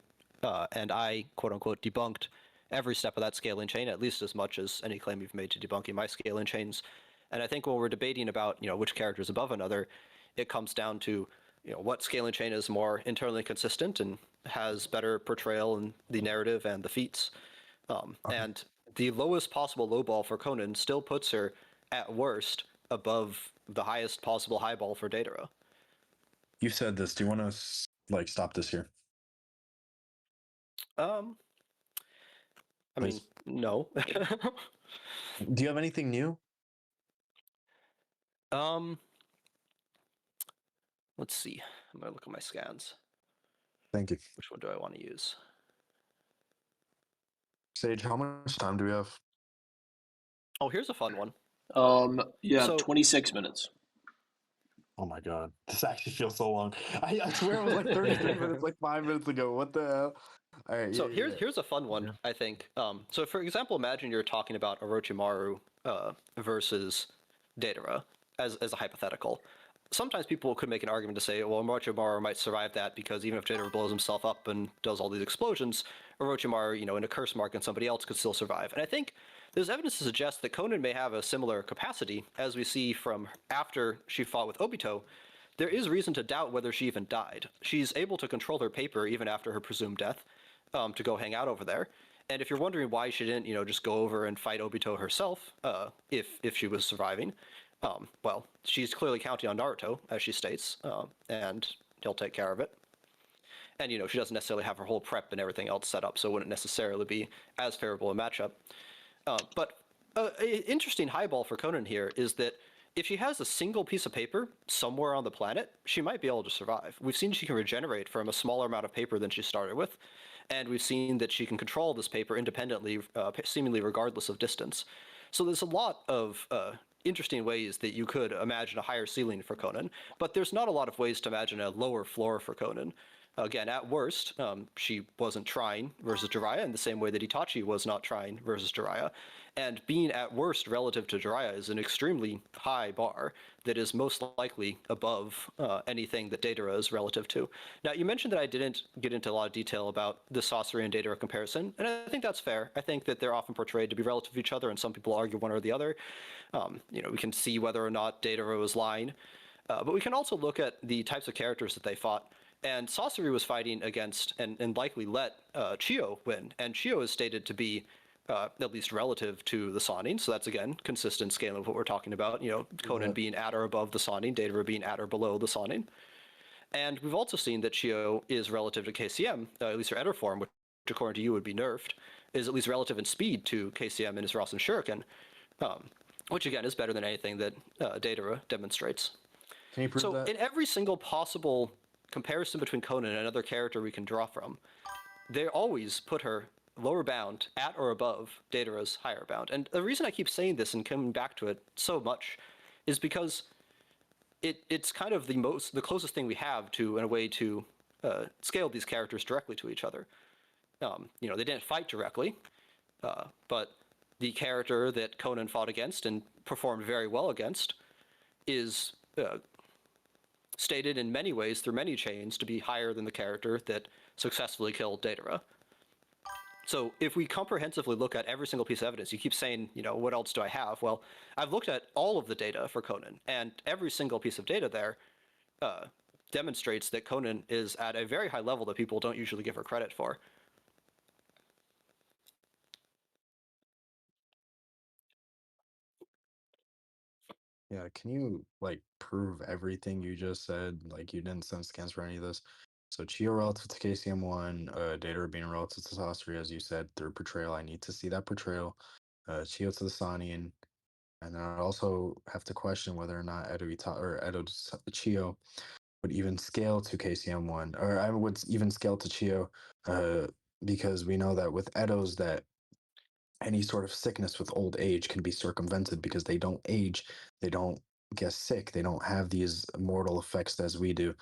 and I, quote unquote, debunked every step of that scaling chain, at least as much as any claim you've made to debunking my scaling chains. And I think when we're debating about, which character is above another, it comes down to, what scaling chain is more internally consistent and has better portrayal in the narrative and the feats. And the lowest possible low ball for Konan still puts her, at worst, above the highest possible high ball for Deidara. You said this. Do you want to like stop this here? I mean, Please. no. Do you have anything new? um, let's see. I'm gonna look at my scans. Thank you. Which one do I want to use? Sage, how much time do we have? Oh, here's a fun one. You have So- 26 minutes. Oh my god, this actually feels so long. I swear it was like 33 minutes, like 5 minutes ago. What the hell? All right, So yeah. here's a fun one, Yeah. I think. So for example, imagine you're talking about Orochimaru versus Deidara as a hypothetical. Sometimes people could make an argument to say, well, Orochimaru might survive that because even if Deidara blows himself up and does all these explosions, Orochimaru, in a curse mark and somebody else could still survive. And I think there's evidence to suggest that Konan may have a similar capacity, as we see from after she fought with Obito. There is reason to doubt whether she even died. She's able to control her paper even after her presumed death, to go hang out over there. And if you're wondering why she didn't, just go over and fight Obito herself, if she was surviving, well, she's clearly counting on Naruto, as she states, and he'll take care of it. And she doesn't necessarily have her whole prep and everything else set up, so it wouldn't necessarily be as favorable a matchup. But an interesting highball for Konan here is that if she has a single piece of paper somewhere on the planet, she might be able to survive. We've seen she can regenerate from a smaller amount of paper than she started with, and we've seen that she can control this paper independently, seemingly regardless of distance. So there's a lot of interesting ways that you could imagine a higher ceiling for Konan, but there's not a lot of ways to imagine a lower floor for Konan. Again, at worst, she wasn't trying versus Jiraiya in the same way that Itachi was not trying versus Jiraiya. And being at worst relative to Jiraiya is an extremely high bar that is most likely above anything that Deidara is relative to. Now, you mentioned that I didn't get into a lot of detail about the Sasori and Deidara comparison, and I think that's fair. I think that they're often portrayed to be relative to each other, and some people argue one or the other. We can see whether or not Deidara was lying. But we can also look at the types of characters that they fought. And Sasori was fighting against and likely let Chiyo win. And Chiyo is stated to be at least relative to the Sannin. So that's, again, consistent scaling of what we're talking about. Konan being at or above the Sannin, Deidara being at or below the Sannin. And we've also seen that Chiyo is relative to KCM, at least her Eder form, which according to you would be nerfed, is at least relative in speed to KCM and his Rasen Shuriken, which, again, is better than anything that Deidara demonstrates. Can you prove that? In every single possible comparison between Konan and another character we can draw from, they always put her lower bound at or above Deidara's higher bound. And the reason I keep saying this and coming back to it so much is because it's kind of the closest thing we have to, in a way, to scale these characters directly to each other. They didn't fight directly, but the character that Konan fought against and performed very well against is stated in many ways through many chains to be higher than the character that successfully killed Deidara. So if we comprehensively look at every single piece of evidence, you keep saying, what else do I have? Well, I've looked at all of the data for Konan, and every single piece of data there demonstrates that Konan is at a very high level that people don't usually give her credit for. Yeah, can you like prove everything you just said? Like you didn't send scans for any of this. So Chiyo relative to KCM1, Deidara being relative to Sasori, as you said, through portrayal. I need to see that portrayal. Chiyo to the Sannin. And then I also have to question whether or not Edo Chiyo would even scale to KCM1, or I would even scale to Chiyo, because we know that with Edo's that any sort of sickness with old age can be circumvented because they don't age, they don't get sick, they don't have these mortal effects as we do.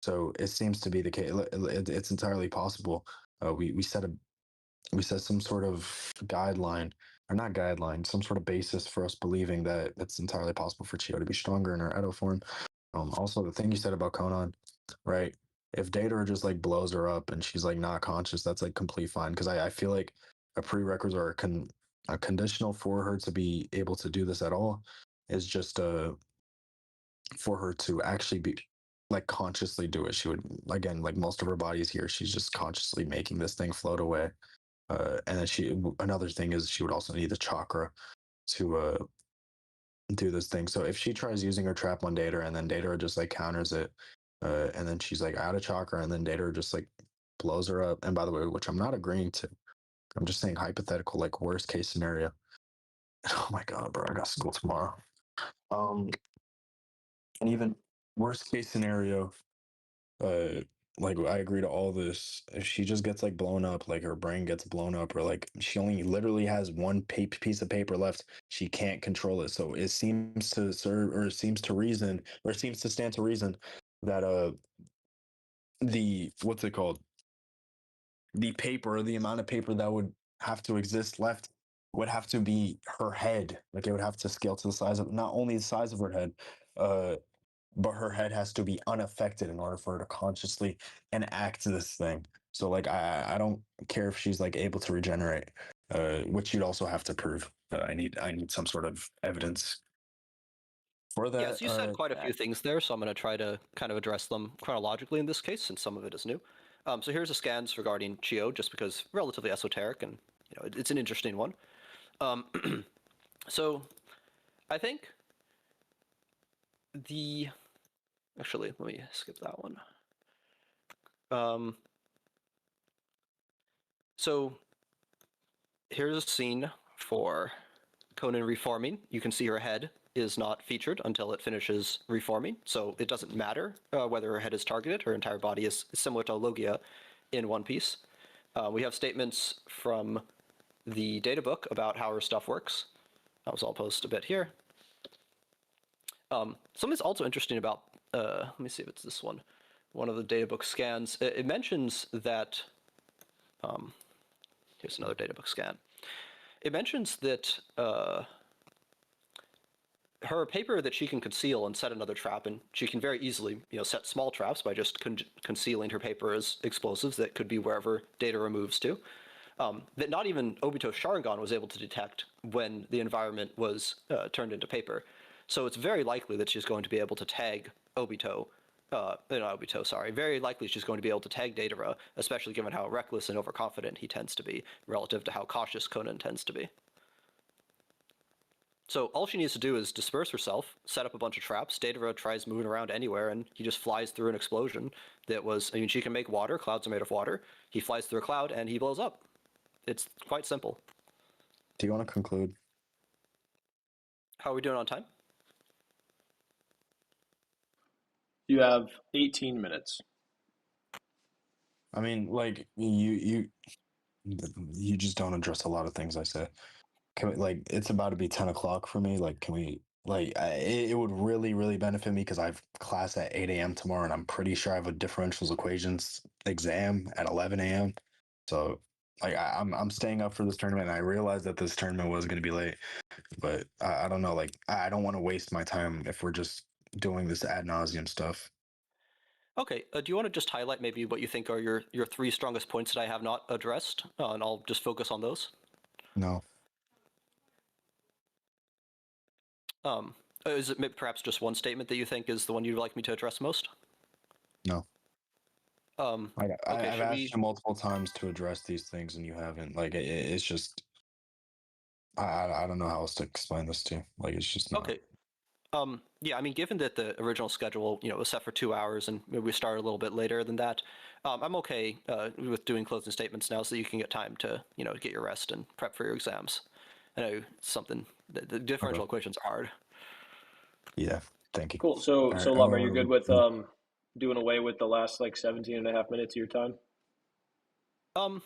So it seems to be the case. It's entirely possible. We set some sort of guideline, or not guideline, some sort of basis for us believing that it's entirely possible for Chiyo to be stronger in her Edo form. Also, the thing you said about Konan, right? If Deidara just like blows her up and she's like not conscious, that's like complete fine. Because I feel like a prerequisite or a conditional for her to be able to do this at all is just for her to actually be like consciously do it. She would, again, like most of her bodies here, she's just consciously making this thing float away. And then another thing is she would also need the chakra to do this thing. So if she tries using her trap on Deidara and then Deidara just like counters it, And then she's like out of chakra, and then Deidara just like blows her up. And by the way, which I'm not agreeing to, I'm just saying hypothetical, like worst case scenario. Oh my god, bro, I got school tomorrow. Um, and even worst case scenario, uh, like I agree to all this. If she just gets like blown up, like her brain gets blown up, or like she only literally has one piece of paper left, she can't control it. So it seems to serve, or it seems to reason, or it seems to stand to reason that the what's it called, the paper, the amount of paper that would have to exist left would have to be her head. Like it would have to scale to the size of not only the size of her head, uh, but her head has to be unaffected in order for her to consciously enact this thing. So like I don't care if she's like able to regenerate, which you'd also have to prove. I need some sort of evidence for Yes, that. you said quite a few things there, so I'm going to try to kind of address them chronologically in this case, since some of it is new. So here's the scans regarding Chio, just because relatively esoteric and it's an interesting one. Um, so I think the actually let me skip that one. Um, so here's a scene for Konan reforming. You can see her head is not featured until it finishes reforming, so it doesn't matter whether her head is targeted. Her entire body is similar to Logia in One Piece. We have statements from the data book about how her stuff works. I'll post a bit here. Something's also interesting about, let me see if it's this one. One of the data book scans, it mentions that, here's another data book scan. It mentions that her paper that she can conceal and set another trap, and she can very easily, set small traps by just concealing her paper as explosives that could be wherever data moves to. That not even Obito's Sharingan was able to detect when the environment was turned into paper. So it's very likely that she's going to be able to tag Obito. Not Obito, sorry. Very likely she's going to be able to tag Deidara, especially given how reckless and overconfident he tends to be, relative to how cautious Konan tends to be. So all she needs to do is disperse herself, set up a bunch of traps. Deidara tries moving around anywhere, and he just flies through an explosion that was. I mean, she can make water. Clouds are made of water. He flies through a cloud, and he blows up. It's quite simple. Do you want to conclude? How are we doing on time? You have 18 minutes. I mean, like you just don't address a lot of things I said. Can we, like, it's about to be 10 o'clock for me. Like, can we, like, it would really, really benefit me because I have class at 8 a.m. tomorrow, and I'm pretty sure I have a differentials equations exam at 11 a.m. So, like, I'm staying up for this tournament, and I realized that this tournament was going to be late, but I don't know. Like, I don't want to waste my time if we're just doing this ad nauseum stuff. Okay, do you want to just highlight maybe what you think are your three strongest points that I have not addressed, and I'll just focus on those? No, Is it perhaps just one statement that you think is the one you'd like me to address most? no. Okay, I've should asked we? you multiple times to address these things, and you haven't. Like, it's just I don't know how else to explain this to you. Like, it's just not. Okay, yeah, I mean, given that the original schedule, was set for 2 hours and maybe we started a little bit later than that, I'm okay with doing closing statements now so that you can get time to, get your rest and prep for your exams. I know something, the Okay. differential equations are hard. Yeah. Thank you. Cool. So, All so right. Lama, you're good with doing away with the last like 17 and a half minutes of your time? Um,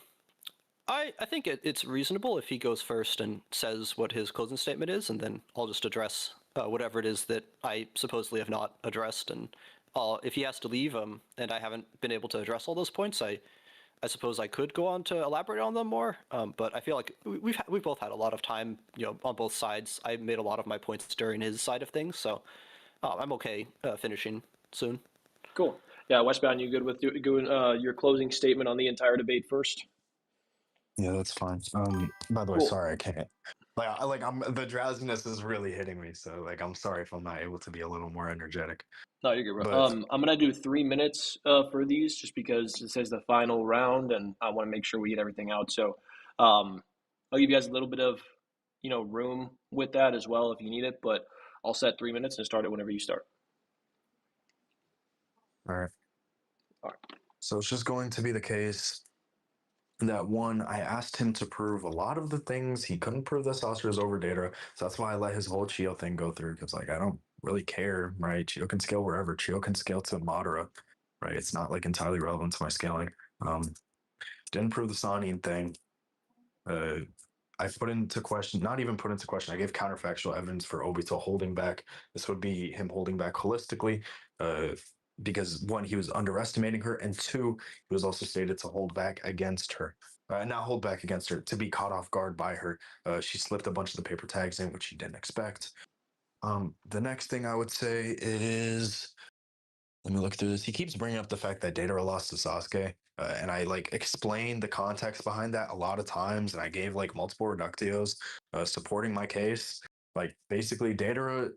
I think it's reasonable if he goes first and says what his closing statement is, and then I'll just address whatever it is that I supposedly have not addressed. And if he has to leave, and I haven't been able to address all those points, I suppose I could go on to elaborate on them more. But I feel like we've both had a lot of time, on both sides. I made a lot of my points during his side of things, so I'm okay finishing soon. Cool. Yeah, Westbound, you good with doing your closing statement on the entire debate first? Yeah, that's fine. By the way, Cool. sorry, I can't. I'm the drowsiness is really hitting me, so like I'm sorry if I'm not able to be a little more energetic. No, you're good, bro. But I'm gonna do 3 minutes for these just because this is the final round, and I want to make sure we get everything out. So, I'll give you guys a little bit of, room with that as well if you need it. But I'll set 3 minutes and start it whenever you start. All right. All right. So it's just going to be the case that one, I asked him to prove a lot of the things. He couldn't prove that Sasha was over Deidara. So that's why I let his whole Chio thing go through, because like I don't really care, right? Chio can scale wherever. Chio can scale to Madara, right? It's not like entirely relevant to my scaling. Didn't prove the Sannin thing. I put into question, not even put into question, I gave counterfactual evidence for Obito holding back. This would be him holding back holistically, because one, he was underestimating her, and two, he was also stated to hold back against her. Not hold back against her, to be caught off guard by her. She slipped a bunch of the paper tags in, which he didn't expect. The next thing I would say is, let me look through this. He keeps bringing up the fact that Deidara lost to Sasuke, and I like explained the context behind that a lot of times, and I gave like multiple reductios supporting my case. Like basically, Deidara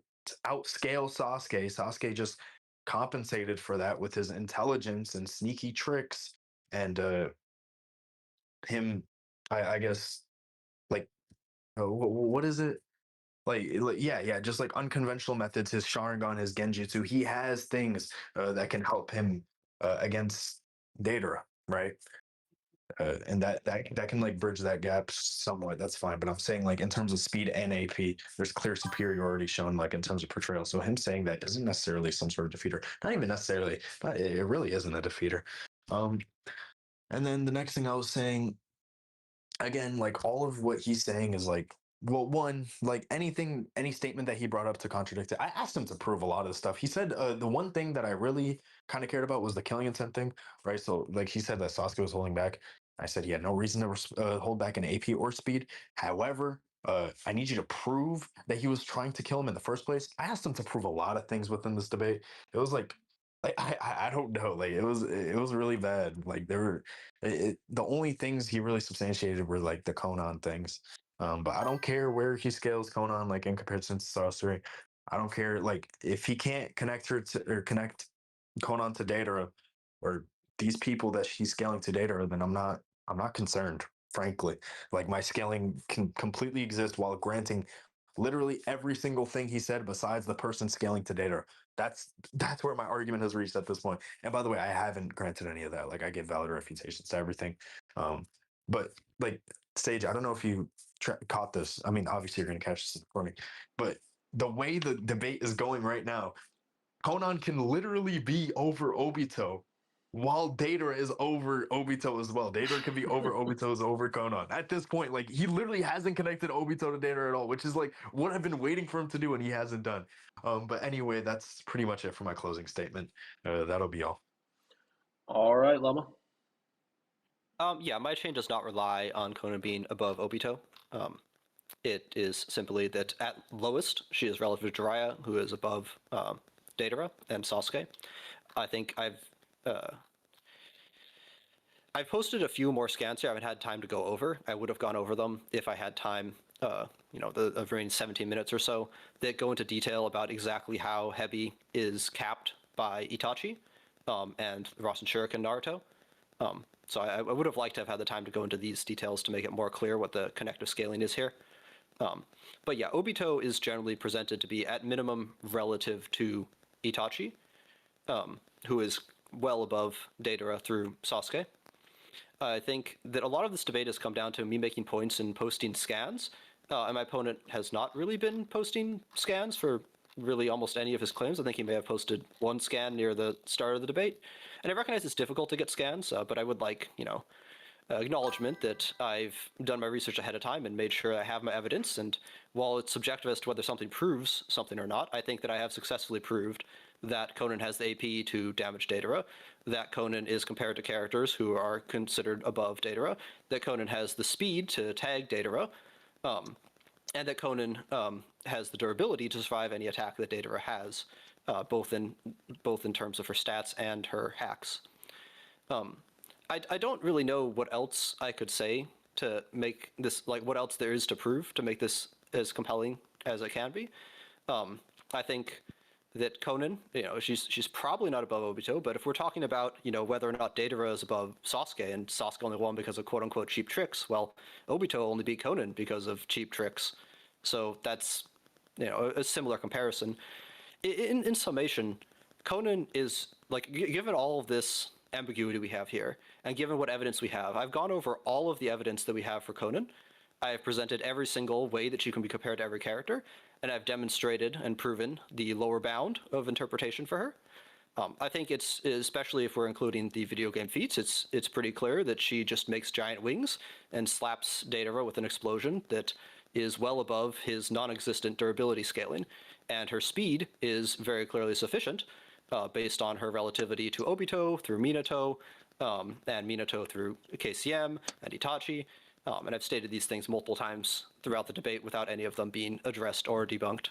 outscaled Sasuke. Sasuke just compensated for that with his intelligence and sneaky tricks, and him, I guess, like, what is it? Yeah, just like unconventional methods, his Sharingan, his Genjutsu, he has things that can help him against Deidara, right? And that can like bridge that gap somewhat. That's fine, but I'm saying like in terms of speed and AP, there's clear superiority shown like in terms of portrayal. So him saying that isn't necessarily some sort of defeater. Not even necessarily. It really isn't a defeater. And then the next thing I was saying, again, like all of what he's saying is like, well, one, like anything, any statement that he brought up to contradict it, I asked him to prove a lot of the stuff. He said the one thing that I really kind of cared about was the killing intent thing, right? So, like he said that Sasuke was holding back. I said he had no reason to hold back in AP or speed. However, I need you to prove that he was trying to kill him in the first place. I asked him to prove a lot of things within this debate. It was like I don't know, like it was really bad. Like there were the only things he really substantiated were like the Konan things. But I don't care where he scales Konan, like in comparison to sorcery. I don't care, like if he can't connect her to or connect Konan to Deidara or these people that she's scaling to Deidara, then I'm not concerned, frankly. Like my scaling can completely exist while granting literally every single thing he said besides the person scaling to Deidara. That's where my argument has reached at this point. And by the way, I haven't granted any of that. Like I give valid refutations to everything. But like Sage, I don't know if you caught this. I mean, obviously you're going to catch this for me, but the way the debate is going right now, Konan can literally be over Obito while Deidara is over Obito as well. Deidara can be over Obito is over Konan. At this point, like he literally hasn't connected Obito to Deidara at all, which is like what I've been waiting for him to do and he hasn't done. But anyway, that's pretty much it for my closing statement. That'll be all. All right, Lama. Yeah, my chain does not rely on Konan being above Obito. It is simply that at lowest, she is relative to Jiraiya, who is above Deidara and Sasuke. I think I've posted a few more scans here I haven't had time to go over. I would have gone over them if I had time, the remaining 17 minutes or so, that go into detail about exactly how Hebi is capped by Itachi and Rasen Shuriken Naruto. So I would have liked to have had the time to go into these details to make it more clear what the connective scaling is here. But yeah, Obito is generally presented to be at minimum relative to Itachi, who is well above Deidara through Sasuke. I think that a lot of this debate has come down to me making points and posting scans, and my opponent has not really been posting scans for really almost any of his claims. I think he may have posted one scan near the start of the debate, and I recognize it's difficult to get scans, but I would like, acknowledgement that I've done my research ahead of time and made sure I have my evidence, and while it's subjective as to whether something proves something or not, I think that I have successfully proved that Konan has the AP to damage Deidara, that Konan is compared to characters who are considered above Deidara, that Konan has the speed to tag Deidara, and that Konan has the durability to survive any attack that Deidara has, both in terms of her stats and her hacks. I don't really know what else I could say to make this, like what else there is to prove to make this as compelling as it can be. I think that Konan, she's probably not above Obito, but if we're talking about, whether or not Deidara is above Sasuke and Sasuke only won because of quote unquote cheap tricks, well, Obito only beat Konan because of cheap tricks. So that's, a similar comparison. In summation, Konan is like given all of this ambiguity we have here, and given what evidence we have, I've gone over all of the evidence that we have for Konan. I have presented every single way that she can be compared to every character, and I've demonstrated and proven the lower bound of interpretation for her. I think it's, especially if we're including the video game feats, it's pretty clear that she just makes giant wings and slaps Deidara with an explosion that is well above his non-existent durability scaling, and her speed is very clearly sufficient, based on her relativity to Obito through Minato, and Minato through KCM and Itachi. And I've stated these things multiple times throughout the debate without any of them being addressed or debunked.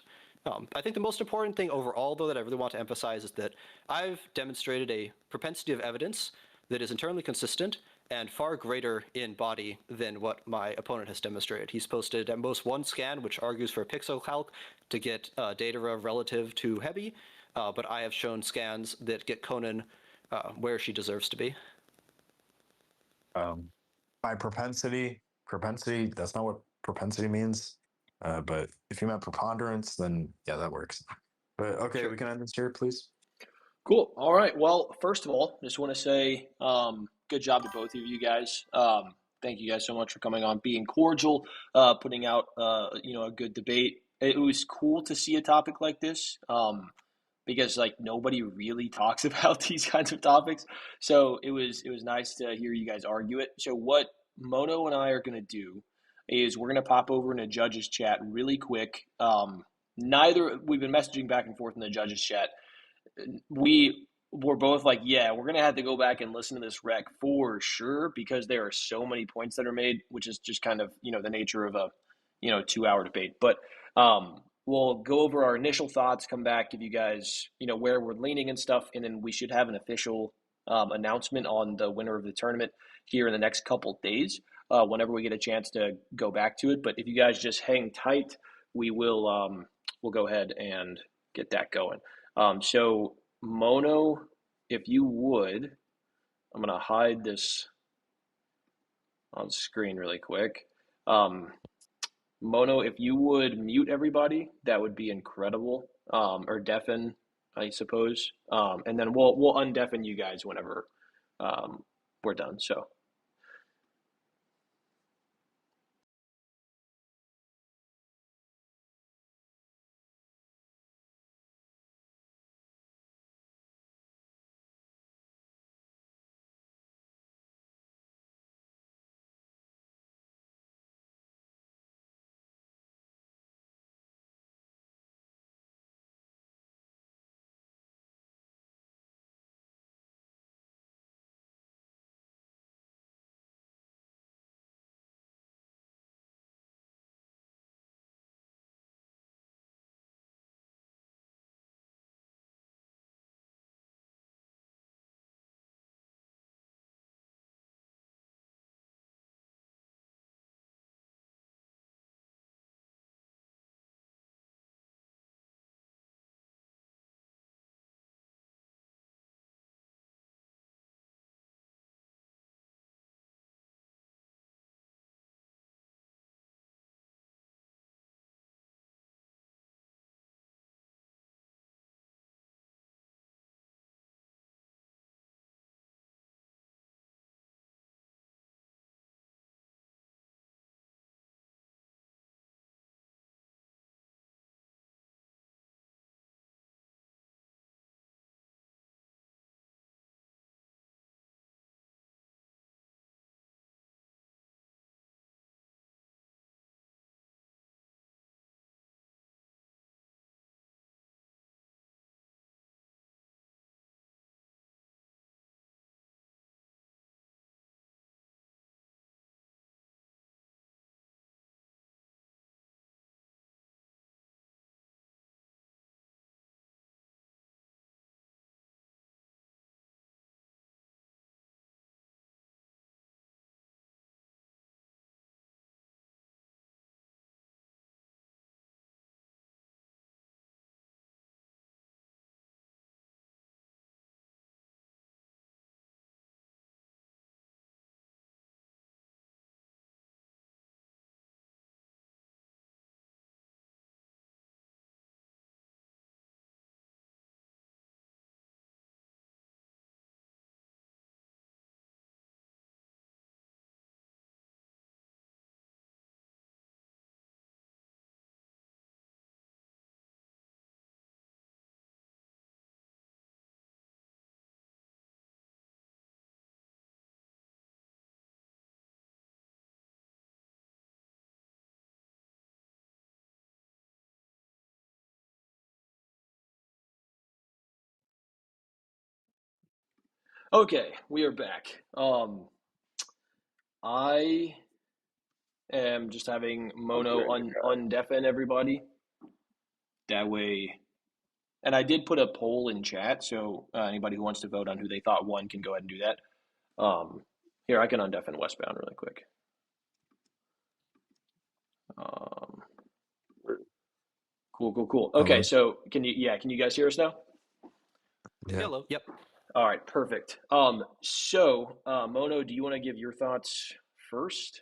I think the most important thing overall, though, that I really want to emphasize is that I've demonstrated a propensity of evidence that is internally consistent and far greater in body than what my opponent has demonstrated. He's posted at most one scan, which argues for pixel calc to get Deidara relative to Hebi, but I have shown scans that get Konan where she deserves to be. By propensity, that's not what propensity means. But if you meant preponderance, then yeah, that works. But okay, Sure. we can end this here, please. Cool. All right. Well, first of all, just want to say good job to both of you guys. Thank you guys so much for coming on, being cordial, putting out a good debate. It was cool to see a topic like this because like nobody really talks about these kinds of topics. So it was nice to hear you guys argue it. So what Mono and I are gonna do is we're gonna pop over in a judges chat really quick. Neither we've been messaging back and forth in the judges chat. We were both like, yeah, we're gonna have to go back and listen to this rec for sure because there are so many points that are made, which is just kind of the nature of a 2 hour debate. But we'll go over our initial thoughts, come back, give you guys where we're leaning and stuff, and then we should have an official announcement on the winner of the tournament here in the next couple days. Whenever we get a chance to go back to it, but if you guys just hang tight, we will we'll go ahead and get that going. So Mono, if you would, I'm gonna hide this on screen really quick. Mono, if you would mute everybody, that would be incredible. Or deafen, I suppose. And then we'll undeafen you guys whenever we're done. So Okay, we are back. I am just having I'm Mono hearing you guys. undeafen everybody. That way, and I did put a poll in chat, so anybody who wants to vote on who they thought won can go ahead and do that. Here, I can undeafen Westbound really quick. Um, cool. Okay, Hello. so can you guys hear us now? Yeah. Hello. Yep. All right, perfect. Mono, do you want to give your thoughts first?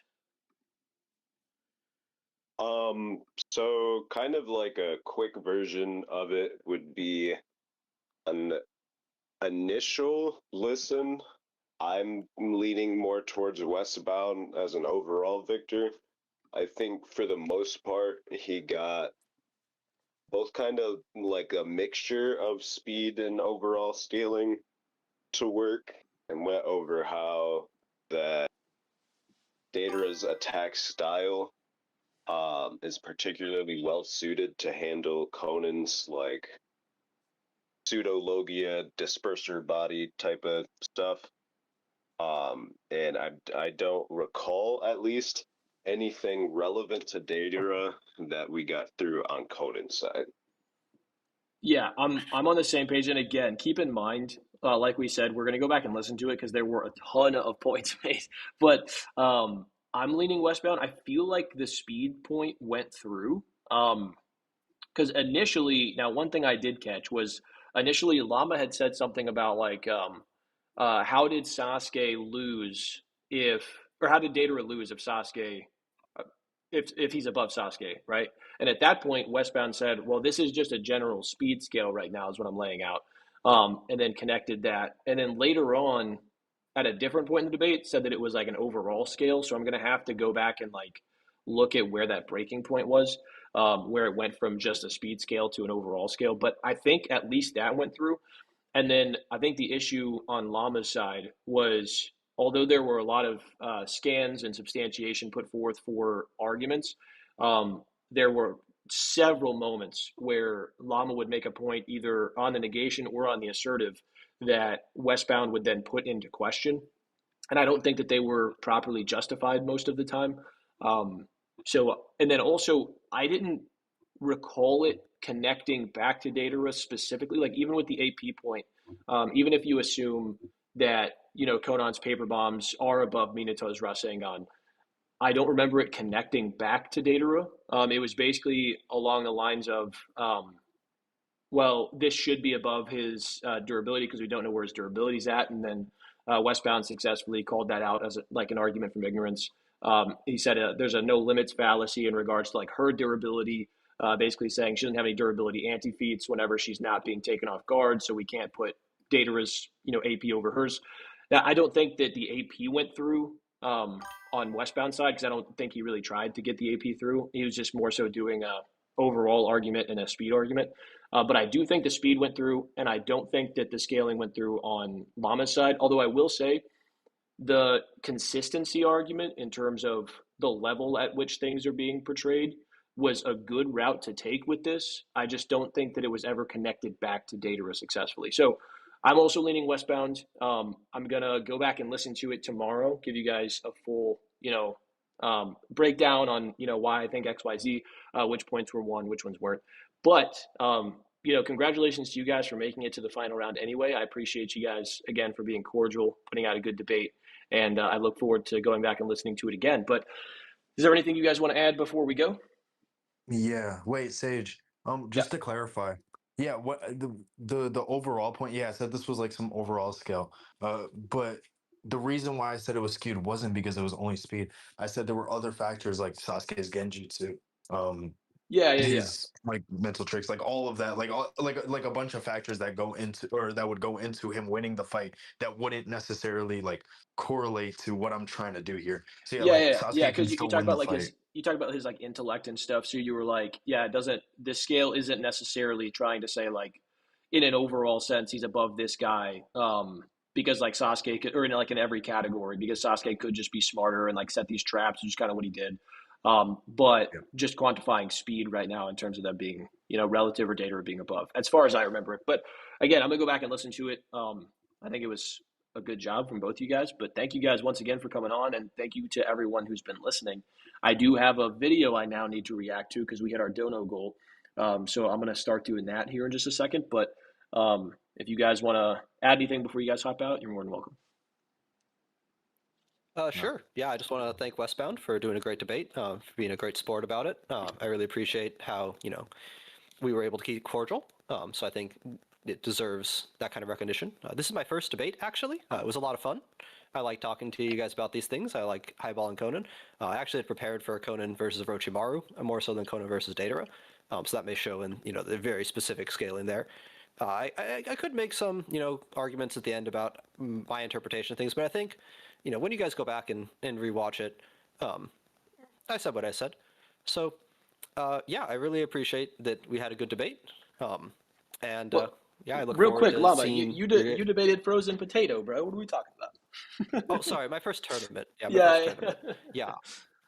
So kind of like a quick version of it would be an initial listen. I'm leaning more towards Westbound as an overall victor. I think for the most part, he got both kind of like a mixture of speed and overall scaling to work, and went over how that Deidara's attack style is particularly well suited to handle Conan's like pseudo logia disperser body type of stuff. And I don't recall at least anything relevant to Deidara that we got through on Conan's side. Yeah, I'm on the same page. And again, keep in mind, like we said, we're gonna go back and listen to it because there were a ton of points made. But I'm leaning Westbound. I feel like the speed point went through. Because initially, now one thing I did catch was initially Lama had said something about like, how did Sasuke lose if, or how did Deidara lose if Sasuke if he's above Sasuke, right? And at that point, Westbound said, "Well, this is just a general speed scale right now, is what I'm laying out," and then connected that. And then later on, at a different point in the debate, said that it was like an overall scale. So I'm going to have to go back and like look at where that breaking point was, where it went from just a speed scale to an overall scale. But I think at least that went through. And then I think the issue on Llama's side was, although there were a lot of scans and substantiation put forth for arguments, there were several moments where Llama would make a point either on the negation or on the assertive that Westbound would then put into question. And I don't think that they were properly justified most of the time. And then also, I didn't recall it connecting back to Datara specifically, like even with the AP point, even if you assume that, Konan's paper bombs are above Minato's Rasengan, I don't remember it connecting back to Datara. It was basically along the lines of, well, this should be above his durability because we don't know where his durability is at. And then Westbound successfully called that out as like an argument from ignorance. He said there's a no limits fallacy in regards to like her durability, basically saying she doesn't have any durability anti feats whenever she's not being taken off guard. So we can't put Datara's AP over hers. Now I don't think that the AP went through on Westbound side because I don't think he really tried to get the AP through. He was just more so doing a overall argument and a speed argument. But I do think the speed went through, and I don't think that the scaling went through on Llama's side. Although I will say the consistency argument in terms of the level at which things are being portrayed was a good route to take with this. I just don't think that it was ever connected back to Datara successfully. So I'm also leaning Westbound. I'm gonna go back and listen to it tomorrow, give you guys a full, breakdown on why I think X, Y, Z, which points were won, which ones weren't. But congratulations to you guys for making it to the final round. Anyway, I appreciate you guys again for being cordial, putting out a good debate, and I look forward to going back and listening to it again. But is there anything you guys want to add before we go? Yeah. Wait, Sage. Yeah. Just to clarify. Yeah, what the overall point, yeah, I said this was like some overall scale. But the reason why I said it was skewed wasn't because it was only speed. I said there were other factors like Sasuke's Genjutsu, um, Yeah. his like mental tricks, like all of that, like a bunch of factors that go into or that would go into him winning the fight that wouldn't necessarily like correlate to what I'm trying to do here. So yeah, like Yeah. Sasuke can Because you still talk win the about like fight. his like intellect and stuff. So you were like, yeah, it doesn't. The scale isn't necessarily trying to say like, in an overall sense, he's above this guy. Because like Sasuke could, or in like in every category, because Sasuke could just be smarter and like set these traps, which is kind of what he did. But Yeah. just quantifying speed right now in terms of them being, relative or data or being above, as far as I remember it. But again, I'm gonna go back and listen to it. I think it was a good job from both of you guys. But thank you guys once again for coming on, and thank you to everyone who's been listening. I do have a video I now need to react to because we hit our dono goal. So I'm going to start doing that here in just a second. But if you guys want to add anything before you guys hop out, you're more than welcome. Sure. Yeah, I just want to thank Westbound for doing a great debate, for being a great sport about it. I really appreciate how, we were able to keep cordial. So I think it deserves that kind of recognition. This is my first debate, actually. It was a lot of fun. I like talking to you guys about these things. I like Highball and Konan. I actually had prepared for Konan versus Orochimaru more so than Konan versus Deidara. So that may show in, the very specific scaling there. I could make some, arguments at the end about my interpretation of things, but I think, when you guys go back and rewatch it, I said what I said. So, yeah, I really appreciate that we had a good debate. And yeah, I look Real forward quick, to Lama, seeing you debated frozen potato, bro. What are we talking about? Oh, sorry, my first tournament. Yeah, my first Yeah. tournament. Yeah,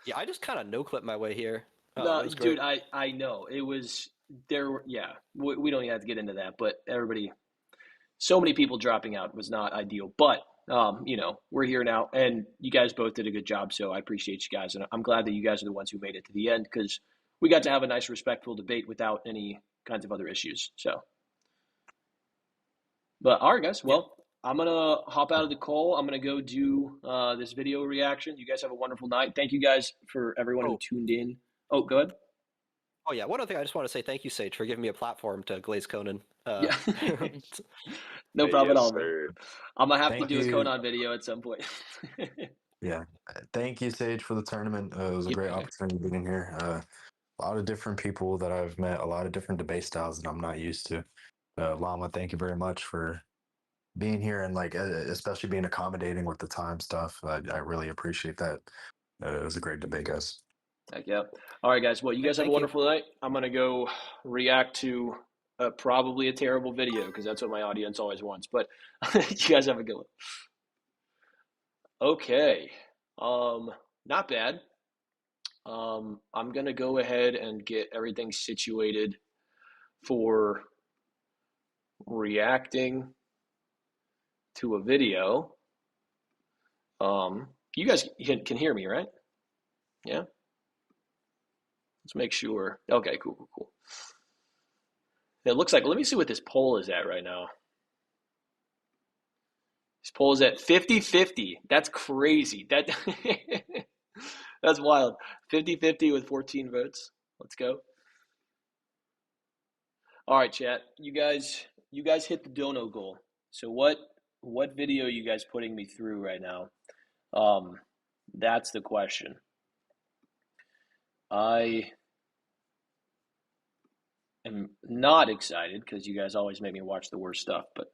yeah. I just kind of no clip my way here. No, It was dude, great. I know it was there. Yeah, we don't even have to get into that, but everybody, so many people dropping out was not ideal. But we're here now, and you guys both did a good job. So I appreciate you guys, and I'm glad that you guys are the ones who made it to the end because we got to have a nice, respectful debate without any kinds of other issues. So, but all right, guys. Yeah. Well, I'm gonna hop out of the call. I'm gonna go do this video reaction. You guys have a wonderful night. Thank you guys for everyone who Oh, tuned in. Oh, go ahead. oh yeah. One other thing, I just want to say thank you, Sage, for giving me a platform to glaze Conan. Yeah. No problem at Yes, all, man. sir. I'm gonna have to Thank do a you. Konan video at some point. Yeah. Thank you, Sage, for the tournament. It was a great opportunity being here. A lot of different people that I've met, a lot of different debate styles that I'm not used to. Llama, thank you very much for being here and especially being accommodating with the time stuff. I really appreciate that. It was a great debate, guys. Heck yeah. All right, guys. Well, you guys have a Thank you. wonderful night. I'm gonna go react to probably a terrible video because that's what my audience always wants. But you guys have a good one. Okay. Not bad. I'm gonna go ahead and get everything situated for reacting to a video. You guys can hear me, right? Yeah. Let's make sure. Okay, cool. It looks like, let me see what this poll is at right now. This poll is at 50-50. That's crazy. That's wild. 50-50 with 14 votes. Let's go. All right, chat. You guys hit the dono goal. So what video are you guys putting me through right now? That's the question. I am not excited because you guys always make me watch the worst stuff, but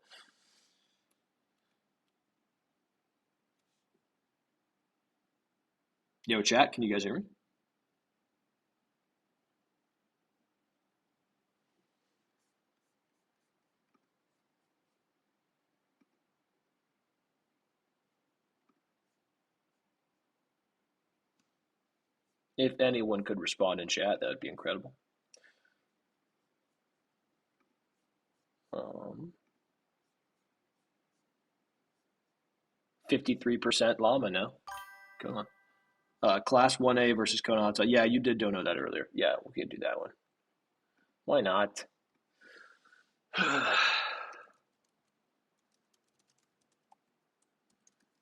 yo, chat, can you guys hear me? If anyone could respond in chat, that would be incredible. 53% llama now. Come on. Class 1A versus Konan. Yeah, you did dono that earlier. Yeah, we can do that one. Why not?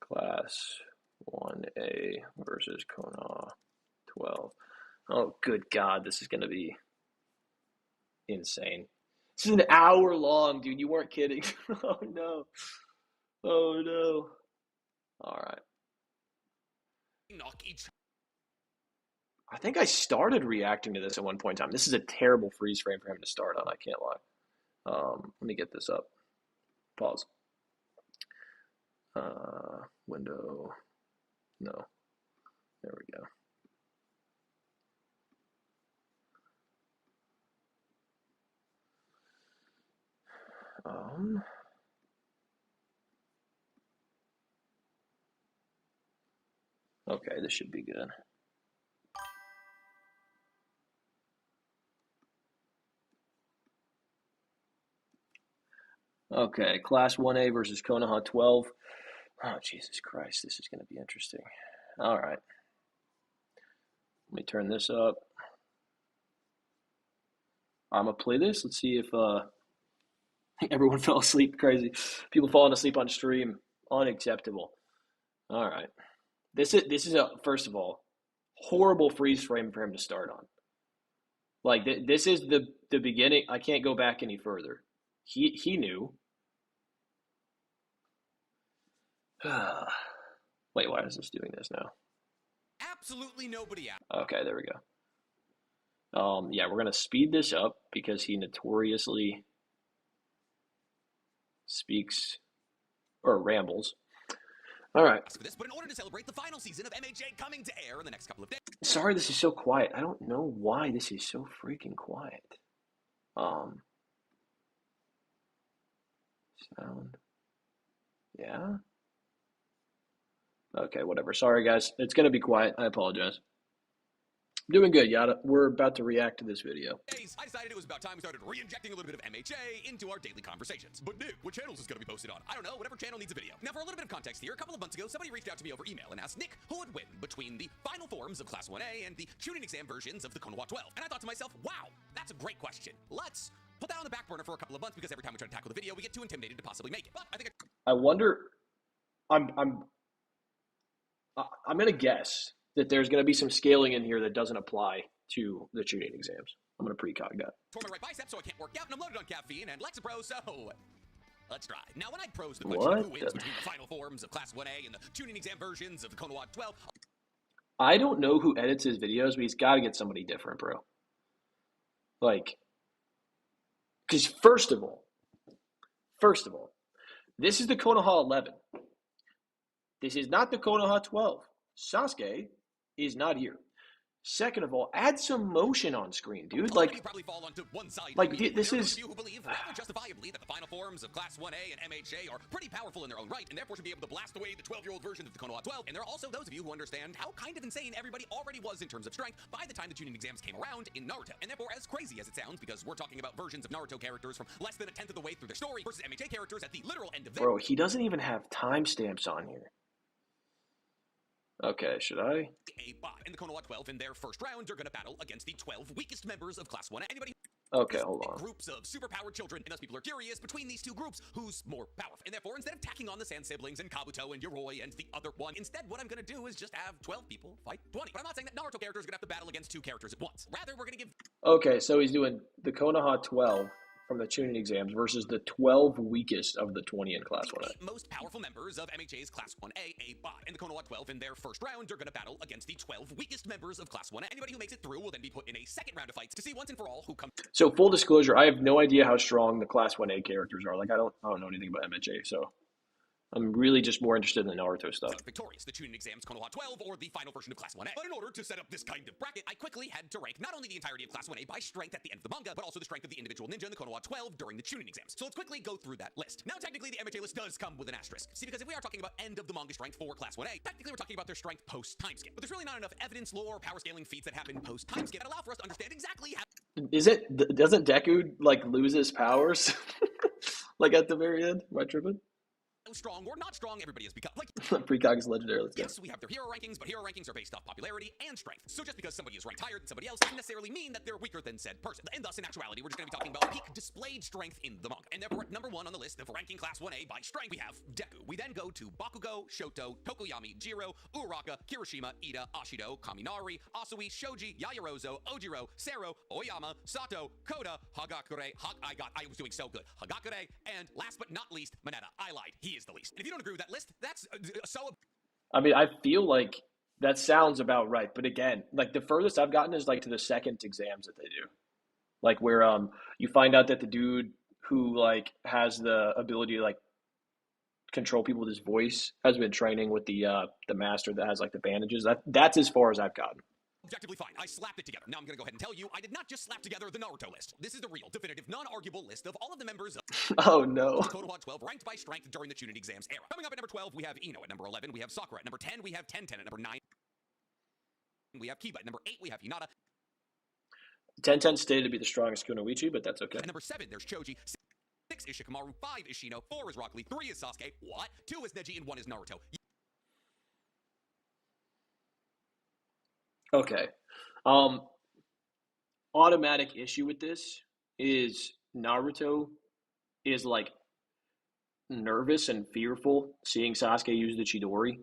Class 1A versus Konan 12. Oh, good God, this is going to be insane. This is an hour long, dude. You weren't kidding. Oh, no. Oh, no. All right. I think I started reacting to this at one point in time. This is a terrible freeze frame for him to start on. I can't lie. Let me get this up. Pause. Window. No. There we go. Okay, this should be good. Okay, Class 1A versus Konoha 12. Oh, Jesus Christ, this is going to be interesting. All right. Let me turn this up. I'm going to play this. Let's see if everyone fell asleep. Crazy. People falling asleep on stream. Unacceptable. All right. This is a, first of all, horrible freeze frame for him to start on. Like, this is the beginning. I can't go back any further. He knew. Wait, why is this doing this now? Absolutely nobody out. Okay, there we go. Yeah, we're gonna speed this up because he notoriously speaks or rambles. All right. For this, but in order to celebrate the final season of MHA coming to air in the next couple of days. Sorry, this is so quiet. I don't know why this is so freaking quiet. Sound. Yeah. Okay, whatever. Sorry, guys. It's gonna be quiet. I apologize. Doing good, Yada. We're about to react to this video. I decided it was about time we started re-injecting a little bit of MHA into our daily conversations. But Nick, what channels is going to be posted on? I don't know, whatever channel needs a video. Now, for a little bit of context here, a couple of months ago, somebody reached out to me over email and asked Nick who would win between the final forms of Class 1A and the tuning exam versions of the Konan 12. And I thought to myself, wow, that's a great question. Let's put that on the back burner for a couple of months because every time we try to tackle the video, we get too intimidated to possibly make it. But I think I wonder. I'm gonna guess that there's gonna be some scaling in here that doesn't apply to the tuning exams. I'm gonna precog that. tore my right bicep, so I can't work out, and I'm loaded on caffeine and Lexapro, so let's try. Now, when I pose the question of who wins between the final forms of Class 1A and the tuning exam versions of the Konan 12, I don't know who edits his videos, but he's got to get somebody different, bro. Like, because first of all, this is the Konoha 11. This is not the Konoha 12. Sasuke is not here. Second of all, add some motion on screen, dude. Like, you probably fall onto one side. like this there are is. you who believe, rather justifiably, that the final forms of Class 1A and MHA are pretty powerful in their own right, and therefore should be able to blast away the 12-year-old version of the Konoha 12. And there are also those of you who understand how kind of insane everybody already was in terms of strength by the time the tuning exams came around in Naruto. And therefore, as crazy as it sounds, because we're talking about versions of Naruto characters from less than a tenth of the way through their story versus MHA characters at the literal end of their. Bro, he doesn't even have timestamps on here. Okay, should I? A bot and the Konoha 12 in their first round are going to battle against the 12 weakest members of Class 1. Anybody? Okay, hold on. Groups of superpowered children, and thus people are curious between these two groups who's more powerful. And therefore, instead of tacking on the Sand siblings and Kabuto and Yoroi and the other one, instead what I'm going to do is just have 12 people fight 20. But I'm not saying that Naruto characters are going to have to battle against two characters at once. Rather, we're going to give. Okay, so he's doing the Konoha 12 from the tuning exams versus the 12 weakest of the 20 in Class 1A. The most powerful members of MHA's Class 1A, a bot, and the Konoha 12 in their first round are going to battle against the 12 weakest members of Class 1A. Anybody who makes it through will then be put in a second round of fights to see once and for all who comes. So full disclosure, I have no idea how strong the Class 1A characters are. Like I don't know anything about MHA, so I'm really just more interested in the Naruto stuff. Victorious, the tuning exams, Konoha 12, or the final version of Class 1A. But in order to set up this kind of bracket, I quickly had to rank not only the entirety of Class 1A by strength at the end of the manga, but also the strength of the individual ninja in the Konoha 12 during the tuning exams. So let's quickly go through that list. Now, technically, the MHA list does come with an asterisk. See, because if we are talking about end of the manga strength for Class 1A, technically we're talking about their strength post-time skip. But there's really not enough evidence, lore, or power scaling feats that happen post-time skip that allow for us to understand exactly how. Doesn't Deku like lose his powers like at the very end? Am I tripping? Strong or not strong everybody has become. Like, Precog is legendary. Let's go. yes, we have their hero rankings, but hero rankings are based off popularity and strength. So just because somebody is ranked higher than somebody else doesn't necessarily mean that they're weaker than said person. And thus, in actuality, we're just going to be talking about peak displayed strength in the manga. And therefore, at number 1 on the list of ranking Class 1A by strength, we have Deku. We then go to Bakugo, Shoto, Tokoyami, Jiro, Uraraka, Kirishima, Ida, Ashido, Kaminari, Asui, Shoji, Yaoyorozu, Ojiro, Sero, Oyama, Sato, Koda, Hagakure. I was doing so good. Hagakure, and last but not least, Mineta. I lied. He is the least. And if you don't agree with that list, that's so. I mean, I feel like that sounds about right. But again, like the furthest I've gotten is like to the second exams that they do. Like where you find out that the dude who like has the ability to like control people with his voice has been training with the master that has like the bandages. That's as far as I've gotten. Objectively fine. I slapped it together. Now I'm going to go ahead and tell you, I did not just slap together the Naruto list. This is the real, definitive, non-arguable list of all of the members of Oh no. Konoha 12 ranked by strength during the tuning exams era. Coming up at number 12, we have Ino. At number 11, we have Sakura. At number 10, we have Tenten. At number 9, we have Kiba. At number 8, we have Hinata. Tenten stated to be the strongest Kunoichi, but that's okay. At number 7, there's Choji. 6 is Shikamaru, 5 is Shino, 4 is Rock Lee, 3 is Sasuke, what? 2 is Neji, and 1 is Naruto. Okay. Automatic issue with this is Naruto is like nervous and fearful seeing Sasuke use the Chidori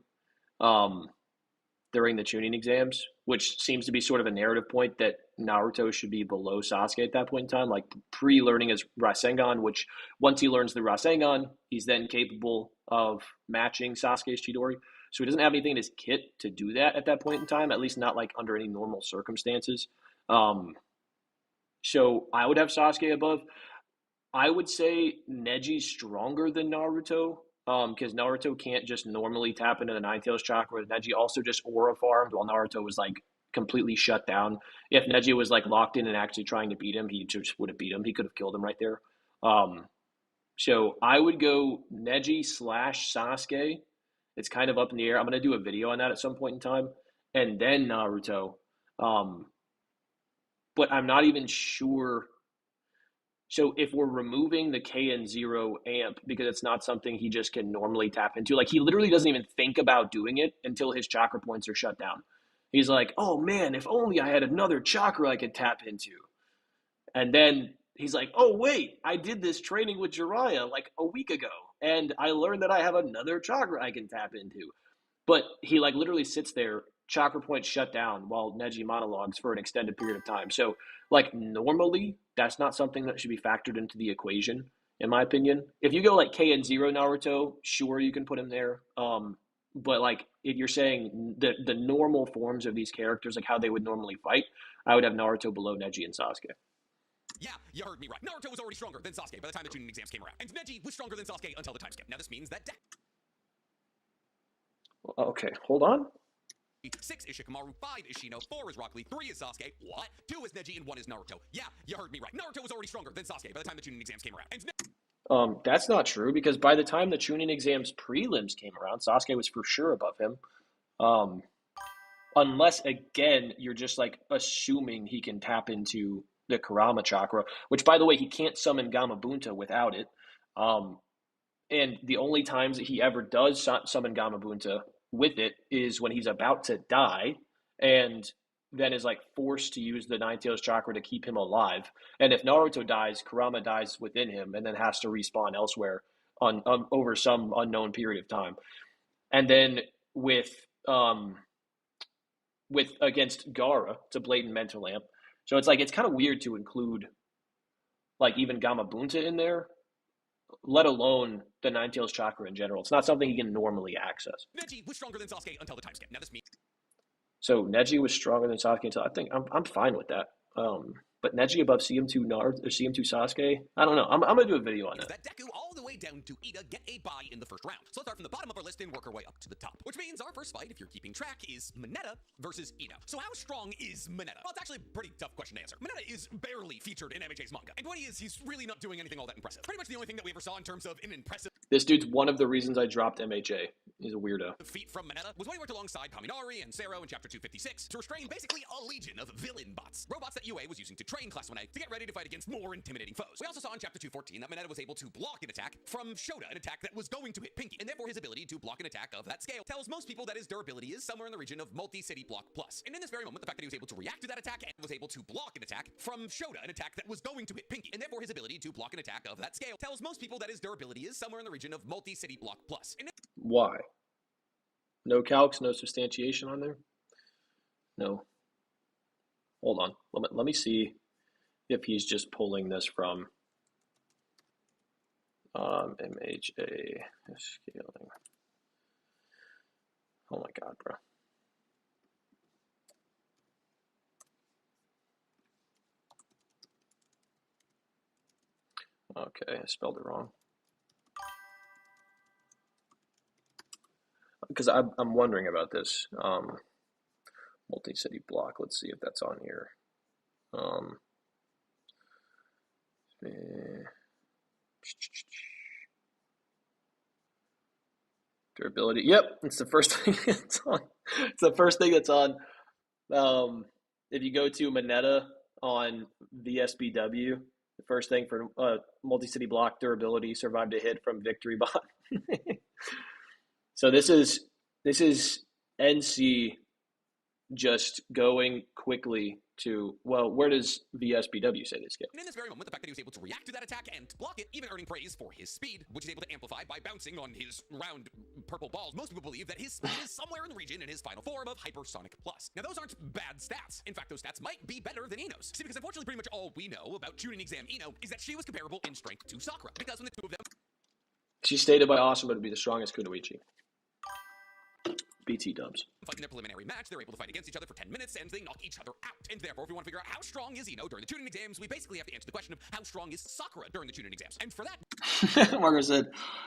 during the Chunin exams, which seems to be sort of a narrative point that Naruto should be below Sasuke at that point in time, like pre-learning his Rasengan, which once he learns the Rasengan, he's then capable of matching Sasuke's Chidori. So he doesn't have anything in his kit to do that at that point in time, at least not like under any normal circumstances. So I would have Sasuke above. I would say Neji's stronger than Naruto, because Naruto can't just normally tap into the Nine Tails chakra. Neji also just aura farmed while Naruto was like completely shut down. If Neji was like locked in and actually trying to beat him, he just would have beat him. He could have killed him right there. So I would go Neji / Sasuke. It's kind of up in the air. I'm gonna do a video on that at some point in time, and then Naruto. But I'm not even sure. So if we're removing the KN0 amp because it's not something he just can normally tap into, like he literally doesn't even think about doing it until his chakra points are shut down. He's like, oh man, if only I had another chakra I could tap into. And then he's like, oh wait, I did this training with Jiraiya like a week ago, and I learned that I have another chakra I can tap into. But he like literally sits there, chakra point shut down, while Neji monologues for an extended period of time. So like normally that's not something that should be factored into the equation, in my opinion. If you go like KN0 Naruto, sure you can put him there. But like if you're saying the normal forms of these characters, like how they would normally fight, I would have Naruto below Neji and Sasuke. Yeah, you heard me right. Naruto was already stronger than Sasuke by the time the Chunin exams came around, and Neji was stronger than Sasuke until the time skip. Now this means that Okay, hold on. 6 is Shikamaru, 5 is Shino, 4 is Rock Lee, 3 is Sasuke, what? 2 is Neji, and 1 is Naruto. Yeah, you heard me right. Naruto was already stronger than Sasuke by the time the Chunin exams came around, and That's not true because by the time the Chunin exams prelims came around, Sasuke was for sure above him. Unless again you're just like assuming he can tap into the Kurama chakra, which by the way he can't summon Gamabunta without it. And the only times that he ever does summon Gamabunta with it is when he's about to die, and then is like forced to use the Nine Tails chakra to keep him alive. And if Naruto dies, Kurama dies within him, and then has to respawn elsewhere on over some unknown period of time. And then with against Gaara, it's a blatant mental amp. So it's like it's kind of weird to include like even Gamabunta in there, let alone the Nine Tails chakra in general. It's not something he can normally access. Neji was stronger than Sasuke until the time skip. Now this means So Neji was stronger than Sasuke until I think I'm fine with that. But Neji above CM2 Naruto or CM2 Sasuke, I don't know. I'm gonna do a video on that. Deku all the way down to Ida get a bye in the first round. So let's start from the bottom of our list and work our way up to the top. Which means our first fight, if you're keeping track, is Mineta versus Ida. So how strong is Mineta? Well, it's actually a pretty tough question to answer. Mineta is barely featured in MHA's manga. And what he is, he's really not doing anything all that impressive. Pretty much the only thing that we ever saw in terms of an impressive This dude's one of the reasons I dropped MHA. He's a weirdo. feat from Mineta was when he worked alongside Kaminari and Sero in Chapter 256 to restrain basically a legion of villain bots. Robots that UA was using to train Class 1A to get ready to fight against more intimidating foes. We also saw in Chapter 214 that Mineta was able to block an attack from Shota, an attack that was going to hit Pinky, and therefore his ability to block an attack of that scale tells most people that his durability is somewhere in the region of multi-city block plus. And in this very moment, the fact that he was able to react to that attack and was able to block an attack from Shota, an attack that was going to hit Pinky, and therefore his ability to block an attack of that scale tells most people that his durability is somewhere in the region of multi-city block plus. And Why? No calcs, no substantiation on there? No. Hold on. Let me see if he's just pulling this from MHA scaling. Oh my god, bro. Okay, I spelled it wrong. Because I'm wondering about this multi-city block. Let's see if that's on here. Durability. Yep, it's the first thing that's on. It's the first thing that's on. If you go to Mineta on VSBW, The first thing for multi-city block durability, survived a hit from victory bot. So this is NC just going quickly to, well, where does VSBW say this get? And in this very moment, the fact that he was able to react to that attack and block it, even earning praise for his speed, which he's able to amplify by bouncing on his round purple balls. Most people believe that his speed is somewhere in the region in his final form of Hypersonic Plus. Now, those aren't bad stats. In fact, those stats might be better than Ino's. See, because unfortunately, pretty much all we know about Chunin Exam Ino is that she was comparable in strength to Sakura, because when the two of them... She's stated by Asuma to be the strongest Kunoichi. BT dubs. Fight in their preliminary match, they're able to fight against each other for 10 minutes, and they knock each other out. And therefore, if we want to figure out how strong is Ino during the tuning exams, we basically have to answer the question of how strong is Sakura during the tuning exams. And for that... Marco said,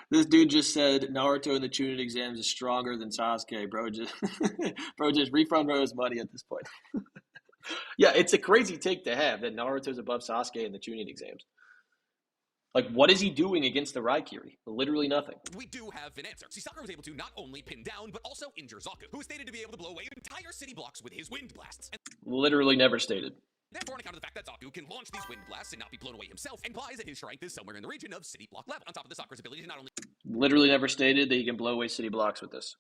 this dude just said Naruto in the tuning exams is stronger than Sasuke. Bro just refund Rose money at this point. Yeah, it's a crazy take to have that Naruto's above Sasuke in the tuning exams. Like, what is he doing against the Raikiri? Literally nothing. We do have an answer. See, Sakura was able to not only pin down, but also injure Zaku, who is stated to be able to blow away entire city blocks with his wind blasts. And literally never stated. therefore, on account of the fact that Zaku can launch these wind blasts and not be blown away himself, implies that his strength is somewhere in the region of city block level. On top of the Sakura's ability to not only Literally never stated that he can blow away city blocks with this.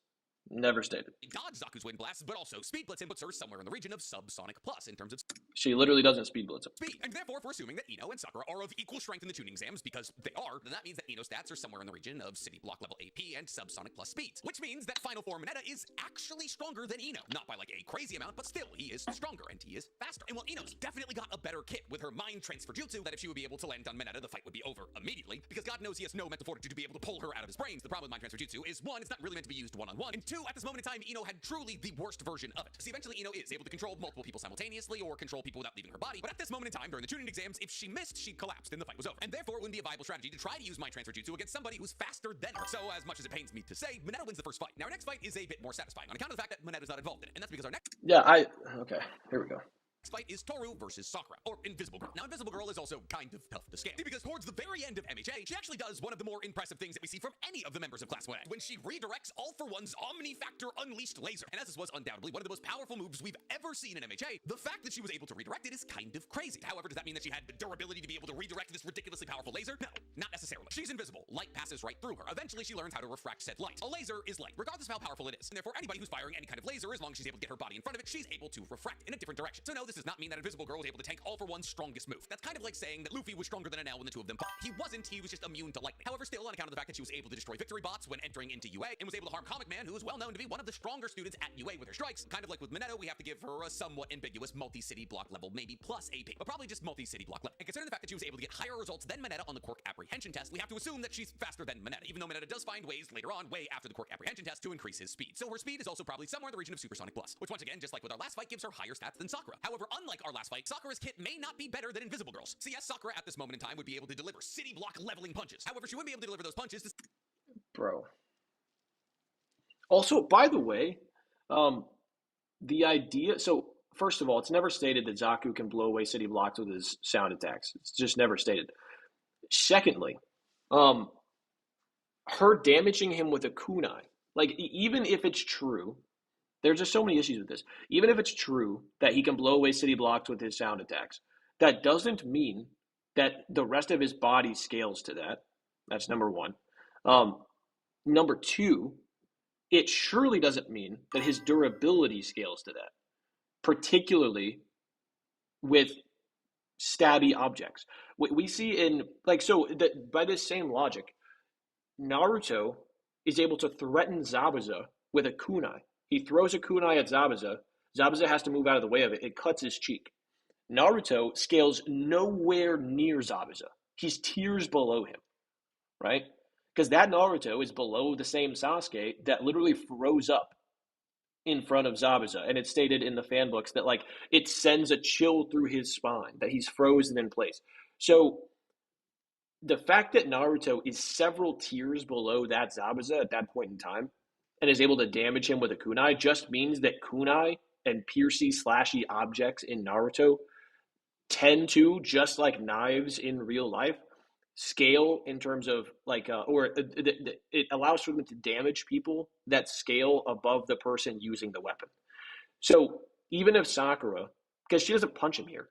Never stated. dodge Zaku's wind blasts, but also speed blitz him, puts her somewhere in the region of subsonic plus in terms of She literally doesn't speed blitz him. speed. And therefore, if we're assuming that Ino and Sakura are of equal strength in the tuning exams, because they are, then that means that Ino's stats are somewhere in the region of city block level AP and subsonic plus speeds. Which means that final form Mineta is actually stronger than Ino. Not by like a crazy amount, but still, he is stronger and he is faster. And while Ino's definitely got a better kit with her mind transfer jutsu, that if she would be able to land on Mineta, the fight would be over immediately, because God knows he has no mental fortitude to be able to pull her out of his brains. The problem with mind transfer jutsu is, one, it's not really meant to be used one-on-one, and two, at this moment in time, Ino had truly the worst version of it. See, eventually Ino is able to control multiple people simultaneously or control people without leaving her body, but at this moment in time, during the tuning exams, if she missed, she collapsed and the fight was over. And therefore, it wouldn't be a viable strategy to try to use mind transfer jutsu against somebody who's faster than her. So, as much as it pains me to say, Mineta wins the first fight. Now, our next fight is a bit more satisfying on account of the fact that Mineta's not involved in it, and that's because our next Okay, here we go. fight is Toru versus Sakura, or Invisible Girl. Now, Invisible Girl is also kind of tough to scale, because towards the very end of MHA, she actually does one of the more impressive things that we see from any of the members of Class 1A, when she redirects All for One's Omni-Factor Unleashed Laser. And as this was undoubtedly one of the most powerful moves we've ever seen in MHA, the fact that she was able to redirect it is kind of crazy. However, does that mean that she had the durability to be able to redirect this ridiculously powerful laser? No, not necessarily. She's invisible. Light passes right through her. Eventually, she learns how to refract said light. A laser is light, regardless of how powerful it is. And therefore, anybody who's firing any kind of laser, as long as she's able to get her body in front of it, she's able to refract in a different direction. So no, this does not mean that Invisible Girl was able to tank All for One's strongest move. That's kind of like saying that Luffy was stronger than Enel when the two of them fought. He wasn't, he was just immune to lightning. However, still, on account of the fact that she was able to destroy victory bots when entering into UA, and was able to harm Comic Man, who is well known to be one of the stronger students at UA with her strikes, kind of like with Mineta, we have to give her a somewhat ambiguous multi-city block level, maybe plus AP, but probably just multi-city block level. And considering the fact that she was able to get higher results than Mineta on the Quirk Apprehension test, we have to assume that she's faster than Mineta, even though Mineta does find ways later on, way after the Quirk Apprehension test, to increase his speed. So her speed is also probably somewhere in the region of Supersonic Plus, which once again, just like with our last fight, gives her higher stats than Sakura. However, unlike our last fight, Sakura's kit may not be better than Invisible Girl's. So yes, Sakura at this moment in time would be able to deliver city block leveling punches. However, she wouldn't be able to deliver those punches to... Bro. Also, by the way, the idea, so first of all, it's never stated that Zaku can blow away city blocks with his sound attacks. It's just never stated. Secondly, her damaging him with a kunai, like even if it's true, there's just so many issues with this. Even if it's true that he can blow away city blocks with his sound attacks, that doesn't mean that the rest of his body scales to that. That's number one. Number two, it surely doesn't mean that his durability scales to that, particularly with stabby objects. We see in, like, so that by this same logic, Naruto is able to threaten Zabuza with a kunai. He throws a kunai at Zabuza. Zabuza has to move out of the way of it. It cuts his cheek. Naruto scales nowhere near Zabuza. He's tiers below him, right? Because that Naruto is below the same Sasuke that literally froze up in front of Zabuza. And it's stated in the fan books that, like, it sends a chill through his spine, that he's frozen in place. So the fact that Naruto is several tiers below that Zabuza at that point in time and is able to damage him with a kunai just means that kunai and piercy slashy objects in Naruto tend to, just like knives in real life, scale in terms of like, it allows for them to damage people that scale above the person using the weapon. So even if Sakura, because she doesn't punch him here,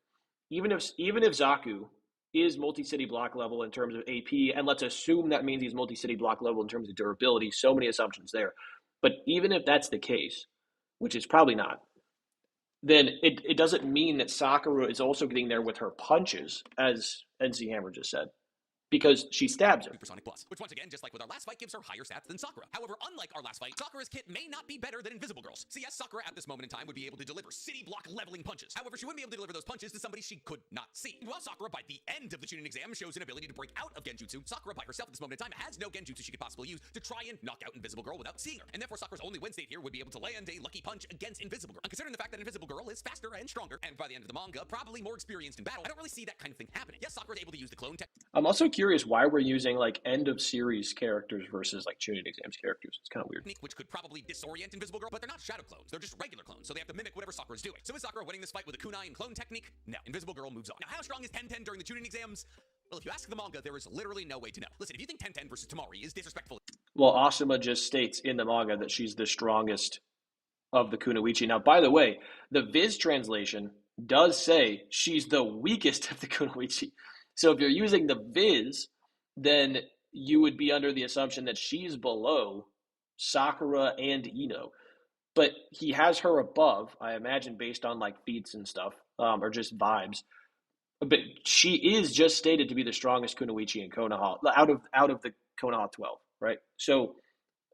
even if Zaku is multi-city block level in terms of AP, and let's assume that means he's multi-city block level in terms of durability. So many assumptions there. But even if that's the case, which is probably not, then it doesn't mean that Sakura is also getting there with her punches, as NC Hammer just said, because she stabs him. Supersonic Plus, which once again, just like with our last fight, gives her higher stats than Sakura. However, unlike our last fight, Sakura's kit may not be better than Invisible Girl's. So yes, Sakura at this moment in time would be able to deliver city block leveling punches. However, she wouldn't be able to deliver those punches to somebody she could not see. While Sakura, by the end of the Chunin exam, shows an ability to break out of Genjutsu, Sakura by herself at this moment in time has no Genjutsu she could possibly use to try and knock out Invisible Girl without seeing her. And therefore, Sakura's only win state here would be able to land a lucky punch against Invisible Girl. And considering the fact that Invisible Girl is faster and stronger, and by the end of the manga, probably more experienced in battle, I don't really see that kind of thing happening. Yes, Sakura's able to use the clone tech. I'm also curious why we're using like end of series characters versus like Chunin exams characters. It's kind of weird. Which could probably disorient Invisible Girl, but they're not shadow clones. They're just regular clones, so they have to mimic whatever Sakura's doing. So is Sakura winning this fight with a kunai and clone technique? No. Invisible Girl moves on. Now, how strong is 10-10 during the Chunin exams? Well, if you ask the manga, there is literally no way to know. Listen, if you think 10-10 versus Tamari is disrespectful... Well, Asuma just states in the manga that she's the strongest of the Kunoichi. Now, by the way, the Viz translation does say she's the weakest of the Kunoichi. So if you're using the Viz, then you would be under the assumption that she's below Sakura and Ino. But he has her above, I imagine, based on like feats and stuff, or just vibes. But she is just stated to be the strongest Kunoichi in Konoha out of the Konoha 12, right? So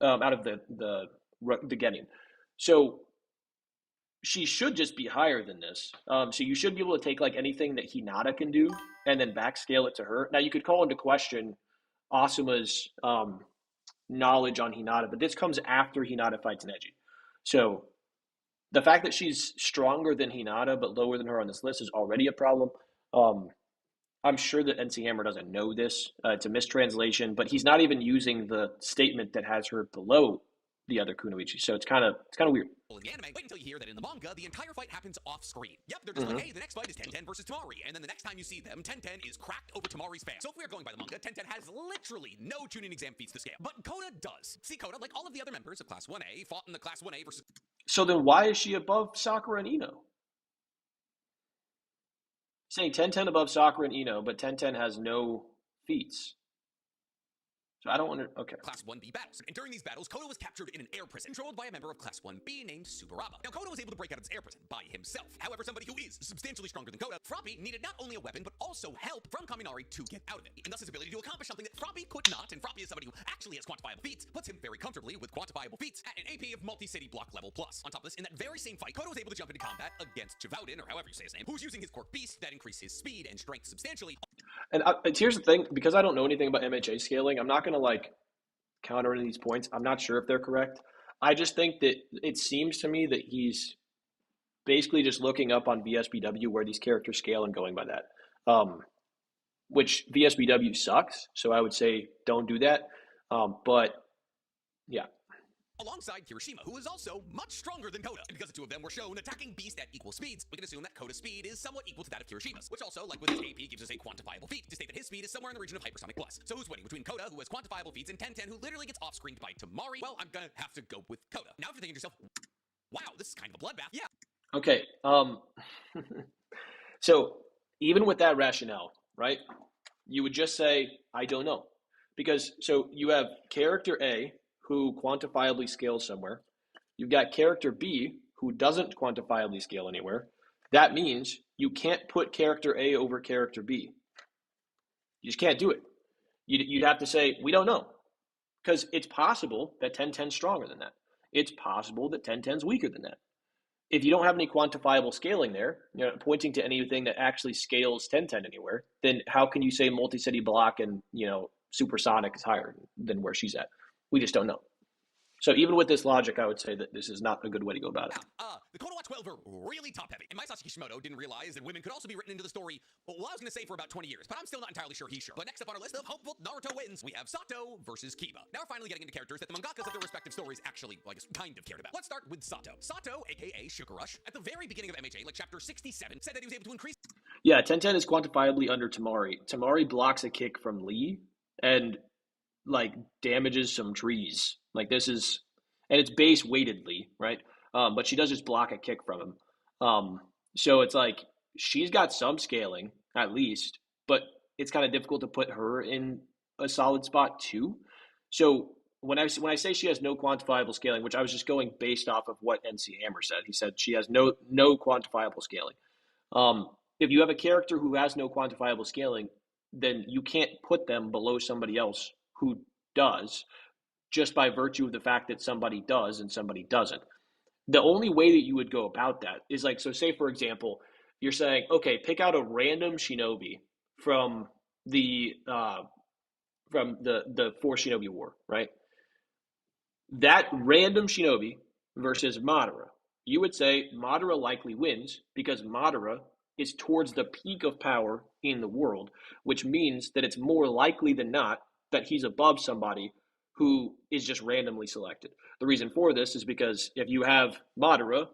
out of the Genin. So she should just be higher than this. So you should be able to take like anything that Hinata can do and then backscale it to her. Now you could call into question Asuma's knowledge on Hinata, but this comes after Hinata fights Neji. So the fact that she's stronger than Hinata but lower than her on this list is already a problem. I'm sure that NC Hammer doesn't know this. It's a mistranslation, but he's not even using the statement that has her below the other Kunoichi. So it's kind of weird. In the anime, wait until you hear that in the manga, the entire fight happens off screen. Yep, they're just like, hey, the next fight is 10-10 versus Tamari. And then the next time you see them, 10-10 is cracked over Tamari's fan. So if we're going by the manga, 10-10 has literally no Chunin exam feats to scale. But Koda does. See, Koda, like all of the other members of Class 1A, fought in the Class 1A versus... So then why is she above Sakura and Ino? Saying 10-10 above Sakura and Ino, but 10-10 has no feats. So I don't want to... Okay. Class 1B battles. And during these battles, Koda was captured in an air prison, controlled by a member of Class 1B named Subaraba. Now, Koda was able to break out of this air prison by himself. However, somebody who is substantially stronger than Koda, Froppy, needed not only a weapon, but also help from Kaminari to get out of it. And thus his ability to accomplish something that Froppy could not, and Froppy is somebody who actually has quantifiable feats, puts him very comfortably with quantifiable feats at an AP of multi-city block level plus. On top of this, in that very same fight, Koda was able to jump into combat against Chivaudin, or however you say his name, who's using his Cork Beast that increased his speed and strength substantially. And here's the thing, because I don't know anything about MHA scaling, I'm not going to like counter any of these points. I'm not sure if they're correct. I just think that it seems to me that he's basically just looking up on VSBW where these characters scale and going by that, which VSBW sucks. So I would say don't do that. But yeah. Alongside Kirishima, who is also much stronger than Koda. And because the two of them were shown attacking Beast at equal speeds, we can assume that Koda's speed is somewhat equal to that of Kirishima's, which also, like with his AP, gives us a quantifiable feat to state that his speed is somewhere in the region of Hypersonic Plus. So who's winning between Koda, who has quantifiable feats, and 10-10, who literally gets off-screened by Tamari? Well, I'm gonna have to go with Koda. Now if you're thinking to yourself, wow, this is kind of a bloodbath. Yeah. Okay. So even with that rationale, right, you would just say, I don't know. Because so you have character A, who quantifiably scales somewhere. You've got character B, who doesn't quantifiably scale anywhere. That means you can't put character A over character B. You just can't do it. You'd have to say, we don't know. Because it's possible that 10-10's stronger than that. It's possible that 10-10's weaker than that. If you don't have any quantifiable scaling there, pointing to anything that actually scales 10-10 anywhere, then how can you say multi-city block and, supersonic is higher than where she's at? We just don't know. So even with this logic, I would say that this is not a good way to go about it. The Konoha 12 are really top-heavy. And Masashi Kishimoto didn't realize that women could also be written into the story, well, I was going to say for about 20 years, but I'm still not entirely sure he's sure. But next up on our list of hopeful Naruto wins, we have Sato versus Kiba. Now we're finally getting into characters that the mangakas of their respective stories actually, well, I guess, kind of cared about. Let's start with Sato. Sato, aka Sugar Rush, at the very beginning of MHA, like chapter 67, said that he was able to increase... Yeah, 10-10 is quantifiably under Tamari. Tamari blocks a kick from Lee and, damages some trees. This is... And it's base weightedly, right? But she does just block a kick from him. So it's she's got some scaling, at least, but it's kind of difficult to put her in a solid spot too. So when I say she has no quantifiable scaling, which I was just going based off of what NC Hammer said, he said she has no quantifiable scaling. If you have a character who has no quantifiable scaling, then you can't put them below somebody else who does, just by virtue of the fact that somebody does and somebody doesn't. The only way that you would go about that is like, so say for example, you're saying, okay, pick out a random shinobi from the Four Shinobi War, right? That random shinobi versus Madara, you would say Madara likely wins because Madara is towards the peak of power in the world, which means that it's more likely than not that he's above somebody who is just randomly selected. The reason for this is because if you have Madara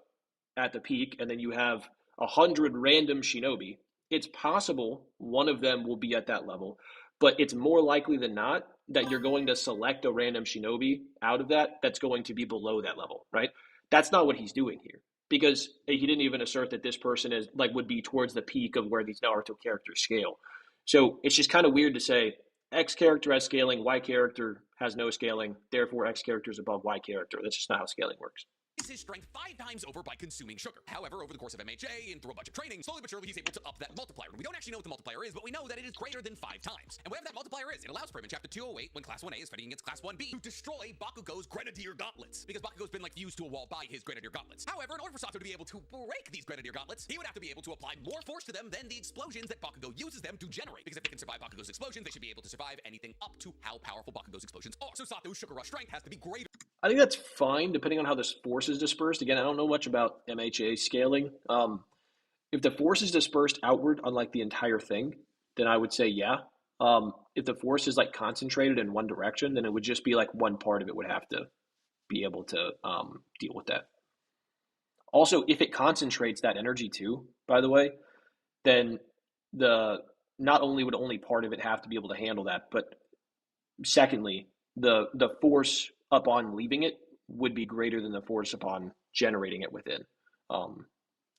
at the peak and then you have 100 random shinobi, it's possible one of them will be at that level, but it's more likely than not that you're going to select a random shinobi out of that that's going to be below that level, right? That's not what he's doing here, because he didn't even assert that this person is like would be towards the peak of where these Naruto characters scale. So it's just kind of weird to say X character has scaling, Y character has no scaling, therefore X character is above Y character. That's just not how scaling works. His strength 5 times over by consuming sugar. However, over the course of MHA and through a bunch of training, slowly but surely he's able to up that multiplier. And we don't actually know what the multiplier is, but we know that it is greater than 5 times. And whatever that multiplier is, it allows for him in Chapter 208, when Class 1A is fighting against Class 1B, to destroy Bakugo's Grenadier Gauntlets. Because Bakugo's been like fused to a wall by his Grenadier Gauntlets. However, in order for Sato to be able to break these Grenadier Gauntlets, he would have to be able to apply more force to them than the explosions that Bakugo uses them to generate. Because if they can survive Bakugo's explosions, they should be able to survive anything up to how powerful Bakugo's explosions are. So Sato's Sugar Rush strength has to be greater. I think that's fine depending on how this force is dispersed. Again, I don't know much about MHA scaling. If the force is dispersed outward, unlike the entire thing, then I would say yeah. If the force is like concentrated in one direction, then it would just be like one part of it would have to be able to deal with that. Also, if it concentrates that energy too, by the way, then not only would only part of it have to be able to handle that, but secondly, the force upon leaving it would be greater than the force upon generating it within.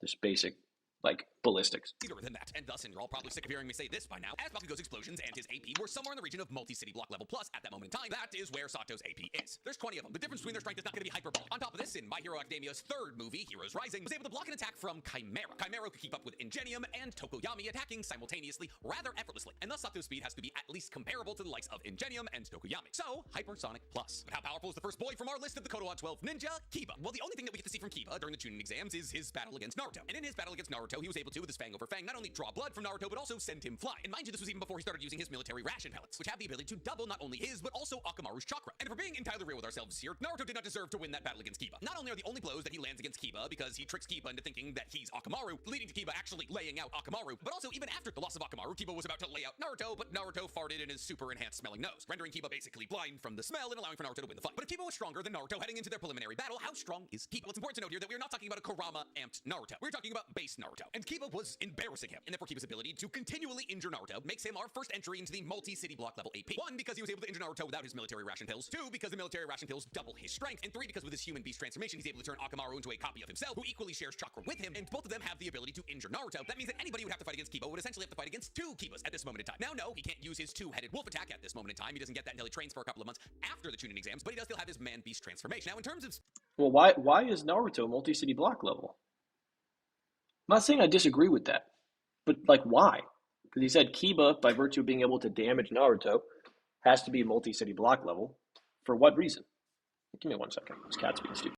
This basic like ballistics. Than that, and thus, and you're all probably sick of hearing me say this by now, as Bakugo's explosions and his AP were somewhere in the region of multi-city block level plus at that moment in time, that is where Sato's AP is. There's 20 of them. The difference between their strength is not going to be hyperbolic. On top of this, in My Hero Academia's 3rd movie, Heroes Rising, was able to block an attack from Chimera. Chimera could keep up with Ingenium and Tokoyami attacking simultaneously rather effortlessly, and thus Sato's speed has to be at least comparable to the likes of Ingenium and Tokoyami. So, Hypersonic Plus. But how powerful is the first boy from our list of the Kodowa 12 ninja? Kiba. Well, the only thing that we get to see from Kiba during the Chunin exams is his battle against Naruto. And in his battle against Naruto, he was able to, with his fang over fang, not only draw blood from Naruto, but also send him flying. And mind you, this was even before he started using his military ration pellets, which have the ability to double not only his, but also Akamaru's chakra. And if we're being entirely real with ourselves here, Naruto did not deserve to win that battle against Kiba. Not only are the only blows that he lands against Kiba because he tricks Kiba into thinking that he's Akamaru, leading to Kiba actually laying out Akamaru, but also even after the loss of Akamaru, Kiba was about to lay out Naruto, but Naruto farted in his super enhanced smelling nose, rendering Kiba basically blind from the smell and allowing for Naruto to win the fight. But if Kiba was stronger than Naruto heading into their preliminary battle, how strong is Kiba? Well, it's important to note here that we are not talking about a Kurama amped Naruto. We're talking about base Naruto. And Kiba was embarrassing him, and therefore Kiba's ability to continually injure Naruto makes him our first entry into the multi-city block level AP. 1, because he was able to injure Naruto without his military ration pills. 2, because the military ration pills double his strength. And 3, because with his human beast transformation, he's able to turn Akamaru into a copy of himself, who equally shares chakra with him, and both of them have the ability to injure Naruto. That means that anybody who would have to fight against Kiba would essentially have to fight against 2 Kibas at this moment in time. Now, no, he can't use his 2-headed wolf attack at this moment in time. He doesn't get that until he trains for a couple of months after the Chunin exams, but he does still have his man-beast transformation. Now, in terms of... Well, why is Naruto multi-city block level? I'm not saying I disagree with that, but like why? Because he said Kiba, by virtue of being able to damage Naruto, has to be multi-city block level. For what reason? Give me 1 second. This cat's being stupid.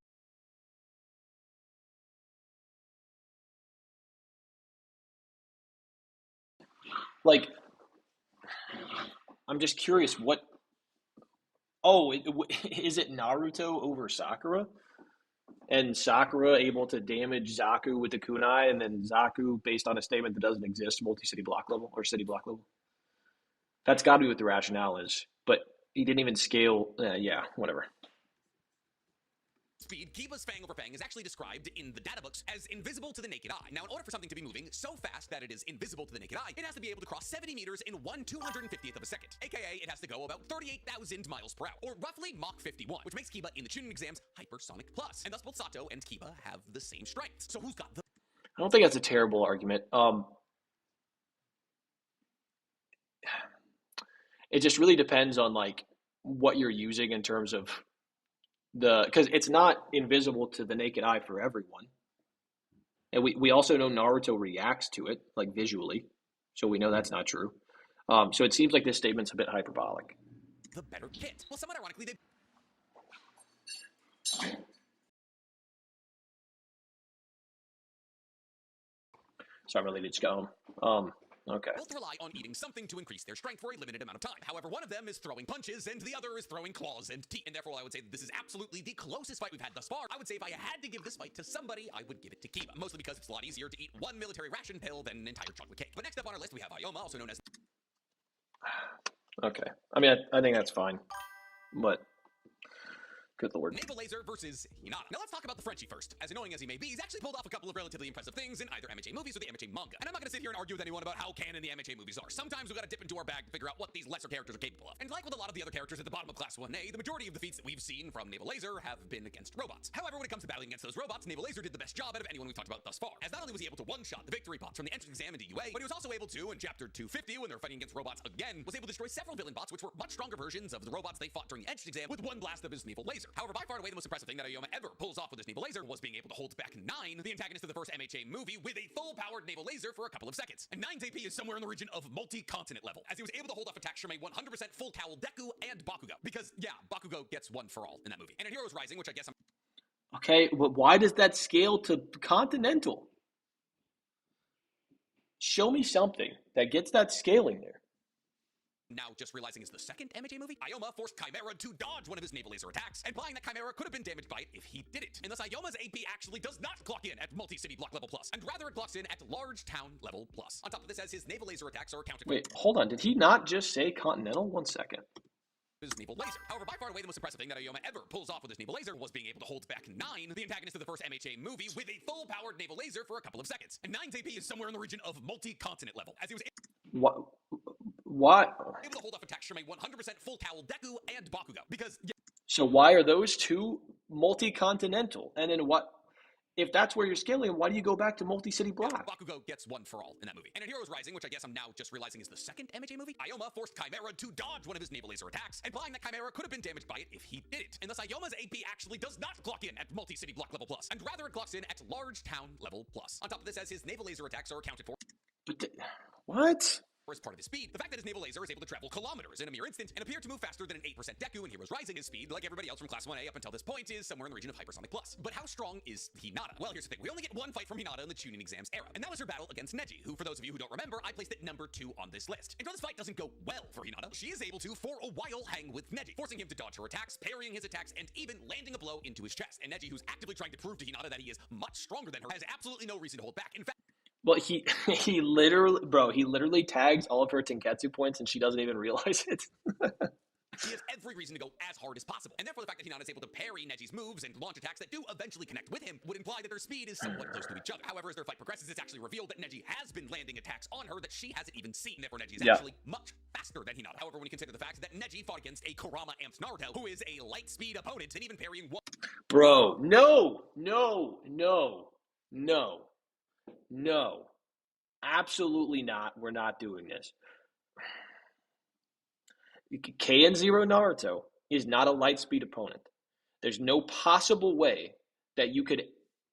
Like, I'm just curious what... Oh, is it Naruto over Sakura? And Sakura able to damage Zaku with the kunai, and then Zaku, based on a statement that doesn't exist, multi-city block level, or city block level? That's got to be what the rationale is. But he didn't even scale... yeah, whatever. Speed, Kiba's fang over fang is actually described in the data books as invisible to the naked eye. Now, in order for something to be moving so fast that it is invisible to the naked eye, it has to be able to cross 70 meters in 1/250th of a second. AKA, it has to go about 38,000 miles per hour, or roughly Mach 51, which makes Kiba in the Chunin exams Hypersonic Plus. And thus both Sato and Kiba have the same strength. So who's got the... I don't think that's a terrible argument. It just really depends on like what you're using in terms of because it's not invisible to the naked eye for everyone. And we also know Naruto reacts to it, like visually. So we know that's not true. So it seems like this statement's a bit hyperbolic. The better kit. Well, somewhat ironically, they So I'm really just go home. Okay. both rely on eating something to increase their strength for a limited amount of time. However, one of them is throwing punches and the other is throwing claws and teeth. And therefore, I would say that this is absolutely the closest fight we've had thus far. I would say if I had to give this fight to somebody, I would give it to Kiba. Mostly because it's a lot easier to eat one military ration pill than an entire chocolate cake. But next up on our list, we have Ayoma, also known as... Okay. I mean, I think that's fine. But good lord. Naval Laser versus Hinata. Now let's talk about the Frenchie first. As annoying as he may be, he's actually pulled off a couple of relatively impressive things in either MHA movies or the MHA manga. And I'm not going to sit here and argue with anyone about how canon the MHA movies are. Sometimes we've got to dip into our bag to figure out what these lesser characters are capable of. And like with a lot of the other characters at the bottom of Class 1A, the majority of the feats that we've seen from Naval Laser have been against robots. However, when it comes to battling against those robots, Naval Laser did the best job out of anyone we've talked about thus far. As not only was he able to one-shot the victory bots from the entrance exam into UA, but he was also able to, in Chapter 250, when they were fighting against robots again, was able to destroy several villain bots, which were much stronger versions of the robots they fought during the entrance exam with one blast of his Naval Laser. However, by far and away the most impressive thing that Ayoma ever pulls off with his Naval Laser was being able to hold back 9, the antagonist of the first MHA movie, with a full-powered Naval Laser for a couple of seconds. And 9's AP is somewhere in the region of multi-continent level, as he was able to hold off attacks from a 100% full cowl Deku and Bakugo. Because, yeah, Bakugo gets one for all in that movie. And in Heroes Rising, which I guess I'm... Okay, but why does that scale to continental? Show me something that gets that scaling there. now just realizing is the second MHA movie, Ayoma forced Chimera to dodge one of his naval laser attacks, implying that Chimera could have been damaged by it if he did it. And thus Ayoma's AP actually does not clock in at multi-city block level plus, and rather it clocks in at large town level plus. On top of this, as his naval laser attacks are accounted Wait, hold on. Did he not just say continental? 1 second. his naval laser. However, by far and away the most impressive thing that Ayoma ever pulls off with his naval laser was being able to hold back 9, the antagonist of the first MHA movie, with a full-powered naval laser for a couple of seconds. And 9's AP is somewhere in the region of multi-continent level, as he was What? What? able to hold off attacks from a 100% full cowl Deku and Bakugo. Because, yeah, So why are those two multi-continental? And then what? If that's where you're scaling, why do you go back to multi-city block? Bakugo gets one for all in that movie. And in Heroes Rising, which I guess I'm now just realizing is the second MHA movie, Ayoma forced Chimera to dodge one of his naval laser attacks, implying that Chimera could have been damaged by it if he did it. And thus Ayoma's AP actually does not clock in at multi-city block level plus, and rather it clocks in at large town level plus. On top of this, as his naval laser attacks are accounted for But what? as part of his speed, the fact that his naval laser is able to travel kilometers in a mere instant and appear to move faster than an 8% Deku in Heroes Rising, his speed, like everybody else from Class 1A up until this point, is somewhere in the region of Hypersonic Plus. But how strong is Hinata? Well, here's the thing. We only get one fight from Hinata in the Chunin exams era, and that was her battle against Neji, who, for those of you who don't remember, I placed at number 2 on this list. And though this fight doesn't go well for Hinata, she is able to, for a while, hang with Neji, forcing him to dodge her attacks, parrying his attacks, and even landing a blow into his chest. And Neji, who's actively trying to prove to Hinata that he is much stronger than her, has absolutely no reason to hold back. In fact, Well, he literally tags all of her Tenketsu points and she doesn't even realize it. she has every reason to go as hard as possible. And therefore, the fact that Hinata is able to parry Neji's moves and launch attacks that do eventually connect with him would imply that their speed is somewhat close to each other. However, as their fight progresses, it's actually revealed that Neji has been landing attacks on her that she hasn't even seen. Therefore, Neji is actually much faster than Hinata. However, when you consider the fact that Neji fought against a Kurama amped Naruto, who is a light speed opponent, and even parrying one... Bro, no. Absolutely not. We're not doing this. KN Zero Naruto is not a light speed opponent. There's no possible way that you could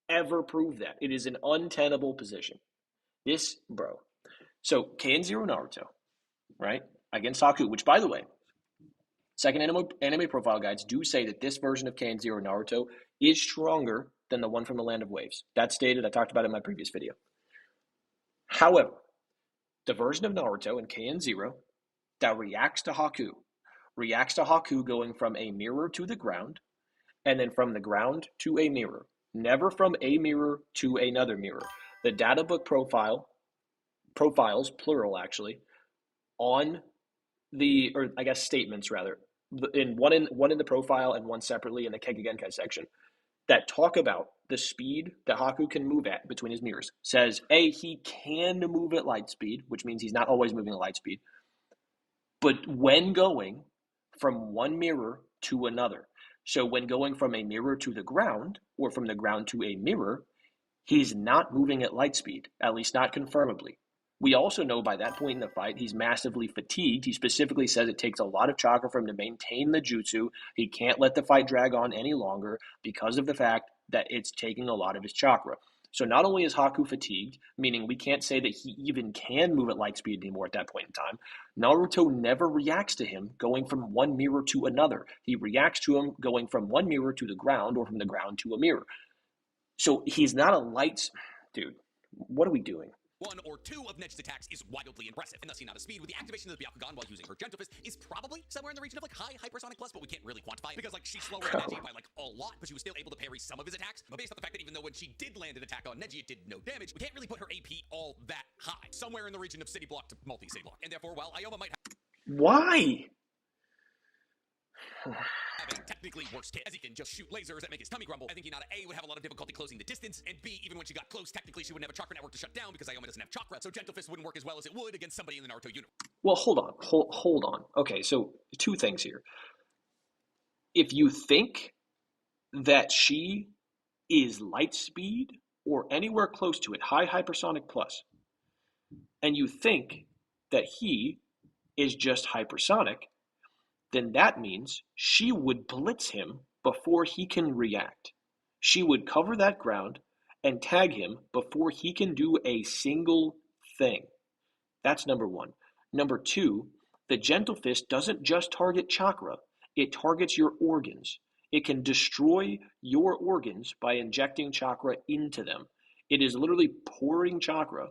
ever prove that. It is an untenable position. This, bro. So KN Zero Naruto, right? Against Haku, which by the way, second anime profile guides do say that this version of KN Zero Naruto is stronger than the one from the Land of Waves. That's stated. I talked about it in my previous video. However, the version of Naruto in KN Zero that reacts to Haku going from a mirror to the ground, and then from the ground to a mirror, never from a mirror to another mirror. The data book profiles, plural actually, on the, or I guess statements rather, in one in the profile and one separately in the Kekigenkai section, that talk about the speed that Haku can move at between his mirrors. Says, A, he can move at light speed, which means he's not always moving at light speed, but when going from one mirror to another. So when going from a mirror to the ground, or from the ground to a mirror, he's not moving at light speed, at least not confirmably, We also know by that point in the fight, he's massively fatigued. He specifically says it takes a lot of chakra for him to maintain the jutsu. He can't let the fight drag on any longer because of the fact that it's taking a lot of his chakra. So not only is Haku fatigued, meaning we can't say that he even can move at light speed anymore at that point in time, Naruto never reacts to him going from one mirror to another. He reacts to him going from one mirror to the ground or from the ground to a mirror. So he's not a light... Dude, what are we doing? One or two of Neji's attacks is wildly impressive, and thus Hinata's speed with the activation of the Byakugan while using her Gentle Fist is probably somewhere in the region of like high hypersonic plus, but we can't really quantify it because like she's slower than Neji by like a lot, but she was still able to parry some of his attacks. But based on the fact that even though when she did land an attack on Neji, it did no damage, we can't really put her AP all that high. Somewhere in the region of city block to multi-city block, and therefore while Ioma might have Why? a technically worse kit, as he can just shoot lasers that make his tummy grumble. I think Hinata A would have a lot of difficulty closing the distance, and B, even when she got close, technically she wouldn't have a chakra network to shut down because Ioma doesn't have chakra, so Gentle Fist wouldn't work as well as it would against somebody in the Naruto universe. Well, hold on. Okay, so two things here. If you think that she is light speed or anywhere close to it, high hypersonic plus, and you think that he is just hypersonic, then that means she would blitz him before he can react. She would cover that ground and tag him before he can do a single thing. That's number one. Number two, the Gentle Fist doesn't just target chakra, it targets your organs. It can destroy your organs by injecting chakra into them. It is literally pouring chakra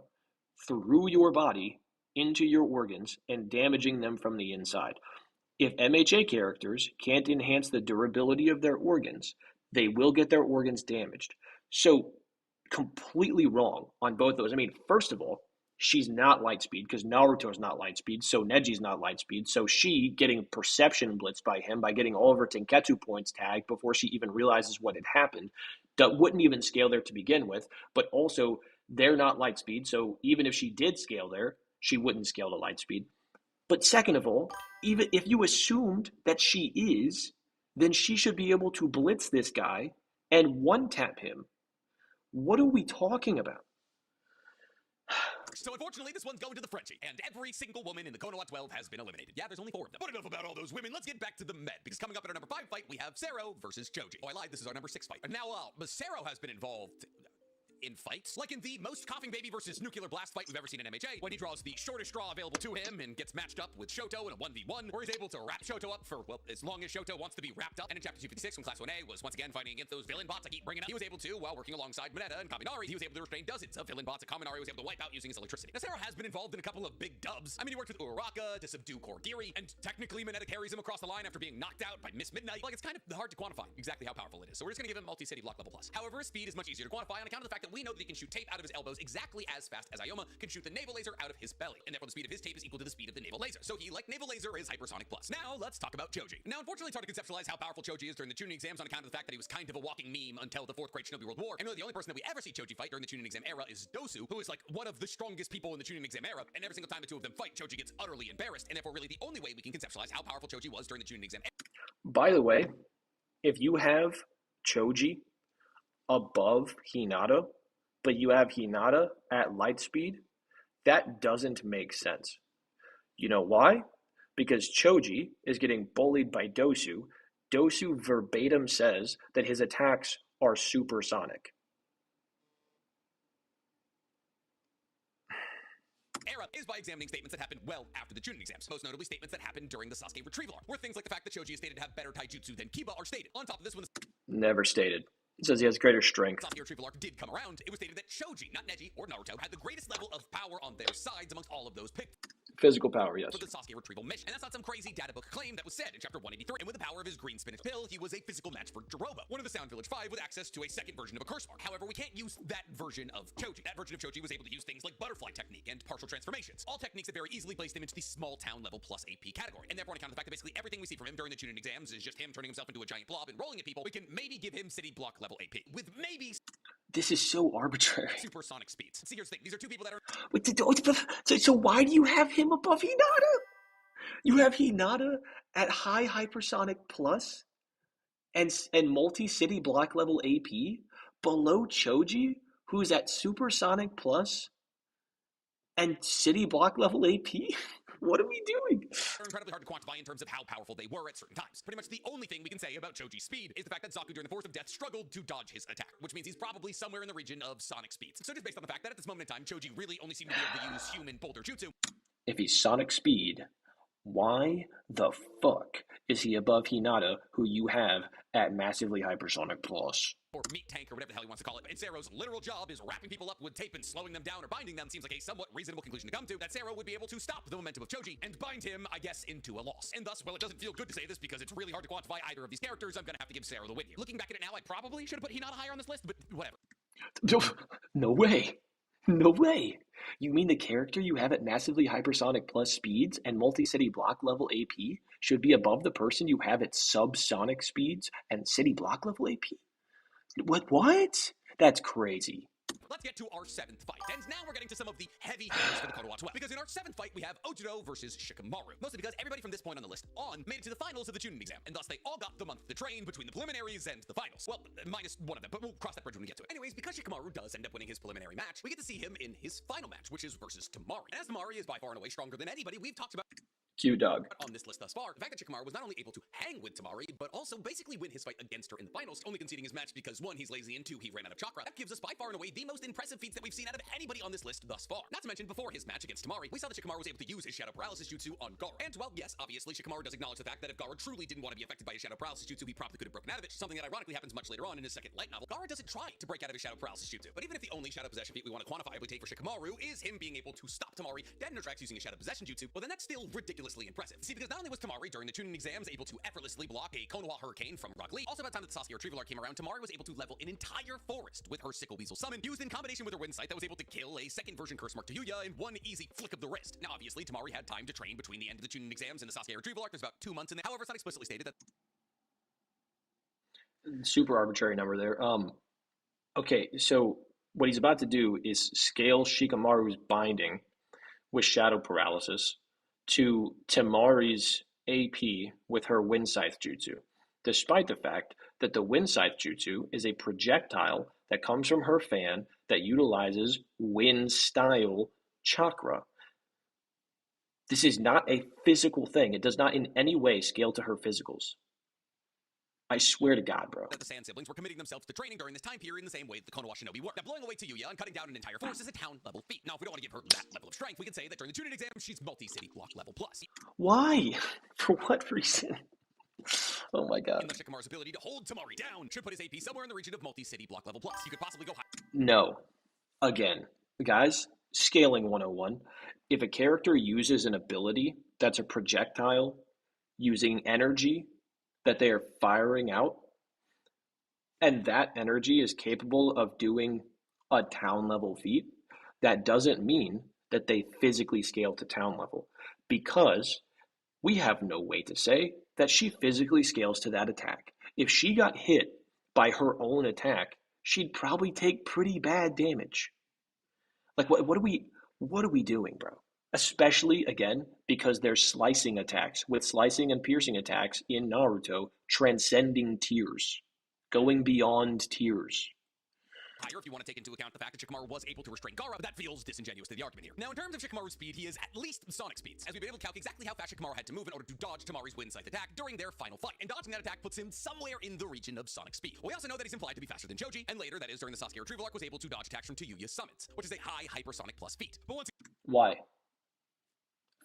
through your body into your organs and damaging them from the inside. If MHA characters can't enhance the durability of their organs, they will get their organs damaged. So, completely wrong on both those. I mean, first of all, she's not light speed because Naruto's not light speed, so Neji's not light speed. So she getting perception blitzed by him by getting all of her Tenketsu points tagged before she even realizes what had happened, that wouldn't even scale there to begin with. But also, they're not light speed, so even if she did scale there, she wouldn't scale to light speed. But second of all, even if you assumed that she is, then she should be able to blitz this guy and one-tap him. What are we talking about? So unfortunately, this one's going to the Frenchie, and every single woman in the Konan 12 has been eliminated. Yeah, there's only 4 of them. But enough about all those women, let's get back to the men, because coming up at our number 5 fight, we have Sero versus Choji. Oh, I lied, this is our number 6 fight. Now, Sero has been involved in fights, like in the most coughing baby versus nuclear blast fight we've ever seen in MHA, when he draws the shortest straw available to him and gets matched up with Shoto in a 1v1, where he's able to wrap Shoto up for, well, as long as Shoto wants to be wrapped up. And in Chapter 256, when Class 1A was once again fighting against those villain bots I keep bringing up, he was able to, while working alongside Mineta and Kaminari, he was able to restrain dozens of villain bots that Kaminari was able to wipe out using his electricity. Now, Sero has been involved in a couple of big dubs. I mean, he worked with Uraraka to subdue Korgiri, and technically Mineta carries him across the line after being knocked out by Miss Midnight. Like, it's kind of hard to quantify exactly how powerful it is. So we're just gonna give him multi-city block level plus. However, his speed is much easier to quantify on account of the fact that we know that he can shoot tape out of his elbows exactly as fast as Ioma can shoot the naval laser out of his belly, and therefore the speed of his tape is equal to the speed of the naval laser. So he, like naval laser, is hypersonic plus. Now let's talk about Choji. Now, unfortunately, it's hard to conceptualize how powerful Choji is during the tuning exams on account of the fact that he was kind of a walking meme until the 4th Great Shinobi World War. And really, the only person that we ever see Choji fight during the tuning exam era is Dosu, who is like one of the strongest people in the tuning exam era. And every single time the two of them fight, Choji gets utterly embarrassed, and therefore really the only way we can conceptualize how powerful Choji was during the tuning exam. By the way, if you have Choji above Hinata, but you have Hinata at light speed, that doesn't make sense. You know why? Because Choji is getting bullied by Dosu. Dosu verbatim says that his attacks are supersonic. Era is by examining statements that happened well after the Chunin exams, most notably statements that happened during the Sasuke retrieval arc, where things like the fact that Choji is stated to have better taijutsu than Kiba are stated. On top of this, when the Never stated. It says he has greater strength. Sasuke retrieval arc did come around, it was stated that Choji, not Neji or Naruto, had the greatest level of power on their sides amongst all of those picked Physical power, yes. for the Sasuke retrieval mission. And that's not some crazy data book claim that was said in chapter 183. And with the power of his green spinach pill, he was a physical match for Jiroba, one of the Sound Village 5 with access to a second version of a curse mark. However, we can't use that version of Choji. That version of Choji was able to use things like butterfly technique and partial transformations. All techniques that very easily placed him into the small town level plus AP category. And therefore, on account of the fact that basically everything we see from him during the Chunin exams is just him turning himself into a giant blob and rolling at people, we can maybe give him city block level AP. With maybe This is so arbitrary. supersonic speeds. See, here's the thing. These are two people that are So why do you have him above Hinata? You have Hinata at high hypersonic plus and multi-city block level AP below Choji, who's at supersonic plus and city block level AP? What are we doing? They're incredibly hard to quantify in terms of how powerful they were at certain times. Pretty much the only thing we can say about Choji's speed is the fact that Zaku during the Force of Death struggled to dodge his attack, which means he's probably somewhere in the region of Sonic speeds. So just based on the fact that at this moment in time, Choji really only seemed to be able to use human boulder jutsu. If he's Sonic speed, why the fuck is he above Hinata, who you have at massively hypersonic plus? Or meat tank, or whatever the hell he wants to call it. And Zero's literal job is wrapping people up with tape and slowing them down or binding them. Seems like a somewhat reasonable conclusion to come to, that Zero would be able to stop the momentum of Choji and bind him, I guess, into a loss. And thus, well, it doesn't feel good to say this because it's really hard to quantify either of these characters. I'm gonna have to give Zero the win here. Looking back at it now, I probably should have put Hinata higher on this list, but whatever. No way. No way. You mean the character you have at massively hypersonic plus speeds and multi-city block level AP should be above the person you have at subsonic speeds and city block level AP? What? That's crazy. Let's get to our 7th fight. And now we're getting to some of the heavy hitters for the Konoha 12. Because in our 7th fight, we have Ojiro versus Shikamaru. Mostly because everybody from this point on the list on made it to the finals of the Chunin exam. And thus they all got the month to train between the preliminaries and the finals. Well, minus one of them, but we'll cross that bridge when we get to it. Anyways, because Shikamaru does end up winning his preliminary match, we get to see him in his final match, which is versus Tamari. And as Tamari is by far and away stronger than anybody we've talked about Q-Dog. on this list thus far, the fact that Shikamaru was not only able to hang with Tamari, but also basically win his fight against her in the finals, only conceding his match because 1, he's lazy, and 2, he ran out of chakra. That gives us by far and away the most impressive feats that we've seen out of anybody on this list thus far. Not to mention, before his match against Tamari, we saw that Shikamaru was able to use his shadow paralysis jutsu on Gaara. And while, yes, obviously, Shikamaru does acknowledge the fact that if Gaara truly didn't want to be affected by his shadow paralysis jutsu, he probably could have broken out of it, something that ironically happens much later on in his second light novel. Gaara doesn't try to break out of his shadow paralysis jutsu. But even if the only shadow possession feat we want to quantifiably take for Shikamaru is him being able to stop Tamari dead in her tracks using a shadow possession jutsu, well then that's still ridiculously impressive. See, because not only was Tamari during the Chunin exams able to effortlessly block a Konoha Hurricane from Rock Lee, also by the time that the Sasuke retrieval arc came around, Tamari was able to level an entire forest with her Sickle Weasel summon, used in combination with her Wind Sight that was able to kill a second version curse mark to Yuya in one easy flick of the wrist. Now obviously, Tamari had time to train between the end of the Chunin exams and the Sasuke retrieval arc. There's about 2 months in there. However, it's not explicitly stated that Super arbitrary number there. Okay, so what he's about to do is scale Shikamaru's binding with shadow paralysis to Tamari's AP with her Wind Scythe jutsu, despite the fact that the Wind Scythe jutsu is a projectile that comes from her fan that utilizes wind style chakra. This is not a physical thing. It does not in any way scale to her physicals. I swear to God, bro. the Sand siblings were committing themselves to training during this time period in the same way that the Konoha shinobi were. Now, blowing away to Yuya and cutting down an entire force is a town level feat. Now, if we don't want to give her that level of strength, we can say that during the Chunin exam, she's multi-city block level plus. Why? For what reason? Oh my In God. the Shikamaru's ability to hold Tamari down should put his AP somewhere in the region of multi-city block level plus. You could possibly go high. No. Again, guys, scaling 101. If a character uses an ability that's a projectile using energy that they are firing out, and that energy is capable of doing a town level feat, that doesn't mean that they physically scale to town level, because we have no way to say that she physically scales to that attack. If she got hit by her own attack, she'd probably take pretty bad damage. Like what are we doing, bro? Especially again because there's slicing attacks with slicing and piercing attacks in Naruto transcending tiers, going beyond tiers. Higher if you want to take into account the fact that Shikamaru was able to restrain Gaara, but that feels disingenuous to the argument here. Now, in terms of Shikamaru's speed, he is at least Sonic speeds, as we've been able to calculate exactly how fast Shikamaru had to move in order to dodge Tamari's Wind Scythe attack during their final fight, and dodging that attack puts him somewhere in the region of Sonic speed. We also know that he's implied to be faster than Choji, and later, that is during the Sasuke retrieval arc, was able to dodge attacks from Tuyuya's summons, which is a high hypersonic plus feat. But once Why?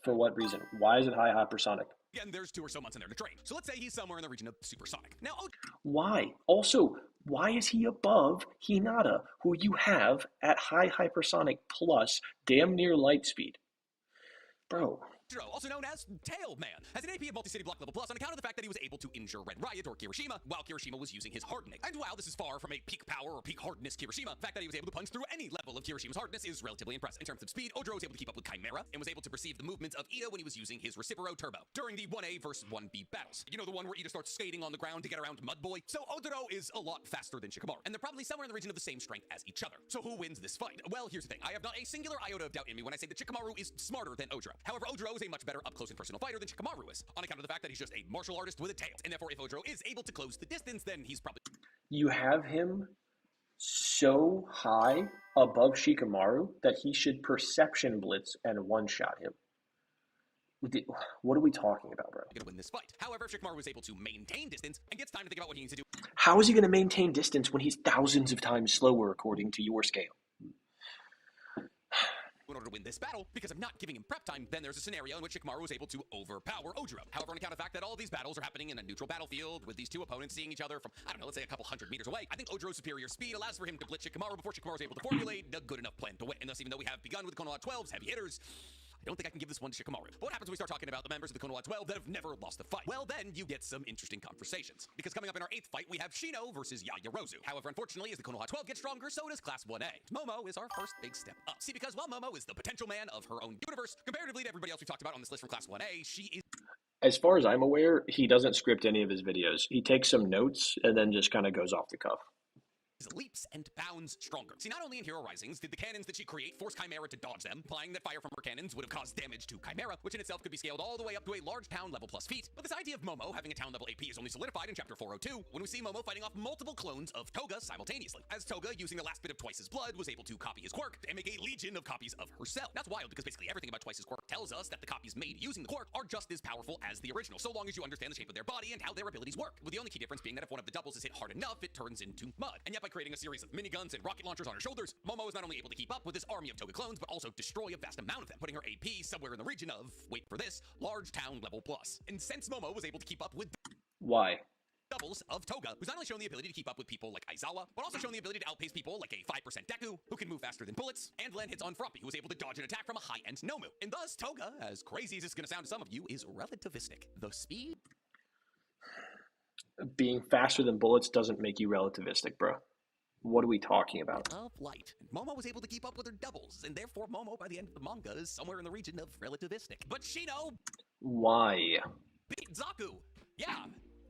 For what reason? Why is it high hypersonic? again, there's 2 or so months in there to train. So let's say he's somewhere in the region of supersonic. Now, Why? Also, why is he above Hinata, who you have at high hypersonic plus damn near light speed? Bro, Ojiro, also known as Tail Man, has an AP of multi-city block level plus on account of the fact that he was able to injure Red Riot or Kirishima while Kirishima was using his hardening. And while this is far from a peak power or peak hardness Kirishima, the fact that he was able to punch through any level of Kirishima's hardness is relatively impressive. In terms of speed, Ojiro was able to keep up with Chimera and was able to perceive the movements of Ida when he was using his Recipro Turbo during the 1A versus 1B battles. You know, the one where Ida starts skating on the ground to get around Mud Boy? So Ojiro is a lot faster than Shikamaru, and they're probably somewhere in the region of the same strength as each other. So who wins this fight? Well, here's the thing. I have not a singular iota of doubt in me when I say that Shikamaru is smarter than Ojiro. However, Ojiro is a much better up-close and personal fighter than Shikamaru is, on account of the fact that he's just a martial artist with a tail. And therefore, if Ojiro is able to close the distance, then he's probably you have him so high above Shikamaru that he should perception blitz and one-shot him. What are we talking about, bro? Going to win this fight. However, if Shikamaru was able to maintain distance and gets time to think about what he needs to do How is he going to maintain distance when he's thousands of times slower according to your scale? in order to win this battle, because of not giving him prep time, then there's a scenario in which Shikamaru was able to overpower Ojiro. However, on account of the fact that all these battles are happening in a neutral battlefield with these two opponents seeing each other from, I don't know, let's say a couple hundred meters away, I think Ojiro's superior speed allows for him to blitz Shikamaru before Shikamaru is able to formulate a good enough plan to win. And thus, even though we have begun with the Konoha 12's heavy hitters, I don't think I can give this one to Shikamaru. But what happens when we start talking about the members of the Konoha 12 that have never lost a fight? Well, then you get some interesting conversations. Because coming up in our 8th fight, we have Shino versus Yaoyorozu. However, unfortunately, as the Konoha 12 gets stronger, so does Class 1A. Momo is our first big step up. See, because while Momo is the potential man of her own universe, comparatively to everybody else we've talked about on this list from Class 1A, she is... As far as I'm aware, he doesn't script any of his videos. He takes some notes and then just kind of goes off the cuff. Leaps and bounds stronger. See, not only in Hero Risings did the cannons that she create force Chimera to dodge them, implying that fire from her cannons would have caused damage to Chimera, which in itself could be scaled all the way up to a large town level plus feat. But this idea of Momo having a town level AP is only solidified in Chapter 402, when we see Momo fighting off multiple clones of Toga simultaneously, as Toga, using the last bit of Twice's blood, was able to copy his quirk and make a legion of copies of herself. That's wild, because basically everything about Twice's quirk tells us that the copies made using the quirk are just as powerful as the original, so long as you understand the shape of their body and how their abilities work, with the only key difference being that if one of the doubles is hit hard enough, it turns into mud. And yet by creating a series of miniguns and rocket launchers on her shoulders, Momo is not only able to keep up with this army of Toga clones, but also destroy a vast amount of them, putting her AP somewhere in the region of, wait for this, large town level plus. And since Momo was able to keep up with Why? doubles of Toga, who's not only shown the ability to keep up with people like Aizawa, but also shown the ability to outpace people like a 5% Deku, who can move faster than bullets, and land hits on Frumpy, who was able to dodge an attack from a high-end Nomu. And thus, Toga, as crazy as it's going to sound to some of you, is relativistic. The speed... Being faster than bullets doesn't make you relativistic, bro. What are we talking about? Of light. Momo was able to keep up with her doubles, and therefore Momo, by the end of the manga, is somewhere in the region of relativistic. But Shino Why? beat Zaku.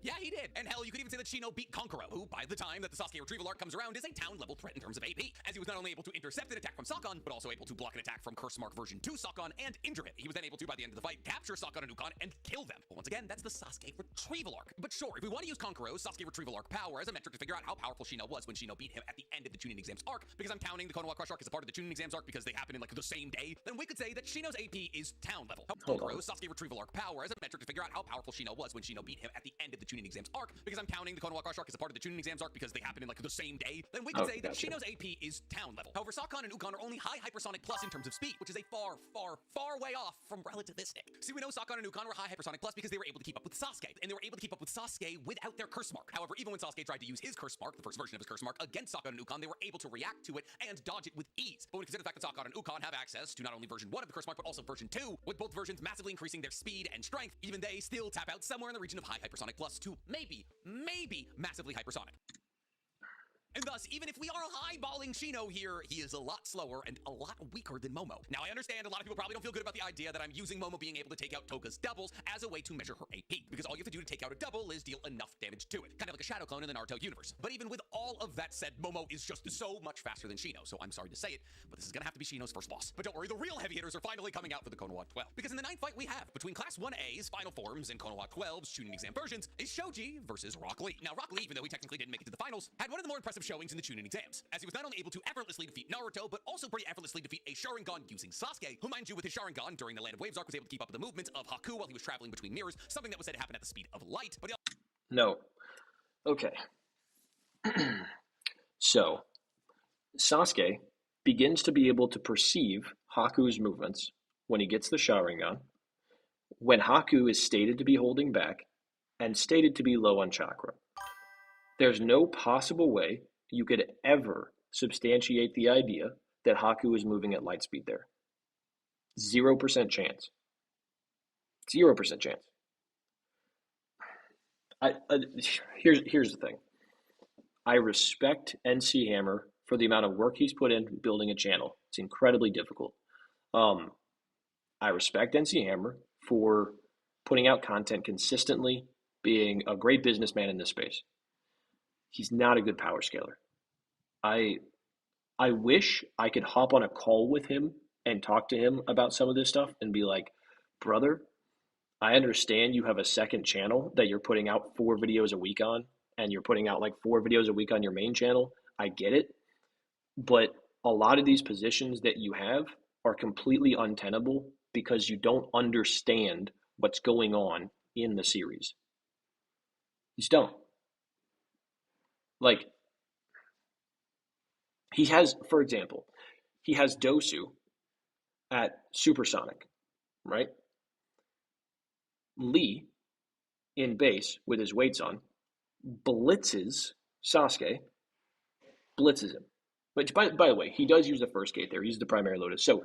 Yeah, he did. And hell, you could even say that Shino beat Konkuro, who, by the time that the Sasuke retrieval arc comes around, is a town-level threat in terms of AP, as he was not only able to intercept an attack from Sakon, but also able to block an attack from Curse Mark version 2 Sakon and injure it. He was then able to, by the end of the fight, capture Sakon and Ukon and kill them. But once again, that's the Sasuke retrieval arc. But sure, if we want to use Konkuro's Sasuke retrieval arc power as a metric to figure out how powerful Shino was when Shino beat him at the end of the Chunin exams arc, because I'm counting the Konoha Crush arc as a part of the Chunin exams arc because they happen in like the same day, then we could say that Shino's AP is town level. Konkuro's Sasuke retrieval arc power as a metric to figure out how powerful Shino was when Shino beat him at the end of the Chunin exams arc, because I'm counting the Konoha Crush arc as a part of the Chunin exams arc because they happen in like the same day, then we could say that Shino's AP is town level. However, Sakon and Ukon are only high hypersonic plus in terms of speed, which is a far, far, far way off from relativistic. See, we know Sakon and Ukon were high hypersonic plus because they were able to keep up with Sasuke, and they were able to keep up with Sasuke without their curse mark. However, even when Sasuke tried to use his curse mark, the first version of his curse mark, against Sakon and Ukon, they were able to react to it and dodge it with ease. But when we consider the fact that Sakon and Ukon have access to not only version 1 of the curse mark, but also version 2, with both versions massively increasing their speed and strength, even they still tap out somewhere in the region of high hypersonic plus to maybe massively hypersonic. And thus, even if we are highballing Shino here, he is a lot slower and a lot weaker than Momo. Now, I understand a lot of people probably don't feel good about the idea that I'm using Momo being able to take out Toga's doubles as a way to measure her AP, because all you have to do to take out a double is deal enough damage to it, kind of like a shadow clone in the Naruto universe. But even with all of that said, Momo is just so much faster than Shino, so I'm sorry to say it, but this is gonna have to be Shino's first loss. But don't worry, the real heavy hitters are finally coming out for the Konoha 12, because in the 9th fight we have, between Class 1A's final forms and Konoha 12's Chunin exam versions, is Shoji versus Rock Lee. Now, Rock Lee, even though he technically didn't make it to the finals, had one of the more impressive showings in the Chunin exams, as he was not only able to effortlessly defeat Naruto, but also pretty effortlessly defeat a Sharingan using Sasuke, who, mind you, with his Sharingan during the Land of Waves arc, was able to keep up with the movements of Haku while he was traveling between mirrors, something that was said to happen at the speed of light, but No. Okay. So, Sasuke begins to be able to perceive Haku's movements when he gets the Sharingan, when Haku is stated to be holding back, and stated to be low on chakra. There's no possible way you could ever substantiate the idea that Haku is moving at light speed there. 0% chance. 0% chance. Here's the thing. I respect NC Hammer for the amount of work he's put in building a channel. It's incredibly difficult. I respect NC Hammer for putting out content consistently, being a great businessman in this space. He's not a good power scaler. I wish I could hop on a call with him and talk to him about some of this stuff and be like, brother, I understand you have a second channel that you're putting out 4 videos a week on, and you're putting out like 4 videos a week on your main channel. I get it. But a lot of these positions that you have are completely untenable because you don't understand what's going on in the series. You just don't. Like, he has, for example, he has Dosu at supersonic, right? Lee in base with his weights on blitzes Sasuke, blitzes him. Which, by the way, he does use the first gate there. He's the primary Lotus. So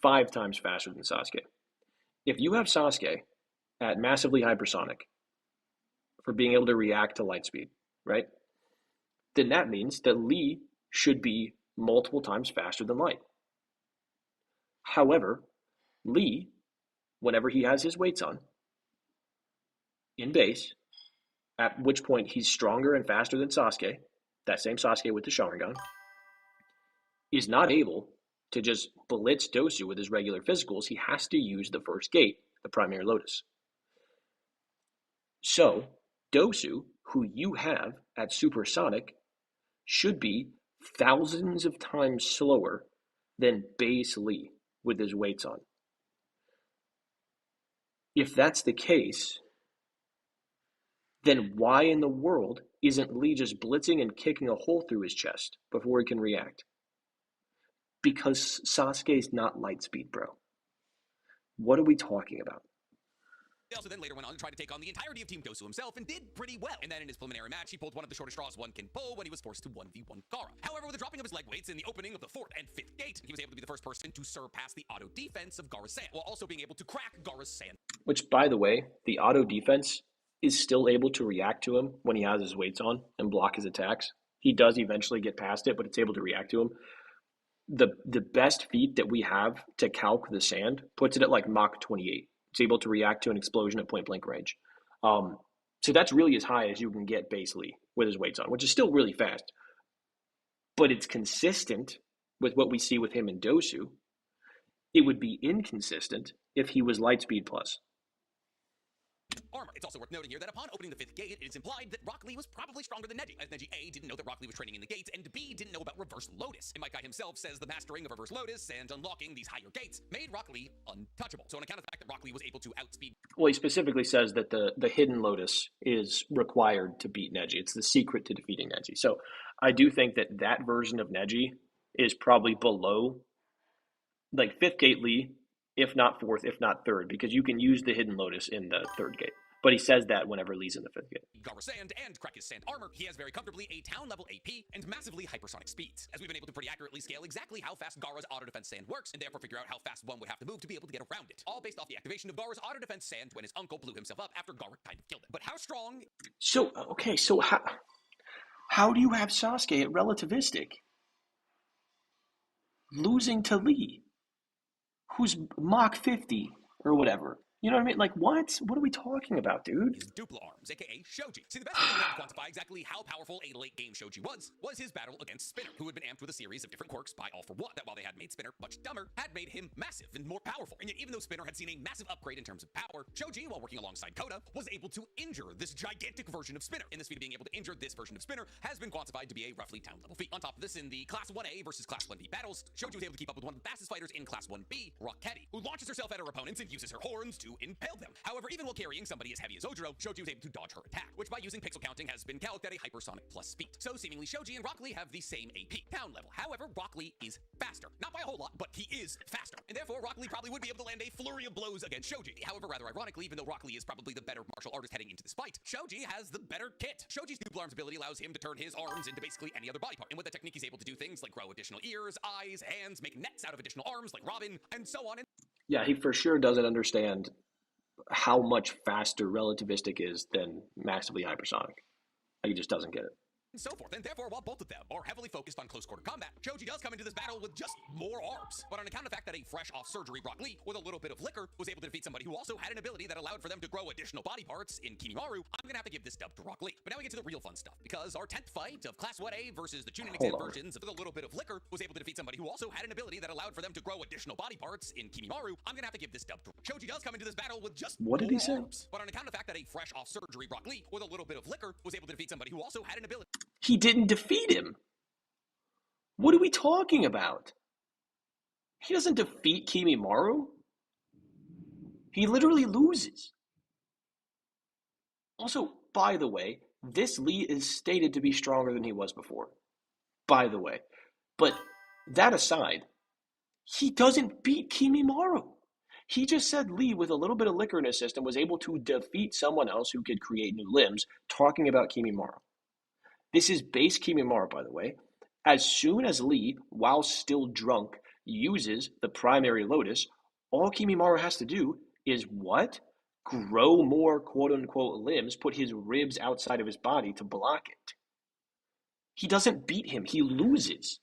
5 times faster than Sasuke. If you have Sasuke at massively hypersonic for being able to react to light speed, right? Then that means that Lee should be multiple times faster than light. However, Lee, whenever he has his weights on, in base, at which point he's stronger and faster than Sasuke, that same Sasuke with the Sharingan, is not able to just blitz Dosu with his regular physicals. He has to use the first gate, the primary Lotus. So, Dosu, who you have at supersonic, should be thousands of times slower than base Lee with his weights on. If that's the case, then why in the world isn't Lee just blitzing and kicking a hole through his chest before he can react? Because Sasuke's not light speed, bro. What are we talking about? He also then later went on to try to take on the entirety of Team Dosu himself and did pretty well. And then in his preliminary match, he pulled one of the shortest straws one can pull when he was forced to 1v1 Gaara. However, with the dropping of his leg weights in the opening of the 4th and 5th gate, he was able to be the first person to surpass the auto defense of Gaara's sand, while also being able to crack Gaara's sand. Which, by the way, the auto defense is still able to react to him when he has his weights on and block his attacks. He does eventually get past it, but it's able to react to him. The best feat that we have to calc the sand puts it at like Mach 28. It's able to react to an explosion at point blank range. So that's really as high as you can get basically with his weights on, which is still really fast. But it's consistent with what we see with him in Dosu. It would be inconsistent if he was light speed plus. Armor. It's also worth noting here that upon opening the 5th gate, it is implied that Rock Lee was probably stronger than Neji, as Neji A didn't know that Rock Lee was training in the gates, and B didn't know about Reverse Lotus. And Mike Guy himself says the mastering of Reverse Lotus and unlocking these higher gates made Rock Lee untouchable. So on account of the fact that Rock Lee was able to outspeed... Well, he specifically says that the hidden Lotus is required to beat Neji. It's the secret to defeating Neji. So I do think that that version of Neji is probably below, like 5th gate Lee, if not 4th, if not 3rd, because you can use the hidden Lotus in the 3rd gate. But he says that whenever Lee's in the 5th gate. Gaara sand and crack his sand armor, he has very comfortably a town level AP and massively hypersonic speeds, as we've been able to pretty accurately scale exactly how fast Gaara's auto defense sand works, and therefore figure out how fast one would have to move to be able to get around it. All based off the activation of Gaara's auto defense sand when his uncle blew himself up after Gaara kind of killed him. But how strong... So, okay, so how do you have Sasuke at relativistic losing to Lee, who's Mach 50 or whatever? You know what I mean? Like, what? What are we talking about, dude? His duplo arms, aka Shoji. See, the best way to quantify exactly how powerful a late-game Shoji was his battle against Spinner, who had been amped with a series of different quirks by All for One, that while they had made Spinner much dumber, had made him massive and more powerful. And yet, even though Spinner had seen a massive upgrade in terms of power, Shoji, while working alongside Koda, was able to injure this gigantic version of Spinner. And this feat of being able to injure this version of Spinner has been quantified to be a roughly town-level feat. On top of this, in the Class 1A versus Class 1B battles, Shoji was able to keep up with one of the fastest fighters in Class 1B, Rocketty, who launches herself at her opponents and uses her horns to impale them. However, even while carrying somebody as heavy as Ojiro, Shoji was able to dodge her attack, which by using pixel counting has been calced at a hypersonic plus speed. So seemingly Shoji and Rock Lee have the same AP, town level. However, Rock Lee is faster. Not by a whole lot, but he is faster. And therefore, Rock Lee probably would be able to land a flurry of blows against Shoji. However, rather ironically, even though Rock Lee is probably the better martial artist heading into this fight, Shoji has the better kit. Shoji's double arms ability allows him to turn his arms into basically any other body part. And with the technique, he's able to do things like grow additional ears, eyes, hands, make nets out of additional arms like Robin, and so on. Yeah, he for sure doesn't understand how much faster relativistic is than massively hypersonic. He just doesn't get it. And so forth, and therefore, while both of them are heavily focused on close quarter combat, Shoji does come into this battle with just more arms. But on account of the fact that a fresh off surgery Rock Lee, with a little bit of liquor, was able to defeat somebody who also had an ability that allowed for them to grow additional body parts in Kimimaru, I'm gonna have to give this dub to Rock Lee. But now we get to the real fun stuff, because our 10th fight of Class 1A versus the Chunin exam versions of a little bit of liquor was able to defeat somebody who also had an ability that allowed for them to grow additional body parts in Kimimaru. I'm gonna have to give this dub to Shoji does come into this battle with just what did he say? Arms. But on account of the fact that a fresh off surgery Rock Lee, with a little bit of liquor, was able to defeat somebody who also had an ability. He didn't defeat him. What are we talking about? He doesn't defeat Kimimaru. He literally loses. Also, by the way, this Lee is stated to be stronger than he was before. By the way. But that aside, he doesn't beat Kimimaru. He just said Lee, with a little bit of liquor in his system, was able to defeat someone else who could create new limbs, talking about Kimimaru. This is base Kimimaru, by the way. As soon as Lee, while still drunk, uses the primary lotus, all Kimimaru has to do is what? Grow more quote-unquote limbs, put his ribs outside of his body to block it. He doesn't beat him. He loses.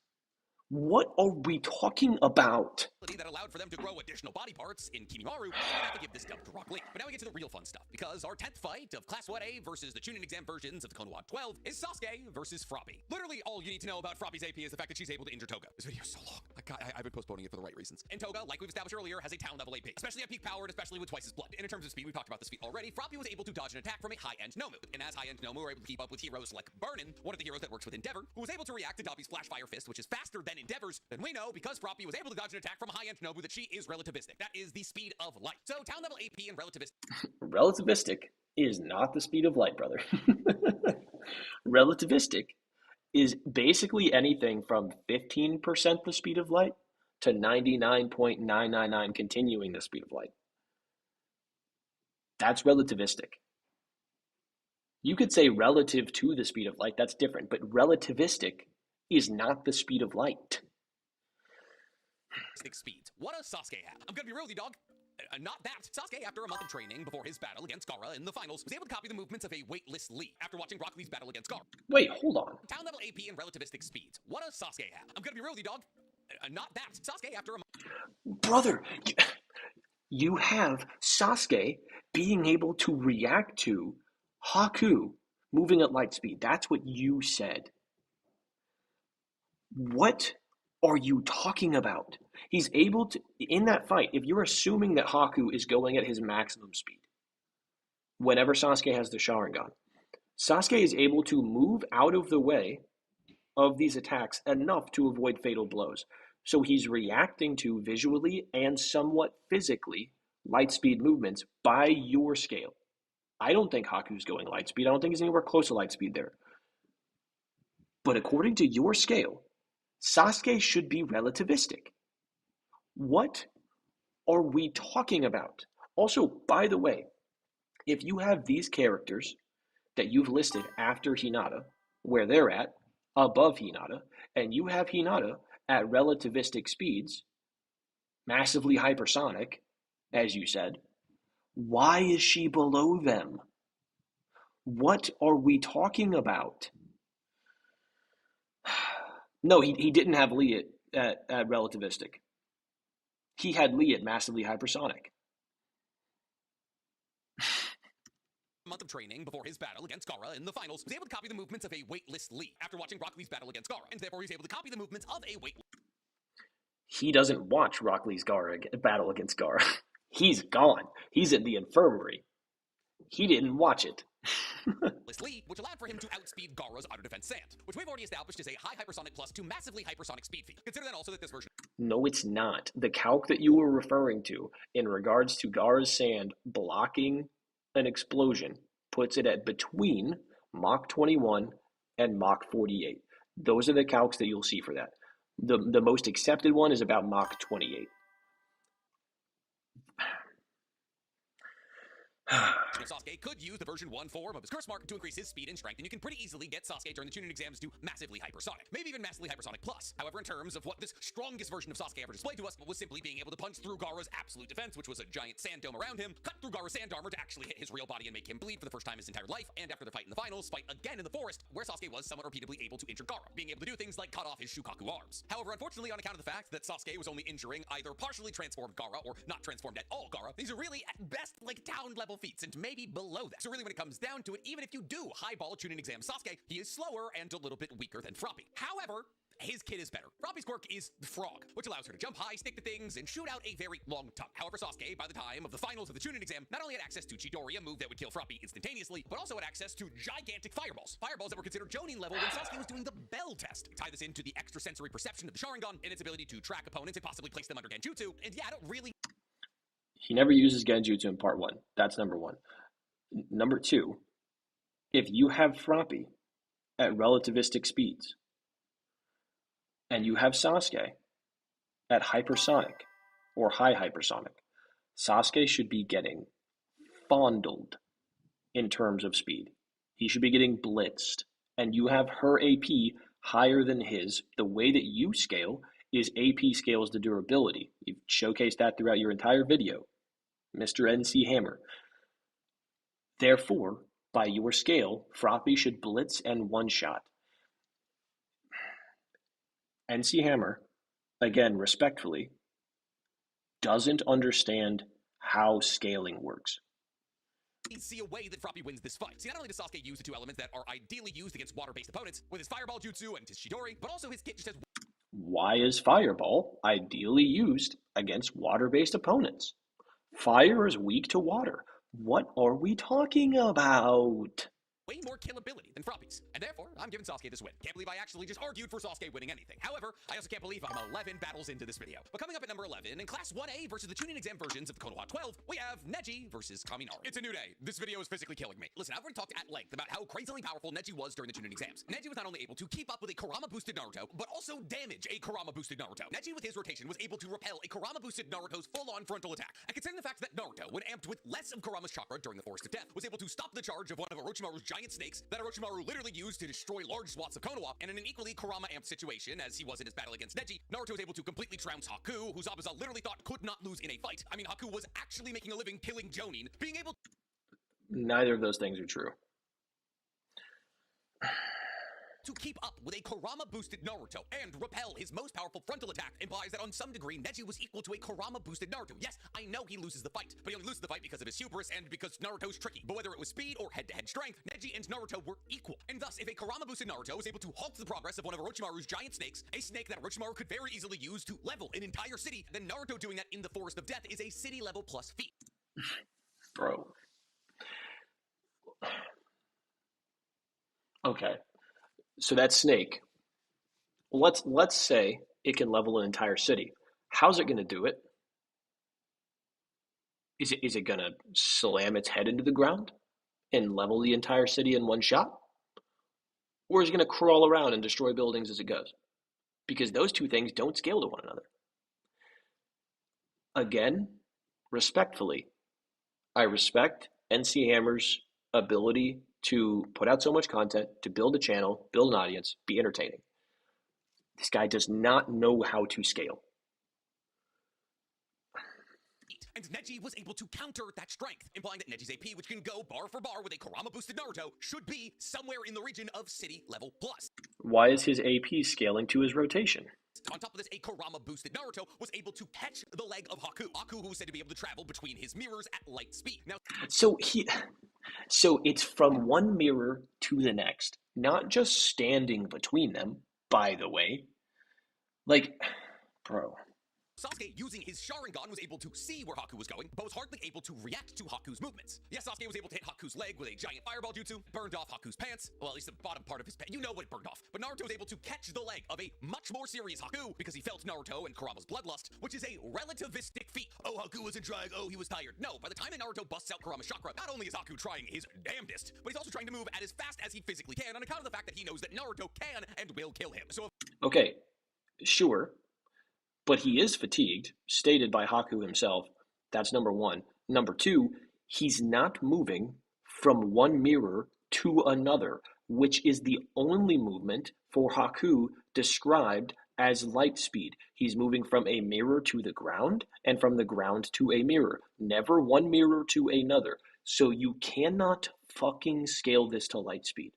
What are we talking about? That allowed for them to grow additional body parts in Kimimaru, so I have to give this dub to Rock Lee. But now we get to the real fun stuff, because our 10th fight of Class 1A versus the Chunin exam versions of the Konan 12 is Sasuke versus Froppy. Literally, all you need to know about Froppy's AP is the fact that she's able to injure Toga. This video is so long. I've been postponing it for the right reasons. And Toga, like we've established earlier, has a town level AP, especially at peak power and especially with twice his blood. And in terms of speed, we've talked about this feat already. Froppy was able to dodge an attack from a high-end Nomu. And as high-end Nomu were able to keep up with heroes like Burnin, one of the heroes that works with Endeavor, who was able to react to Dobby's Flash Fire Fist, which is faster than Endeavor's, then we know, because Froppy was able to dodge an attack from a high-end Nobu, that she is relativistic. That is the speed of light. So town level AP and relativistic. Relativistic is not the speed of light, brother. Relativistic is basically anything from 15% the speed of light to 99.999 continuing the speed of light. That's relativistic. You could say relative to the speed of light, that's different, but relativistic is not the speed of light. Speeds. What does Sasuke have? I'm gonna be real with you, dog. Not that. Sasuke, after a month of training before his battle against Gaara in the finals, was able to copy the movements of a weightless Lee after watching Rock Lee's battle against Gaara. Wait, hold on. Town level AP and relativistic speeds. What does Sasuke have? I'm gonna be real with you, dog. Not that. Sasuke, after a Brother, you have Sasuke being able to react to Haku moving at light speed. That's what you said. What are you talking about? He's able to, in that fight, if you're assuming that Haku is going at his maximum speed, whenever Sasuke has the Sharingan, Sasuke is able to move out of the way of these attacks enough to avoid fatal blows. So he's reacting to visually and somewhat physically light speed movements by your scale. I don't think Haku's going light speed. I don't think he's anywhere close to light speed there. But according to your scale, Sasuke should be relativistic. What are we talking about? Also, by the way, if you have these characters that you've listed after Hinata, where they're at, above Hinata, and you have Hinata at relativistic speeds, massively hypersonic, as you said, why is she below them? What are we talking about? No, he didn't have Lee at relativistic. He had Lee at massively hypersonic. month of training before his battle against Gaara in the finals, was able to copy the movements of a weightless Lee after watching Rock Lee's battle against Gaara, and therefore he's able to copy the movements of a weightless. He doesn't watch Rock Lee's battle against Gaara. He's gone. He's in the infirmary. He didn't watch it. Lee, which allowed for him to outspeed Gaara's auto defense sand, which we've already established is a high hypersonic plus to massively hypersonic speed feat. Consider then also that this version. No, it's not. The calc that you were referring to in regards to Gaara's sand blocking an explosion puts it at between Mach 21 and Mach 48. Those are the calcs that you'll see for that. The most accepted one is about Mach 28. Sasuke could use the version 1 form of his curse mark to increase his speed and strength, and you can pretty easily get Sasuke during the Chunin exams to massively hypersonic, maybe even massively hypersonic plus. However, in terms of what this strongest version of Sasuke ever displayed to us was simply being able to punch through Gaara's absolute defense, which was a giant sand dome around him, cut through Gaara's sand armor to actually hit his real body and make him bleed for the first time in his entire life, and after the fight in the finals, fight again in the forest, where Sasuke was somewhat repeatedly able to injure Gaara, being able to do things like cut off his Shukaku arms. However, unfortunately, on account of the fact that Sasuke was only injuring either partially transformed Gaara or not transformed at all Gaara, these are really at best like town level feats, and maybe below that. So really when it comes down to it, even if you do highball Chunin exam Sasuke, he is slower and a little bit weaker than Froppy. However, his kid is better. Froppy's quirk is the frog, which allows her to jump high, stick to things, and shoot out a very long tongue. However, Sasuke, by the time of the finals of the Chunin exam, not only had access to Chidori, a move that would kill Froppy instantaneously, but also had access to gigantic fireballs. Fireballs that were considered Jonin level when Sasuke was doing the Bell test. Tie this into the extrasensory perception of the Sharingan and its ability to track opponents and possibly place them under Genjutsu, and yeah, I don't really... He never uses Genjutsu in part 1. That's number 1. Number 2, if you have Froppy at relativistic speeds, and you have Sasuke at hypersonic or high hypersonic, Sasuke should be getting fondled in terms of speed. He should be getting blitzed. And you have her AP higher than his. The way that you scale is AP scales the durability. You've showcased that throughout your entire video, Mr. NC Hammer. Therefore, by your scale, Froppy should blitz and one-shot. NC Hammer, again, respectfully, doesn't understand how scaling works. See a way that Froppy wins this fight. See, not only does Sasuke use the two elements that are ideally used against water-based opponents, with his Fireball Jutsu and his Chidori, but also his kit just has... Why is Fireball ideally used against water-based opponents? Fire is weak to water. What are we talking about? way more killability than Froppy's, and therefore, I'm giving Sasuke this win. Can't believe I actually just argued for Sasuke winning anything. However, I also can't believe I'm 11 battles into this video. But coming up at number 11, in Class 1A versus the Chunin exam versions of the Konoha 12, we have Neji versus Kaminari. It's a new day. This video is physically killing me. Listen, I've already talked at length about how crazily powerful Neji was during the Chunin exams. Neji was not only able to keep up with a Kurama-boosted Naruto, but also damage a Kurama-boosted Naruto. Neji, with his rotation, was able to repel a Kurama-boosted Naruto's full-on frontal attack. And considering the fact that Naruto, when amped with less of Kurama's chakra during the Forest of Death, was able to stop the charge of one of Orochimaru's giant snakes that Orochimaru literally used to destroy large swaths of Konoha, and in an equally Kurama-amped situation, as he was in his battle against Neji, Naruto was able to completely trounce Haku, who Zabuza literally thought could not lose in a fight. I mean, Haku was actually making a living killing Jonin, being able... Neither of those things are true. To keep up with a Kurama-boosted Naruto and repel his most powerful frontal attack implies that on some degree Neji was equal to a Kurama-boosted Naruto. Yes, I know he loses the fight, but he only loses the fight because of his hubris and because Naruto's tricky. But whether it was speed or head-to-head strength, Neji and Naruto were equal. And thus, if a Kurama-boosted Naruto was able to halt the progress of one of Orochimaru's giant snakes, a snake that Orochimaru could very easily use to level an entire city, then Naruto doing that in the Forest of Death is a city level plus feat. Bro. Okay. So that snake, let's say it can level an entire city. How's it going to do it? Is it going to slam its head into the ground and level the entire city in one shot? Or is it going to crawl around and destroy buildings as it goes? Because those two things don't scale to one another. Again, respectfully, I respect NC Hammer's ability to put out so much content, to build a channel, build an audience, be entertaining. This guy does not know how to scale. And Neji was able to counter that strength, implying that Neji's AP, which can go bar for bar with a Kurama-boosted Naruto, should be somewhere in the region of city level plus. Why is his AP scaling to his rotation? On top of this, a Kurama-boosted Naruto was able to catch the leg of Haku. Haku, who was said to be able to travel between his mirrors at light speed. Now, so it's from one mirror to the next, not just standing between them, by the way. Like, bro. Sasuke, using his Sharingan, was able to see where Haku was going, but was hardly able to react to Haku's movements. Yes, Sasuke was able to hit Haku's leg with a giant fireball jutsu, burned off Haku's pants, well, at least the bottom part of his pants, you know what it burned off. But Naruto was able to catch the leg of a much more serious Haku because he felt Naruto and Kurama's bloodlust, which is a relativistic feat. Oh, Haku wasn't trying, oh, he was tired. No, by the time that Naruto busts out Kurama's chakra, not only is Haku trying his damnedest, but he's also trying to move at as fast as he physically can on account of the fact that he knows that Naruto can and will kill him. So, okay, sure. But he is fatigued, stated by Haku himself. That's number one. Number two, he's not moving from one mirror to another, which is the only movement for Haku described as light speed. He's moving from a mirror to the ground and from the ground to a mirror, never one mirror to another. So you cannot fucking scale this to light speed.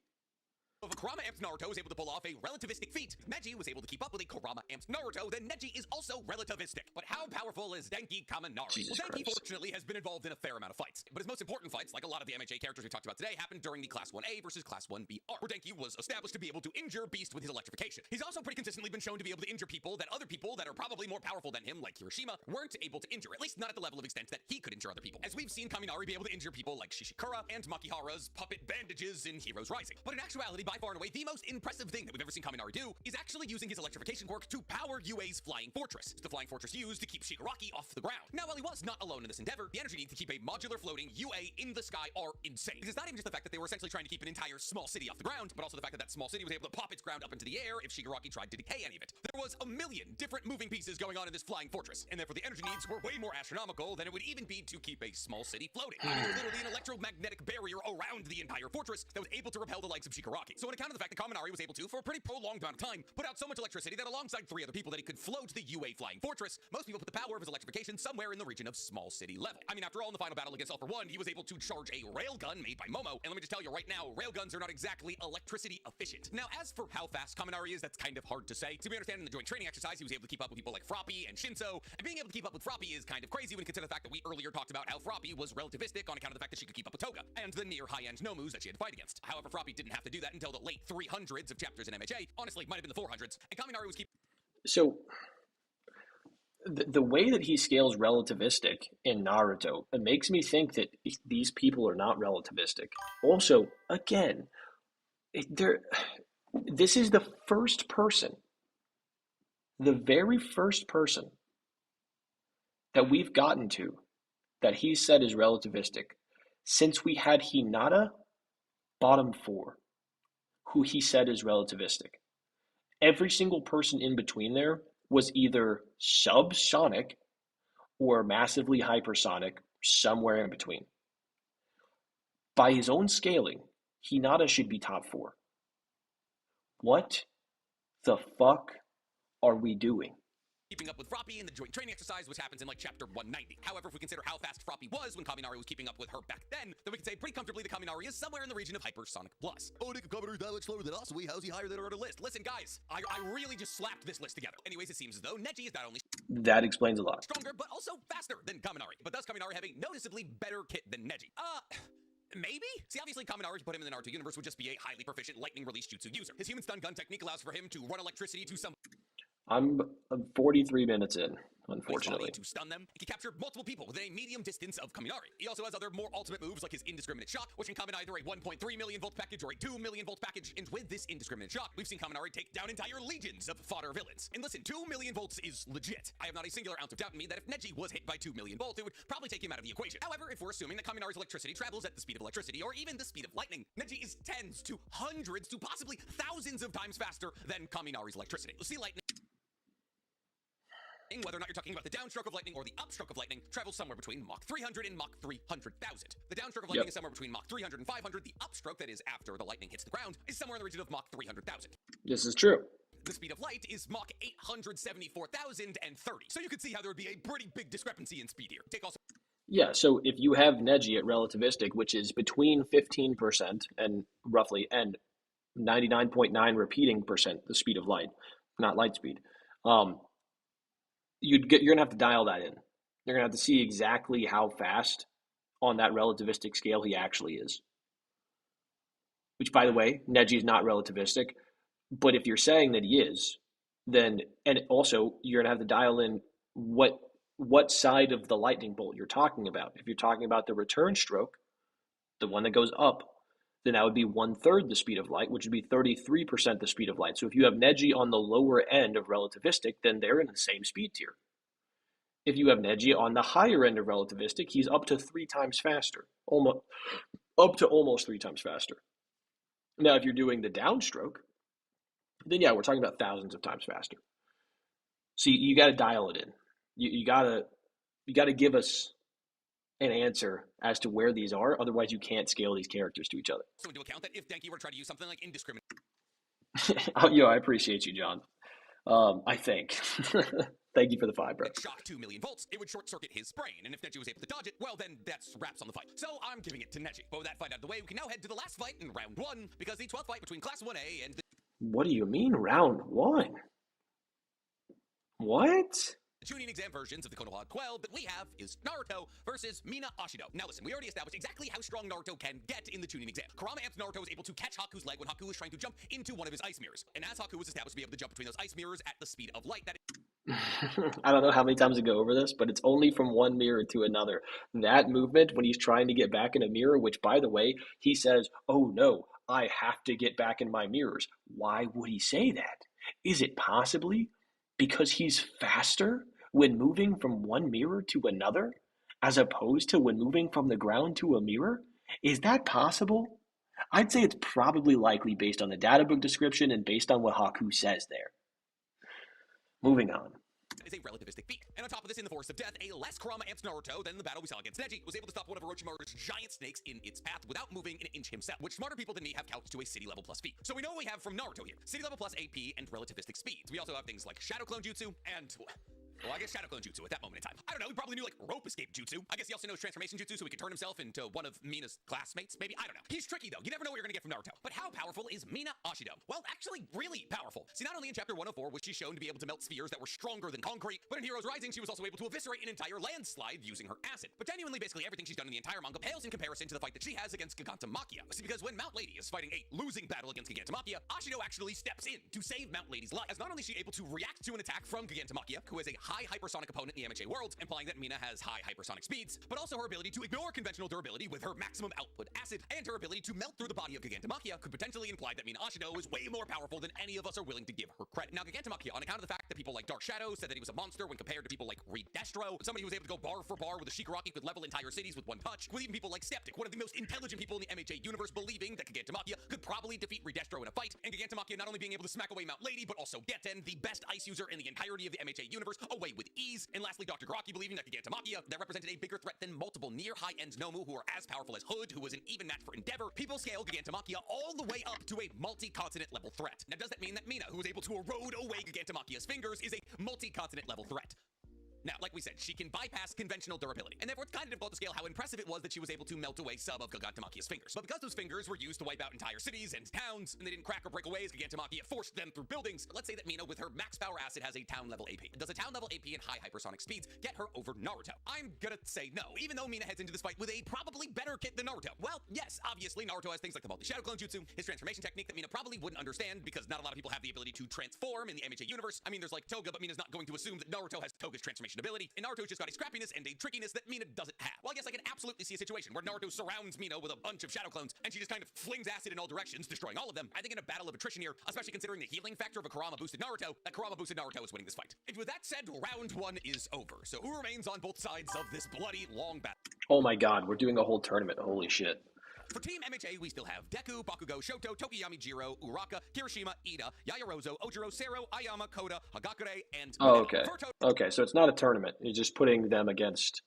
if a Kurama-amped Naruto was able to pull off a relativistic feat, Neji was able to keep up with a Kurama amped Naruto, then Neji is also relativistic. But how powerful is Denki Kaminari? Jesus Well, Denki Christ. fortunately has been involved in a fair amount of fights, but his most important fights, like a lot of the MHA characters we talked about today, happened during the Class 1A versus Class 1B arc, where Denki was established to be able to injure Beast with his electrification. He's also pretty consistently been shown to be able to injure people that other people that are probably more powerful than him, like Hiroshima, weren't able to injure, at least not at the level of extent that he could injure other people. As we've seen Kaminari be able to injure people like Shishikura and Makihara's puppet bandages in Heroes Rising. But in actuality, by far and away, the most impressive thing that we've ever seen Kaminari do is actually using his electrification quirk to power UA's Flying Fortress. It's the Flying Fortress used to keep Shigaraki off the ground. Now, while he was not alone in this endeavor, the energy needs to keep a modular floating UA in the sky are insane. Because it's not even just the fact that they were essentially trying to keep an entire small city off the ground, but also the fact that that small city was able to pop its ground up into the air if Shigaraki tried to decay any of it. There was a million different moving pieces going on in this Flying Fortress, and therefore the energy needs were way more astronomical than it would even be to keep a small city floating. I mean, there's literally an electromagnetic barrier around the entire fortress that was able to repel the likes of Shigaraki. So on account of the fact that Kaminari was able to, for a pretty prolonged amount of time, put out so much electricity that alongside 3 other people that he could float the UA Flying Fortress, most people put the power of his electrification somewhere in the region of small city level. I mean, after all, in the final battle against All for One, he was able to charge a railgun made by Momo, and let me just tell you right now, railguns are not exactly electricity efficient. Now, as for how fast Kaminari is, that's kind of hard to say. To be understand, in the joint training exercise, he was able to keep up with people like Froppy and Shinso, and being able to keep up with Froppy is kind of crazy when you consider the fact that we earlier talked about how Froppy was relativistic on account of the fact that she could keep up with Toga, and the near high-end Nomus that she had to fight against. However, Froppy didn't have to do that until the late 300s of chapters in MHA. Honestly, might have been the 400s, and Kaminari was keeping... So the way that he scales relativistic in Naruto, it makes me think that these people are not relativistic. Also, again, this is the first person, the very first person that we've gotten to that he said is relativistic since we had Hinata bottom 4, who he said is relativistic. Every single person in between there was either subsonic or massively hypersonic, somewhere in between. By his own scaling, Hinata should be top 4. What the fuck are we doing? Keeping up with Froppy in the joint training exercise, which happens in like chapter 190. However, if we consider how fast Froppy was when Kaminari was keeping up with her back then we can say pretty comfortably that Kaminari is somewhere in the region of hypersonic plus. Oh, Nick Kaminari's that much slower than us. How's he higher than our other list? Listen, guys, I really just slapped this list together. Anyways, it seems as though Neji is not only That explains a lot. stronger, but also faster than Kaminari. But thus Kaminari having noticeably better kit than Neji. Maybe? See, obviously, Kaminari, to put him in the Naruto universe, would just be a highly proficient lightning release jutsu user. His human stun gun technique allows for him to run electricity to some... I'm 43 minutes in, unfortunately. To stun them, he can capture multiple people within a medium distance of Kaminari. He also has other more ultimate moves like his indiscriminate shock, which can come in either a 1.3 million volt package or a 2 million volt package. And with this indiscriminate shock, we've seen Kaminari take down entire legions of fodder villains. And listen, 2 million volts is legit. I have not a singular ounce of doubt in me that if Neji was hit by 2 million volts, it would probably take him out of the equation. However, if we're assuming that Kaminari's electricity travels at the speed of electricity or even the speed of lightning, Neji is tens to hundreds to possibly thousands of times faster than Kaminari's electricity. See, lightning, whether or not you're talking about the downstroke of lightning or the upstroke of lightning, travels somewhere between Mach 300 and Mach 300,000. The downstroke of lightning is somewhere between Mach 300 and 500. The upstroke, that is after the lightning hits the ground, is somewhere in the region of Mach 300,000. This is true. The speed of light is Mach 874,030. So you can see how there would be a pretty big discrepancy in speed here. Take also... Yeah, so if you have Neji at relativistic, which is between 15% and roughly, and 99.9 repeating percent the speed of light, not light speed, you're going to have to dial that in. You're going to have to see exactly how fast on that relativistic scale he actually is. Which, by the way, Neji is not relativistic, but if you're saying that he is, then, and also you're going to have to dial in what side of the lightning bolt you're talking about. If you're talking about the return stroke, the one that goes up, then that would be 1/3 the speed of light, which would be 33% the speed of light. So if you have Neji on the lower end of relativistic, then they're in the same speed tier. If you have Neji on the higher end of relativistic, he's up to 3 times faster, almost 3 times faster. Now, if you're doing the downstroke, then yeah, we're talking about thousands of times faster. So you got to dial it in. You got to give us an answer as to where these are. Otherwise, you can't scale these characters to each other. So into account that if Denki were to try to use something like indiscriminate... I appreciate you, John. I think. Thank you for the 5, bro. Shock 2 million volts, it would short circuit his brain, and if Neji was able to dodge it, well then that's wraps on the fight. So I'm giving it to Neji. But with that fight out of the way, we can now head to the last fight in round 1, because the 12th fight between Class 1A and the... What do you mean round 1? What? The tuning exam versions of the Konoha 12 that we have is Naruto versus Mina Ashido. Now listen, we already established exactly how strong Naruto can get in the tuning exam. Kurama amped Naruto was able to catch Haku's leg when Haku was trying to jump into one of his ice mirrors. And as Haku was established to be able to jump between those ice mirrors at the speed of light, that I don't know how many times to go over this, but it's only from one mirror to another. That movement when he's trying to get back in a mirror, which by the way, he says, "Oh no, I have to get back in my mirrors." Why would he say that? Is it possibly because he's faster when moving from one mirror to another, as opposed to when moving from the ground to a mirror? Is that possible? I'd say it's probably likely based on the data book description and based on what Haku says there. Moving on. is a relativistic feat. And on top of this, in the Forest of Death, a less Kurama amped Naruto than the battle we saw against Neji was able to stop one of Orochimaru's giant snakes in its path without moving an inch himself, which smarter people than me have calced to a city level plus feat. So we know what we have from Naruto here. City level plus AP and relativistic speeds. We also have things like Shadow Clone Jutsu and... well, I guess Shadow Clone Jutsu at that moment in time. I don't know, he probably knew like rope escape jutsu. I guess he also knows transformation jutsu so he could turn himself into one of Mina's classmates, maybe? I don't know. He's tricky though. You never know what you're gonna get from Naruto. But how powerful is Mina Ashido? Well, actually really powerful. See, not only in chapter 104 was she shown to be able to melt spheres that were stronger than concrete, but in Heroes Rising she was also able to eviscerate an entire landslide using her acid. But genuinely, basically everything she's done in the entire manga pales in comparison to the fight that she has against Gigantomachia. See, because when Mount Lady is fighting a losing battle against Gigantomachia, Ashido actually steps in to save Mount Lady's life, as not only is she able to react to an attack from Gigantomachia, who is a high hypersonic opponent in the MHA world, implying that Mina has high hypersonic speeds, but also her ability to ignore conventional durability with her maximum output acid, and her ability to melt through the body of Gigantomachia could potentially imply that Mina Ashido is way more powerful than any of us are willing to give her credit. Now, Gigantomachia, on account of the fact that people like Dark Shadow said that he was a monster when compared to people like Reed Destro, somebody who was able to go bar for bar with a Shigaraki could level entire cities with one touch, with even people like Skeptic, one of the most intelligent people in the MHA universe, believing that Gigantomachia could probably defeat Reed Destro in a fight, and Gigantomachia not only being able to smack away Mount Lady, but also Geten, the best ice user in the entirety of the MHA universe, away with ease. And lastly, Dr. Garaki believing that Gigantomachia that represented a bigger threat than multiple near high-end Nomu who are as powerful as Hood, who was an even match for Endeavor. People scale Gigantomachia all the way up to a multi-continent level threat. Now, does that mean that Mina, who was able to erode away Gigantomachia's fingers, is a multi-continent level threat? Now, like we said, she can bypass conventional durability, and therefore it's kind of difficult to scale how impressive it was that she was able to melt away some of Gigantomachia's fingers. But because those fingers were used to wipe out entire cities and towns, and they didn't crack or break away as Gigantomachia forced them through buildings, let's say that Mina, with her max power acid, has a town-level AP. Does a town-level AP and high hypersonic speeds get her over Naruto? I'm gonna say no, even though Mina heads into this fight with a probably better kit than Naruto. Well, yes, obviously, Naruto has things like the multi-shadow clone jutsu, his transformation technique that Mina probably wouldn't understand because not a lot of people have the ability to transform in the MHA universe. I mean, there's like Toga, but Mina's not going to assume that Naruto has Toga's transformation ability, and Naruto's just got a scrappiness and a trickiness that Mina doesn't have. Well, I guess I can absolutely see a situation where Naruto surrounds Mina with a bunch of shadow clones, and she just kind of flings acid in all directions, destroying all of them. I think in a battle of attrition here, especially considering the healing factor of a Kurama boosted Naruto, that Kurama boosted Naruto is winning this fight. And with that said, round one is over. So who remains on both sides of this bloody long battle? Oh my god, we're doing a whole tournament. Holy shit. For Team MHA, we still have Deku, Bakugo, Shoto, Tokiyami, Jiro, Uraka, Kirishima, Ida, Yayarozo, Ojiro, Sero, Ayama, Koda, Hagakure, and... Oh, okay. Okay, so it's not a tournament. You're just putting them against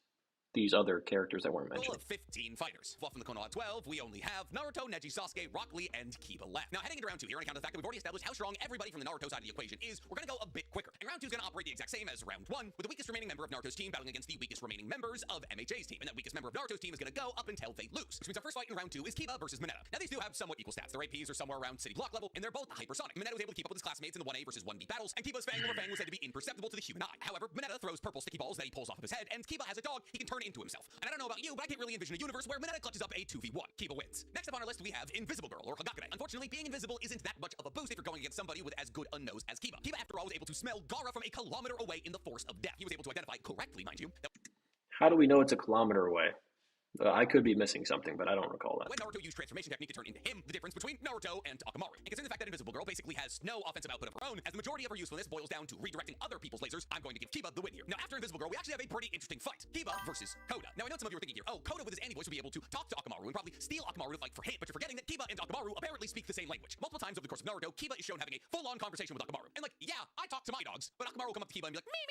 these other characters that weren't mentioned. Of 15 fighters. Well, from the Konoha 12, we only have Naruto, Neji, Sasuke, Rock Lee, and Kiba left. Now, heading into round 2 here, on account of the fact that we've already established how strong everybody from the Naruto side of the equation is, we're gonna go a bit quicker. And round 2 is gonna operate the exact same as round 1, with the weakest remaining member of Naruto's team battling against the weakest remaining members of MHA's team. And that weakest member of Naruto's team is gonna go up until they lose. Which means our first fight in round 2 is Kiba versus Mineta. Now, these two have somewhat equal stats. Their APs are somewhere around city block level, and they're both hypersonic. Mineta was able to keep up with his classmates in the 1A versus 1B battles, and Kiba's Fang over Fang was said to be imperceptible to the human eye. However, Mineta throws purple sticky balls that he pulls off of his head, and Kiba has a dog he can turn into himself. And I don't know about you, but I can't really envision a universe where Mineta clutches up a 2v1. Kiba wins. Next up on our list, we have Invisible Girl, or Hagakure. Unfortunately, being invisible isn't that much of a boost if you're going against somebody with as good a nose as Kiba. Kiba, after all, was able to smell Gaara from a kilometer away in the Force of Death. He was able to identify correctly, mind you, that How do we know it's a kilometer away? I could be missing something, but I don't recall that. when Naruto used transformation technique to turn into him, the difference between Naruto and Akamaru. And considering the fact that Invisible Girl basically has no offensive output of her own, as the majority of her usefulness boils down to redirecting other people's lasers, I'm going to give Kiba the win here. Now, after Invisible Girl, we actually have a pretty interesting fight. Kiba versus Koda. Now, I know some of you are thinking here, oh, Koda with his anti-voice would be able to talk to Akamaru and probably steal Akamaru like for hit, but you're forgetting that Kiba and Akamaru apparently speak the same language. Multiple times over the course of Naruto, Kiba is shown having a full-on conversation with Akamaru. And like, yeah, I talk to my dogs, but Akamaru will come up to Kiba and be like, me,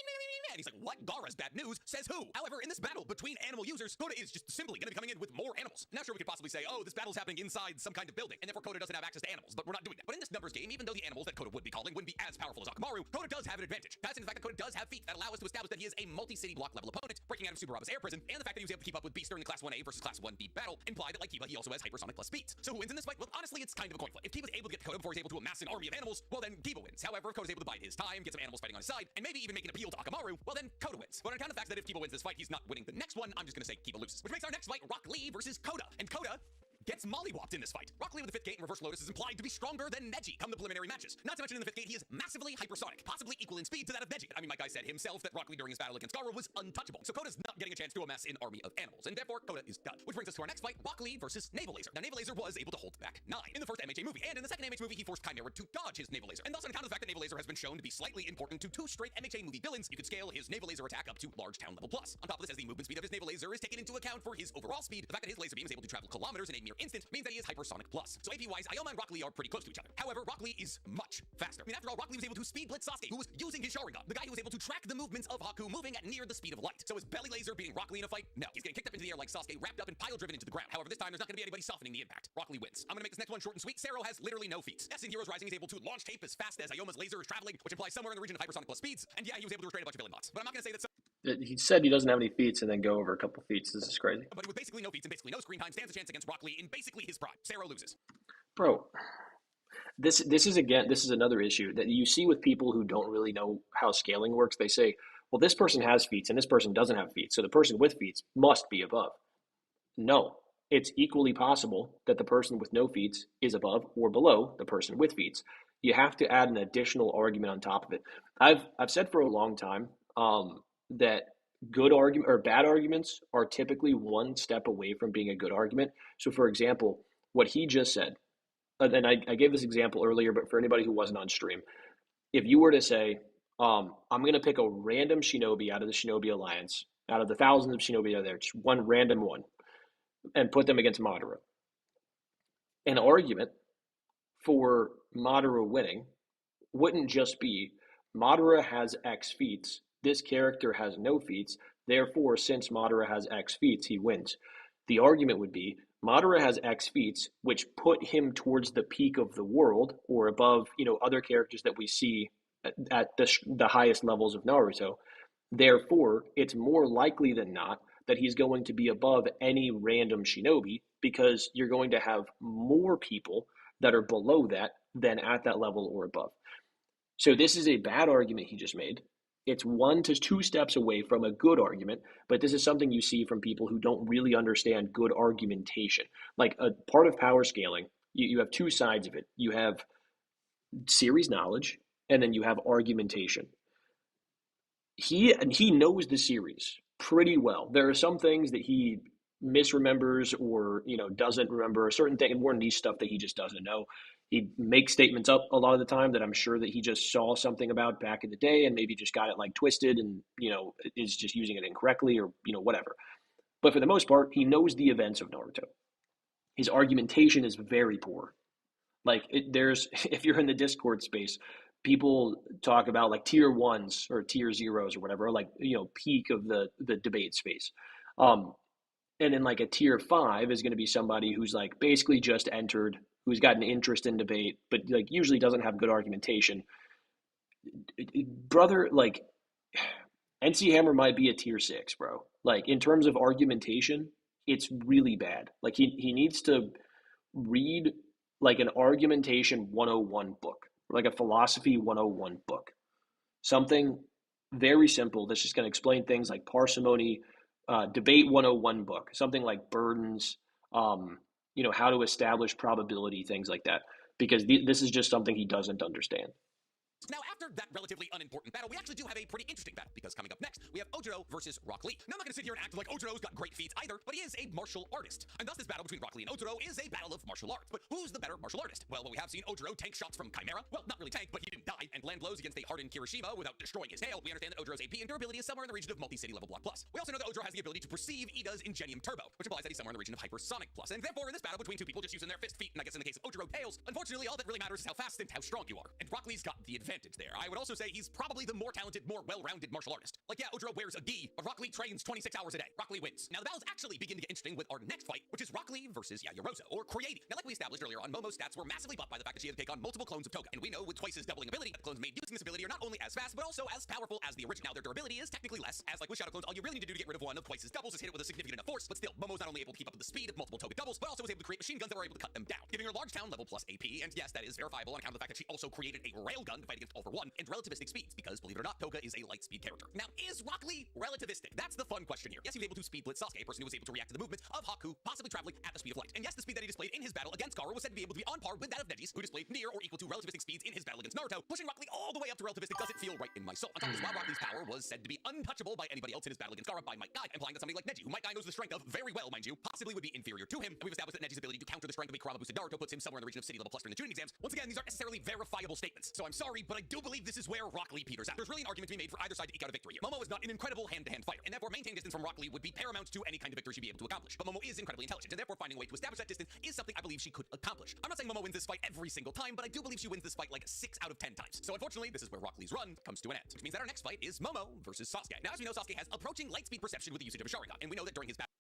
and he's like, what? Gaara's bad news? Says who? However, in this battle between animal users, Koda is just simply equally going to be coming in with more animals. Now, sure, we could possibly say, oh, this battle's happening inside some kind of building, and therefore Koda doesn't have access to animals, but we're not doing that. But in this numbers game, even though the animals that Koda would be calling wouldn't be as powerful as Akamaru, Koda does have an advantage. Passing the fact that Koda does have feet that allow us to establish that he is a multi-city block level opponent, breaking out of Super Robo's air prison, and the fact that he was able to keep up with Beast during the Class 1A versus Class 1B battle imply that, like Kiba, he also has hypersonic plus speeds. So who wins in this fight? Well, honestly, it's kind of a coin flip. If Kiba's able to get to Koda before he's able to amass an army of animals, well then Kiba wins. However, if Koda's able to bide his time, get some animals fighting on his side, and maybe even make an appeal to Akamaru, well then Koda wins. But on account of the fact that if Kiba wins this fight, he's not winning the next one, I'm just gonna say Kiba loses. Which makes our next fight Rock Lee versus Koda. And Koda gets mollywopped in this fight. Rock Lee with the 5th gate and Reverse Lotus is implied to be stronger than Neji come the preliminary matches. Not to mention in the 5th gate, he is massively hypersonic, possibly equal in speed to that of Neji. I mean, my guy said himself that Rock Lee during his battle against Gaara was untouchable. So Koda's not getting a chance to amass an army of animals, and therefore Koda is done. Which brings us to our next fight, Rock Lee versus Naval Laser. Now, Naval Laser was able to hold back 9 in the first MHA movie, and in the second MHA movie, he forced Chimera to dodge his Naval Laser. And thus, on account of the fact that Naval Laser has been shown to be slightly important to 2 straight MHA movie villains, you could scale his Naval Laser attack up to large town level plus. On top of this, as the movement speed of his Naval Laser is taken into account for his overall speed, the fact that his laser beam is able to travel kilometers in a mere instant means that he is hypersonic plus. So AP-wise, Ioma and Rock Lee are pretty close to each other. However, Rock Lee is much faster. I mean, after all, Rock Lee was able to speed blitz Sasuke, who was using his Sharingan. The guy who was able to track the movements of Haku moving at near the speed of light. So is Belly Laser beating Rock Lee in a fight? No. He's getting kicked up into the air like Sasuke, wrapped up and pile-driven into the ground. However, this time there's not going to be anybody softening the impact. Rock Lee wins. I'm going to make this next one short and sweet. Sero has literally no feats. Yes, in Heroes Rising, he's able to launch tape as fast as Ioma's laser is traveling, which implies somewhere in the region of hypersonic plus speeds. And yeah, he was able to restrain a bunch of villain bots. But I'm not going to say that He said he doesn't have any feats and then go over a couple feats. This is crazy. but with basically no feats and basically no screen time stands a chance against Rock Lee in basically his prime. Sero loses. Bro, this is another issue that you see with people who don't really know how scaling works. They say, well, this person has feats and this person doesn't have feats, so the person with feats must be above. No, it's equally possible that the person with no feats is above or below the person with feats. You have to add an additional argument on top of it. I've said for a long time that good argument or bad arguments are typically one step away from being a good argument. So, for example, what he just said, and I gave this example earlier, but for anybody who wasn't on stream, if you were to say, I'm going to pick a random shinobi out of the Shinobi Alliance, out of the thousands of shinobi out there, just one random one, and put them against Madara. An argument for Madara winning wouldn't just be Madara has X feats, this character has no feats, therefore, since Madara has X feats, he wins. The argument would be Madara has X feats, which put him towards the peak of the world or above, other characters that we see at the highest levels of Naruto. Therefore, it's more likely than not that he's going to be above any random shinobi because you're going to have more people that are below that than at that level or above. So this is a bad argument he just made. It's 1 to 2 steps away from a good argument, but this is something you see from people who don't really understand good argumentation. Like a part of power scaling, you have 2 sides of it. You have series knowledge, and then you have argumentation. He knows the series pretty well. There are some things that he misremembers or doesn't remember, a certain thing, and more niche stuff that he just doesn't know. He makes statements up a lot of the time that I'm sure that he just saw something about back in the day and maybe just got it like twisted and is just using it incorrectly or whatever. But for the most part, he knows the events of Naruto. His argumentation is very poor. Like if you're in the Discord space, people talk about like tier 1s or tier 0s or whatever, like peak of the debate space. And then like a tier 5 is going to be somebody who's like basically just entered, who's got an interest in debate, but like usually doesn't have good argumentation. Brother, like NC Hammer might be a tier 6, bro. Like in terms of argumentation, it's really bad. Like he needs to read like an argumentation 101 book, like a philosophy 101 book. Something very simple that's just going to explain things like parsimony, debate 101 book, something like burdens, how to establish probability, things like that, because this is just something he doesn't understand. Now, after that relatively unimportant battle, we actually do have a pretty interesting battle, because coming up next, we have Ojiro versus Rock Lee. Now, I'm not going to sit here and act like Ojiro's got great feats either, but he is a martial artist. And thus, this battle between Rock Lee and Ojiro is a battle of martial arts. But who's the better martial artist? Well, we have seen Ojiro tank shots from Chimera. Well, not really tank, but he didn't die, and land blows against a hardened Kirishima without destroying his tail. We understand that Ojiro's AP and durability is somewhere in the region of multi-city level block plus. We also know that Ojiro has the ability to perceive Ida's Ingenium Turbo, which implies that he's somewhere in the region of hypersonic plus. And therefore, in this battle between 2 people just using their fist, feet, and I guess in the case of Ojiro, tails, unfortunately, all that really matters is how fast and how strong you are. And Rock Lee's got the advantage there. I would also say he's probably the more talented, more well-rounded martial artist. Like, yeah, Ojiro wears wears a gi, but Rock Lee trains 26 hours a day. Rock Lee wins. Now the battles actually begin to get interesting with our next fight, which is Rock Lee versus Yayarosa, or Creati. Now like we established earlier on, Momo's stats were massively buffed by the fact that she had to take on multiple clones of Toga. And we know with twice his doubling ability, that the clones made using this ability are not only as fast, but also as powerful as the original. Now their durability is technically less, as like with Shadow Clones, all you really need to do to get rid of one of twice his doubles is hit it with a significant enough force, but still, Momo's not only able to keep up with the speed of multiple Toga doubles, but also was able to create machine guns that were able to cut them down, giving her large town level plus AP, and yes, that is verifiable on account of the fact that she also created a railgun to fight against All for One, and relativistic speeds, because believe it or not, Toga is a light speed character. Now, is Rock Lee relativistic? That's the fun question here. Yes, he was able to speed blitz Sasuke, a person who was able to react to the movement of Haku, possibly traveling at the speed of light. And yes, the speed that he displayed in his battle against Gaara was said to be able to be on par with that of Neji's, who displayed near or equal to relativistic speeds in his battle against Naruto. Pushing Rock Lee all the way up to relativistic doesn't feel right in my soul. On top of this, while Rock Lee's power was said to be untouchable by anybody else in his battle against Gaara by Might Guy, implying that somebody like Neji, who Might Guy knows the strength of very well, mind you, possibly would be inferior to him. And we've established that Neji's ability to counter the strength of a Kurama boosted Naruto puts him somewhere in the region of city level plus during the tuning exams. Once again, these aren't necessarily verifiable statements, so I'm sorry, but I do believe this is where Rock Lee peters out. There's really an argument to be made for either side to eke out a victory here. Momo is not an incredible hand-to-hand fighter, and therefore maintaining distance from Rock Lee would be paramount to any kind of victory she'd be able to accomplish. But Momo is incredibly intelligent, and therefore finding a way to establish that distance is something I believe she could accomplish. I'm not saying Momo wins this fight every single time, but I do believe she wins this fight like 6 out of 10 times. So unfortunately, this is where Rock Lee's run comes to an end, which means that our next fight is Momo versus Sasuke. Now, as we know, Sasuke has approaching light speed perception with the usage of a Sharingan, and we know that during his battle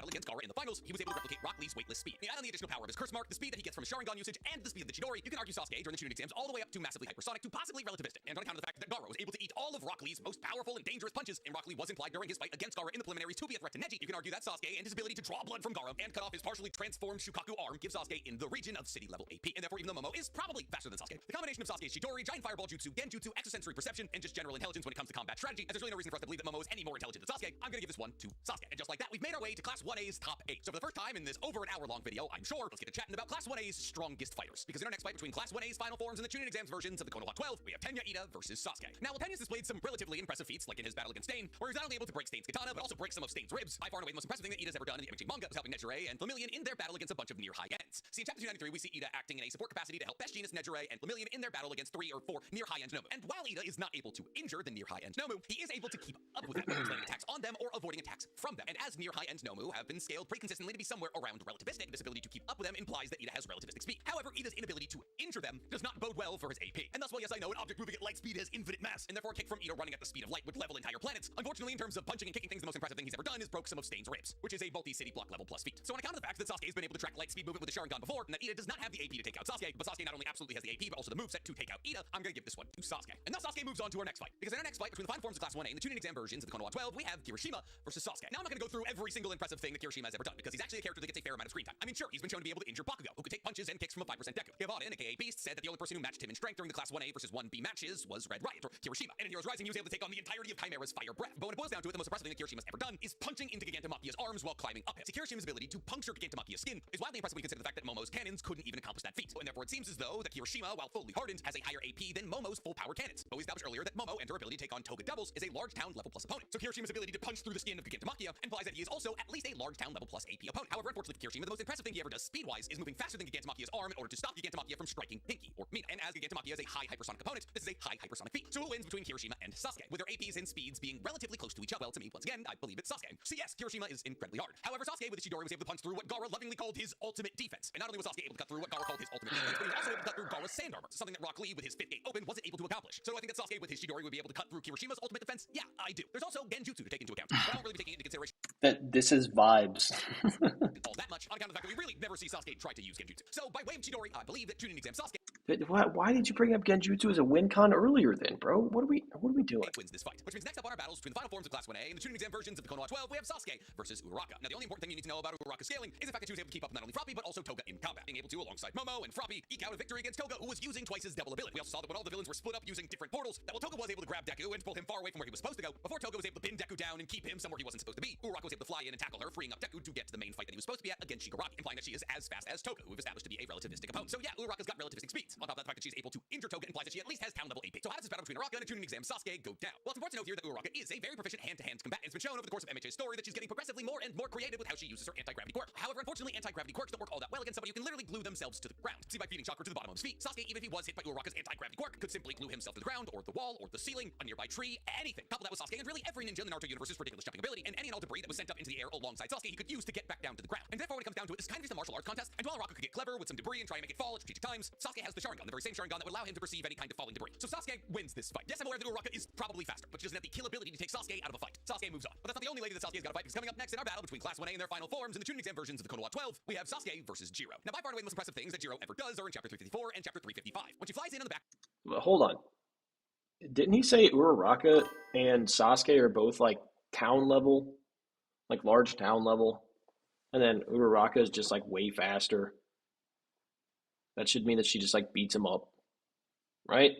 against Gaara in the finals, he was able to replicate Rock Lee's weightless speed. Add on the additional power of his curse mark, the speed that he gets from his Sharingan usage, and the speed of the Chidori, you can argue Sasuke during the tuning exams all the way up to massively hypersonic to possibly relativistic. And on account of the fact that Gaara was able to eat all of Rock Lee's most powerful and dangerous punches, and Rock Lee was implied during his fight against Gaara in the preliminaries to be a threat to Neji, you can argue that Sasuke and his ability to draw blood from Gaara and cut off his partially transformed Shukaku arm gives Sasuke in the region of city level AP. And therefore, even though Momo is probably faster than Sasuke, the combination of Sasuke's Chidori, giant fireball jutsu, genjutsu, extrasensory perception, and just general intelligence when it comes to combat strategy, and there's really no reason for us to believe that Momo is any more intelligent than Sasuke, I'm gonna give this one to Sasuke. And just like that, we've made our way to Class 1A's top 8. So for the first time in this over an hour-long video, I'm sure, let's get to chatting about Class 1A's strongest fighters. Because in our next fight between Class 1A's final forms and the tuning exams versions of the Konan 12, we have Tenya Ida versus Sasuke. Now, while Tenya's displayed some relatively impressive feats, like in his battle against Stain, where he's not only able to break Stain's katana, but also break some of Stain's ribs, by far and away the most impressive thing that Ida's ever done in the MHA manga was helping Nejire and Lemillion in their battle against a bunch of near high ends. See, in Chapter 293, we see Ida acting in a support capacity to help Best Jeanist, Nejire, and Lemillion in their battle against 3 or 4 near high end Nomu. And while Ida is not able to injure the near high end Nomu, he is able to keep up with them, whether landing attacks on them or avoiding attacks from them. And as near high end Nomu have been scaled pretty consistently to be somewhere around relativistic, this ability to keep up with them implies that Ida has relativistic speed. However, Ida's inability to injure them does not bode well for his AP. And thus, while yes, I know an object moving at light speed has infinite mass, and therefore a kick from Ida running at the speed of light would level entire planets, unfortunately, in terms of punching and kicking things, the most impressive thing he's ever done is broke some of Stain's ribs, which is a multi-city block level plus feat. So on account of the fact that Sasuke has been able to track light speed movement with the Sharingan before, and that Ida does not have the AP to take out Sasuke, but Sasuke not only absolutely has the AP, but also the moveset to take out Ida, I'm gonna give this one to Sasuke. And now Sasuke moves on to our next fight, because in our next fight between the final forms of Class 1A and the tuning exam versions of the Konoha 12, we have Kirishima versus Sasuke. Now I'm not gonna go through every single impressive thing that Kirishima has ever done, because he's actually a character that gets a fair amount of screen time. I mean, sure, he's been shown to be able to injure Bakugo, who could take punches and kicks from a 5% Deku. Hievada, aka Beast, said that the only person who matched him in strength during the Class 1A versus 1B matches was Red Riot, or Kirishima. And in Heroes Rising, he was able to take on the entirety of Chimera's fire breath. But when it boils down to it, the most impressive thing that Kirishima's ever done is punching into Gigantamakia's arms while climbing up it. See, Kirishima's ability to puncture Gigantamakia's skin is wildly impressive when you consider the fact that Momo's cannons couldn't even accomplish that feat. And therefore, it seems as though that Kirishima, while fully hardened, has a higher AP than Momo's full power cannons. But we established earlier that Momo and her ability to take on Toga doubles is a large town level plus opponent. So Kirishima's ability to punch through the skin of Gigantamakia implies that he is also at least a large town level plus AP opponent. However, unfortunately for Kirishima, the most impressive thing he ever does speed-wise is moving faster than Gigantamakia's arm in order to stop Gigantamakia from striking Pinky, or Mina. And as Gigantamakia is a high hypersonic opponent, this is a high hypersonic feat. So who wins between Kirishima and Sasuke, with their APs and speeds being relatively close to each other? Well, to me, once again, I believe it's Sasuke. So yes, Kirishima is incredibly hard. However, Sasuke with his Chidori was able to punch through what Gaara lovingly called his ultimate defense. And not only was Sasuke able to cut through what Gaara called his ultimate defense, but he was also able to cut through Gaara's sand armor, something that Rock Lee with his 5th gate open wasn't able to accomplish. So do I think that Sasuke with his Chidori would be able to cut through Kirishima's ultimate defense? Yeah, I do. There's also genjutsu to take into account, but I don't really be taking into consideration That this is vibes. all that much on account of the fact that we really never see Sasuke try to use genjutsu. So by way of Chidori, I believe that tuning exam Sasuke Why did you bring up Genjutsu as a win con earlier then, bro? What are we doing? wins this fight. Which means next up on our battles between the final forms of Class 1A and the tuning exam versions of the Konoha 12, we have Sasuke versus Uraraka. Now the only important thing you need to know about Uraraka's scaling is the fact that she was able to keep up with not only Froppy, but also Toga in combat, being able to, alongside Momo and Froppy, eke out a victory against Toga, who was using twice his double ability. We also saw that when all the villains were split up using different portals, that while Toga was able to grab Deku and pull him far away from where he was supposed to go, before Toga was able to pin Deku down and keep him somewhere he wasn't supposed to be, Uraraka was able to fly in and tackle her, freeing up Deku to get to the main fight that he was supposed to be at against Shigaraki, implying that she is as fast as Toga, who we've established to be a relativistic opponent. So yeah, Uraraka's got relativistic speeds. On top of that, the fact that she's able to injure Toga implies that she at least has town level AP. So how does this battle between Uraraka and a tuning exam Sasuke go down? Well, it's important to note here that Uraraka is a very proficient hand-to-hand combatant. It's been shown over the course of MHA's story that she's getting progressively more and more creative with how she uses her anti-gravity quirk. However, unfortunately, anti-gravity quirks don't work all that well against somebody who can literally glue themselves to the ground. See, by feeding chakra to the bottom of his feet, Sasuke, even if he was hit by Uraraka's anti-gravity quirk, could simply glue himself to the ground, or the wall, or the ceiling, a nearby tree, anything. Couple that with Sasuke and really every ninja in the Naruto universe's ridiculous jumping ability, and any and all debris that was sent up into the air alongside Sasuke he could use to get back down to the ground. And therefore, when it comes down to it, it's kind of just a martial arts contest, and while Uraraka could get clever with some debris and try and make it fall at strategic times, Sasuke has the the Sharingan, the very same Sharingan that would allow him to perceive any kind of falling debris. So Sasuke wins this fight. Yes, I'm aware that Uraraka is probably faster, but she doesn't have the kill ability to take Sasuke out of a fight. Sasuke moves on. But that's not the only lady that Sasuke's got to fight, because coming up next in our battle between Class 1A and their final forms in the tuning exam versions of the Konan 12, we have Sasuke versus Jiro. Now, by far and away the most impressive things that Jiro ever does are in Chapter 354 and Chapter 355. When she flies in on the back... Well, hold on. Didn't he say Uraraka and Sasuke are both like town level, like large town level, and then Uraraka is just like way faster? That should mean that she just like beats him up, right?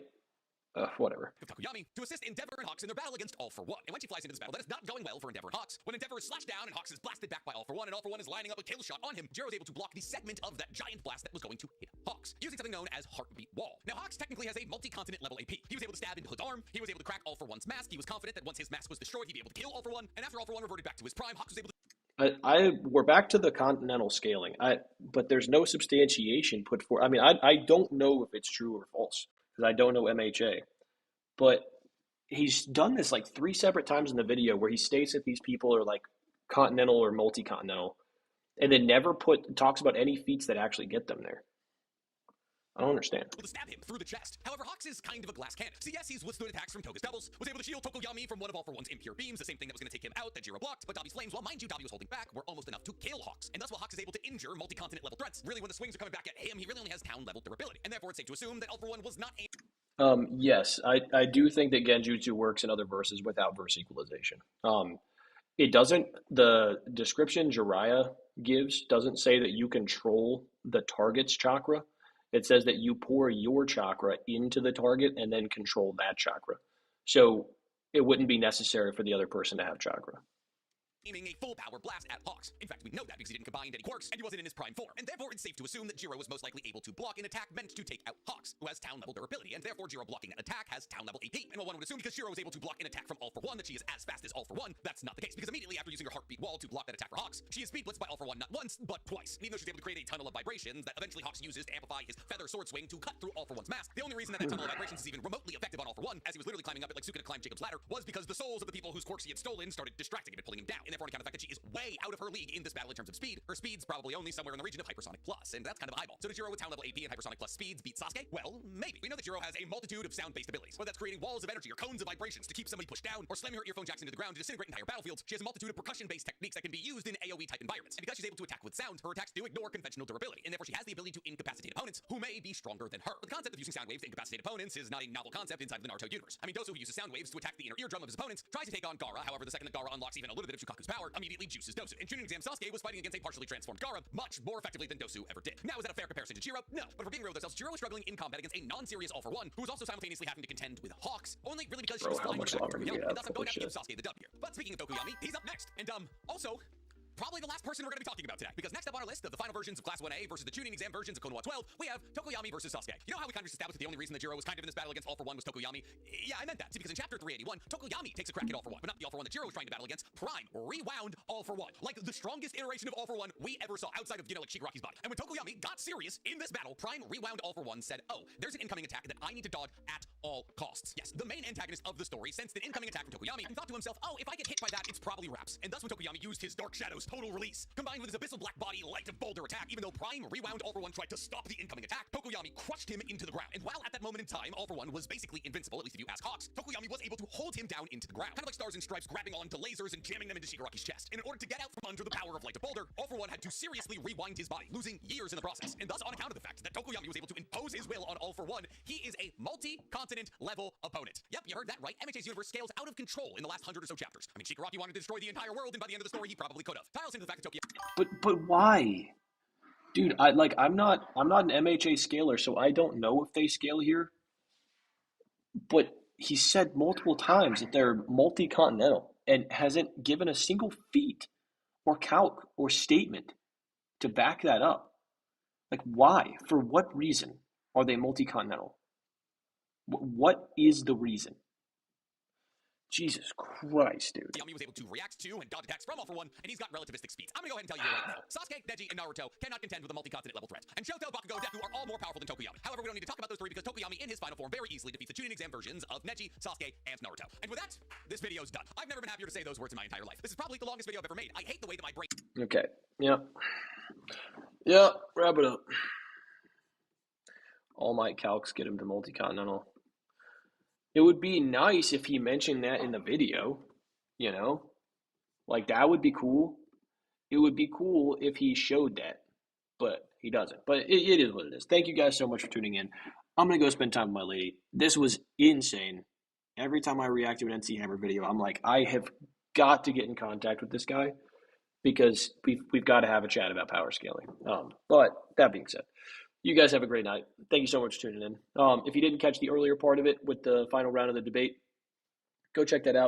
Whatever. Of Takuyami to assist Endeavor and Hawks in their battle against All for One. And when she flies into this battle, that is not going well for Endeavor and Hawks. When Endeavor is slashed down and Hawks is blasted back by All for One, and All for One is lining up a kill shot on him, Jiro is able to block the segment of that giant blast that was going to hit Hawks, using something known as Heartbeat Wall. Now, Hawks technically has a multi-continent level AP. He was able to stab into Hood's arm, he was able to crack All for One's mask, he was confident that once his mask was destroyed, he'd be able to kill All for One, and after All for One reverted back to his prime, Hawks was able to... We're back to the continental scaling. But there's no substantiation put forth. I mean, I don't know if it's true or false because I don't know MHA. But he's done this like 3 separate times in the video where he states that these people are like continental or multi-continental, and then never talks about any feats that actually get them there. I don't understand. To stab him through the chest. However, Hawks is kind of a glass cannon. So yes, he's withstood attacks from Toga's doubles, was able to shield Tokoyami from one of All for One's impure beams, the same thing that was going to take him out that Jiro blocked, but Dabi's flames, while mind you Dabi was holding back, were almost enough to kill Hawks. And thus while Hawks is able to injure multi-continent level threats, really when the swings are coming back at him, he really only has town level durability. And therefore it's safe to assume that All for One was not Yes, I do think that Genjutsu works in other verses without verse equalization. It doesn't, the description Jiraiya gives doesn't say that you control the target's chakra. It says that you pour your chakra into the target and then control that chakra. So it wouldn't be necessary for the other person to have chakra. aiming a full power blast at Hawks. In fact, we know that because he didn't combine any quirks and he wasn't in his prime form. And therefore, it's safe to assume that Jiro was most likely able to block an attack meant to take out Hawks, who has town level durability. And therefore, Jiro blocking that attack has town level AP. And while one would assume because Jiro was able to block an attack from All for One that she is as fast as All for One, that's not the case. Because immediately after using her heartbeat wall to block that attack for Hawks, she is speed blitzed by All for One not once, but twice. And even though she's able to create a tunnel of vibrations that eventually Hawks uses to amplify his feather sword swing to cut through All for One's mask, the only reason that tunnel of vibrations is even remotely effective on All for One, as he was literally climbing up it like Sukuna climbed Jacob's ladder, was because the souls of the people whose quirks he had stolen started distracting him and pulling him down. And therefore, on account of the fact that she is way out of her league in this battle in terms of speed, her speed's probably only somewhere in the region of Hypersonic Plus, and that's kind of eyeball. So did Jiro with town level AP and Hypersonic Plus speeds beat Sasuke? Well, maybe. We know that Jiro has a multitude of sound-based abilities, whether that's creating walls of energy or cones of vibrations to keep somebody pushed down, or slamming her earphone jacks into the ground to disintegrate entire battlefields. She has a multitude of percussion-based techniques that can be used in AoE-type environments, and because she's able to attack with sound, her attacks do ignore conventional durability, and therefore she has the ability to incapacitate opponents who may be stronger than her. But the concept of using sound waves to incapacitate opponents is not a novel concept inside of the Naruto universe. I mean, Dojo, who uses sound waves to attack the inner eardrum of his opponents, tries to take on Gaara. However, the second that Gaara unlocks even a little bit of Shukaku's power, immediately juices Dosu. In Chunin Exam, Sasuke was fighting against a partially transformed Gaara much more effectively than Dosu ever did. Now, is that a fair comparison to Jiro? No. But if we're being real with ourselves, Jiro was struggling in combat against a non-serious All for One, who was also simultaneously having to contend with Hawks, only really because she was flying with Tokuyami, and thus I'm going to have to give Sasuke the dub here. But speaking of Tokuyami, he's up next, and also probably the last person we're going to be talking about today, because next up on our list of the final versions of Class 1A versus the tuning exam versions of Konan 12, we have Tokuyami versus Sasuke. You know how we kind of established that the only reason that Jiro was kind of in this battle against All for One was Tokuyami? Yeah, I meant that. See, because in Chapter 381, Tokuyami takes a crack at All for One, but not the All for One that Jiro was trying to battle against. Prime, rewound All for One. Like the strongest iteration of All for One we ever saw, outside of, like Shigaraki's body. And when Tokuyami got serious in this battle, Prime rewound All for One said, oh, there's an incoming attack that I need to dodge at all costs. Yes, the main antagonist of the story sensed an incoming attack from Tokuyami and thought to himself, oh, if I get hit by that, it's probably Raps. And thus when Tokuyami used his Dark Shadows Total Release, combined with his Abyssal Black Body Light of Boulder attack, even though Prime rewound All for One tried to stop the incoming attack, Tokuyami crushed him into the ground. And while at that moment in time, All for One was basically invincible, at least if you ask Hawks, Tokuyami was able to hold him down into the ground. Kind of like Stars and Stripes grabbing onto lasers and jamming them into Shigaraki's chest. And in order to get out from under the power of Light of Boulder, All for One had to seriously rewind his body, losing years in the process. And thus, on account of the fact that Tokuyami was able to impose his will on All for One, he is a multi-continent level opponent. Yep, you heard that right. MHA's universe scales out of control in the last 100 or so chapters. I mean, Shigaraki wanted to destroy the entire world, and by the end of the story, he probably could have. Tiles into the fact that But why? Dude, I'm not an MHA scaler, so I don't know if they scale here. But he said multiple times that they're multi-continental and hasn't given a single feat or calc or statement to back that up. Like, why? For what reason are they multi-continental? What is the reason? Jesus Christ, dude. Yami was able to react to and dodge attacks from All for One, and he's got relativistic speeds. I'm gonna go ahead and tell you right now. Sasuke, Neji, and Naruto cannot contend with a multi-continent level threat. And Shoto, Bakugo, Deku are all more powerful than Tokuyami. However, we don't need to talk about those three because Tokuyami in his final form very easily defeats the tuning exam versions of Neji, Sasuke, and Naruto. And with that, this video's done. I've never been happier to say those words in my entire life. This is probably the longest video I've ever made. I hate the way that my brain... Okay, yeah. Yeah, wrap it up. All Might calcs get him to Multi-Continental. It would be nice if he mentioned that in the video, you know? Like, that would be cool. It would be cool if he showed that, but he doesn't. But it is what it is. Thank you guys so much for tuning in. I'm going to go spend time with my lady. This was insane. Every time I react to an NC Hammer video, I'm like, I have got to get in contact with this guy because we've got to have a chat about power scaling. But that being said, you guys have a great night. Thank you so much for tuning in. If you didn't catch the earlier part of it with the final round of the debate, go check that out.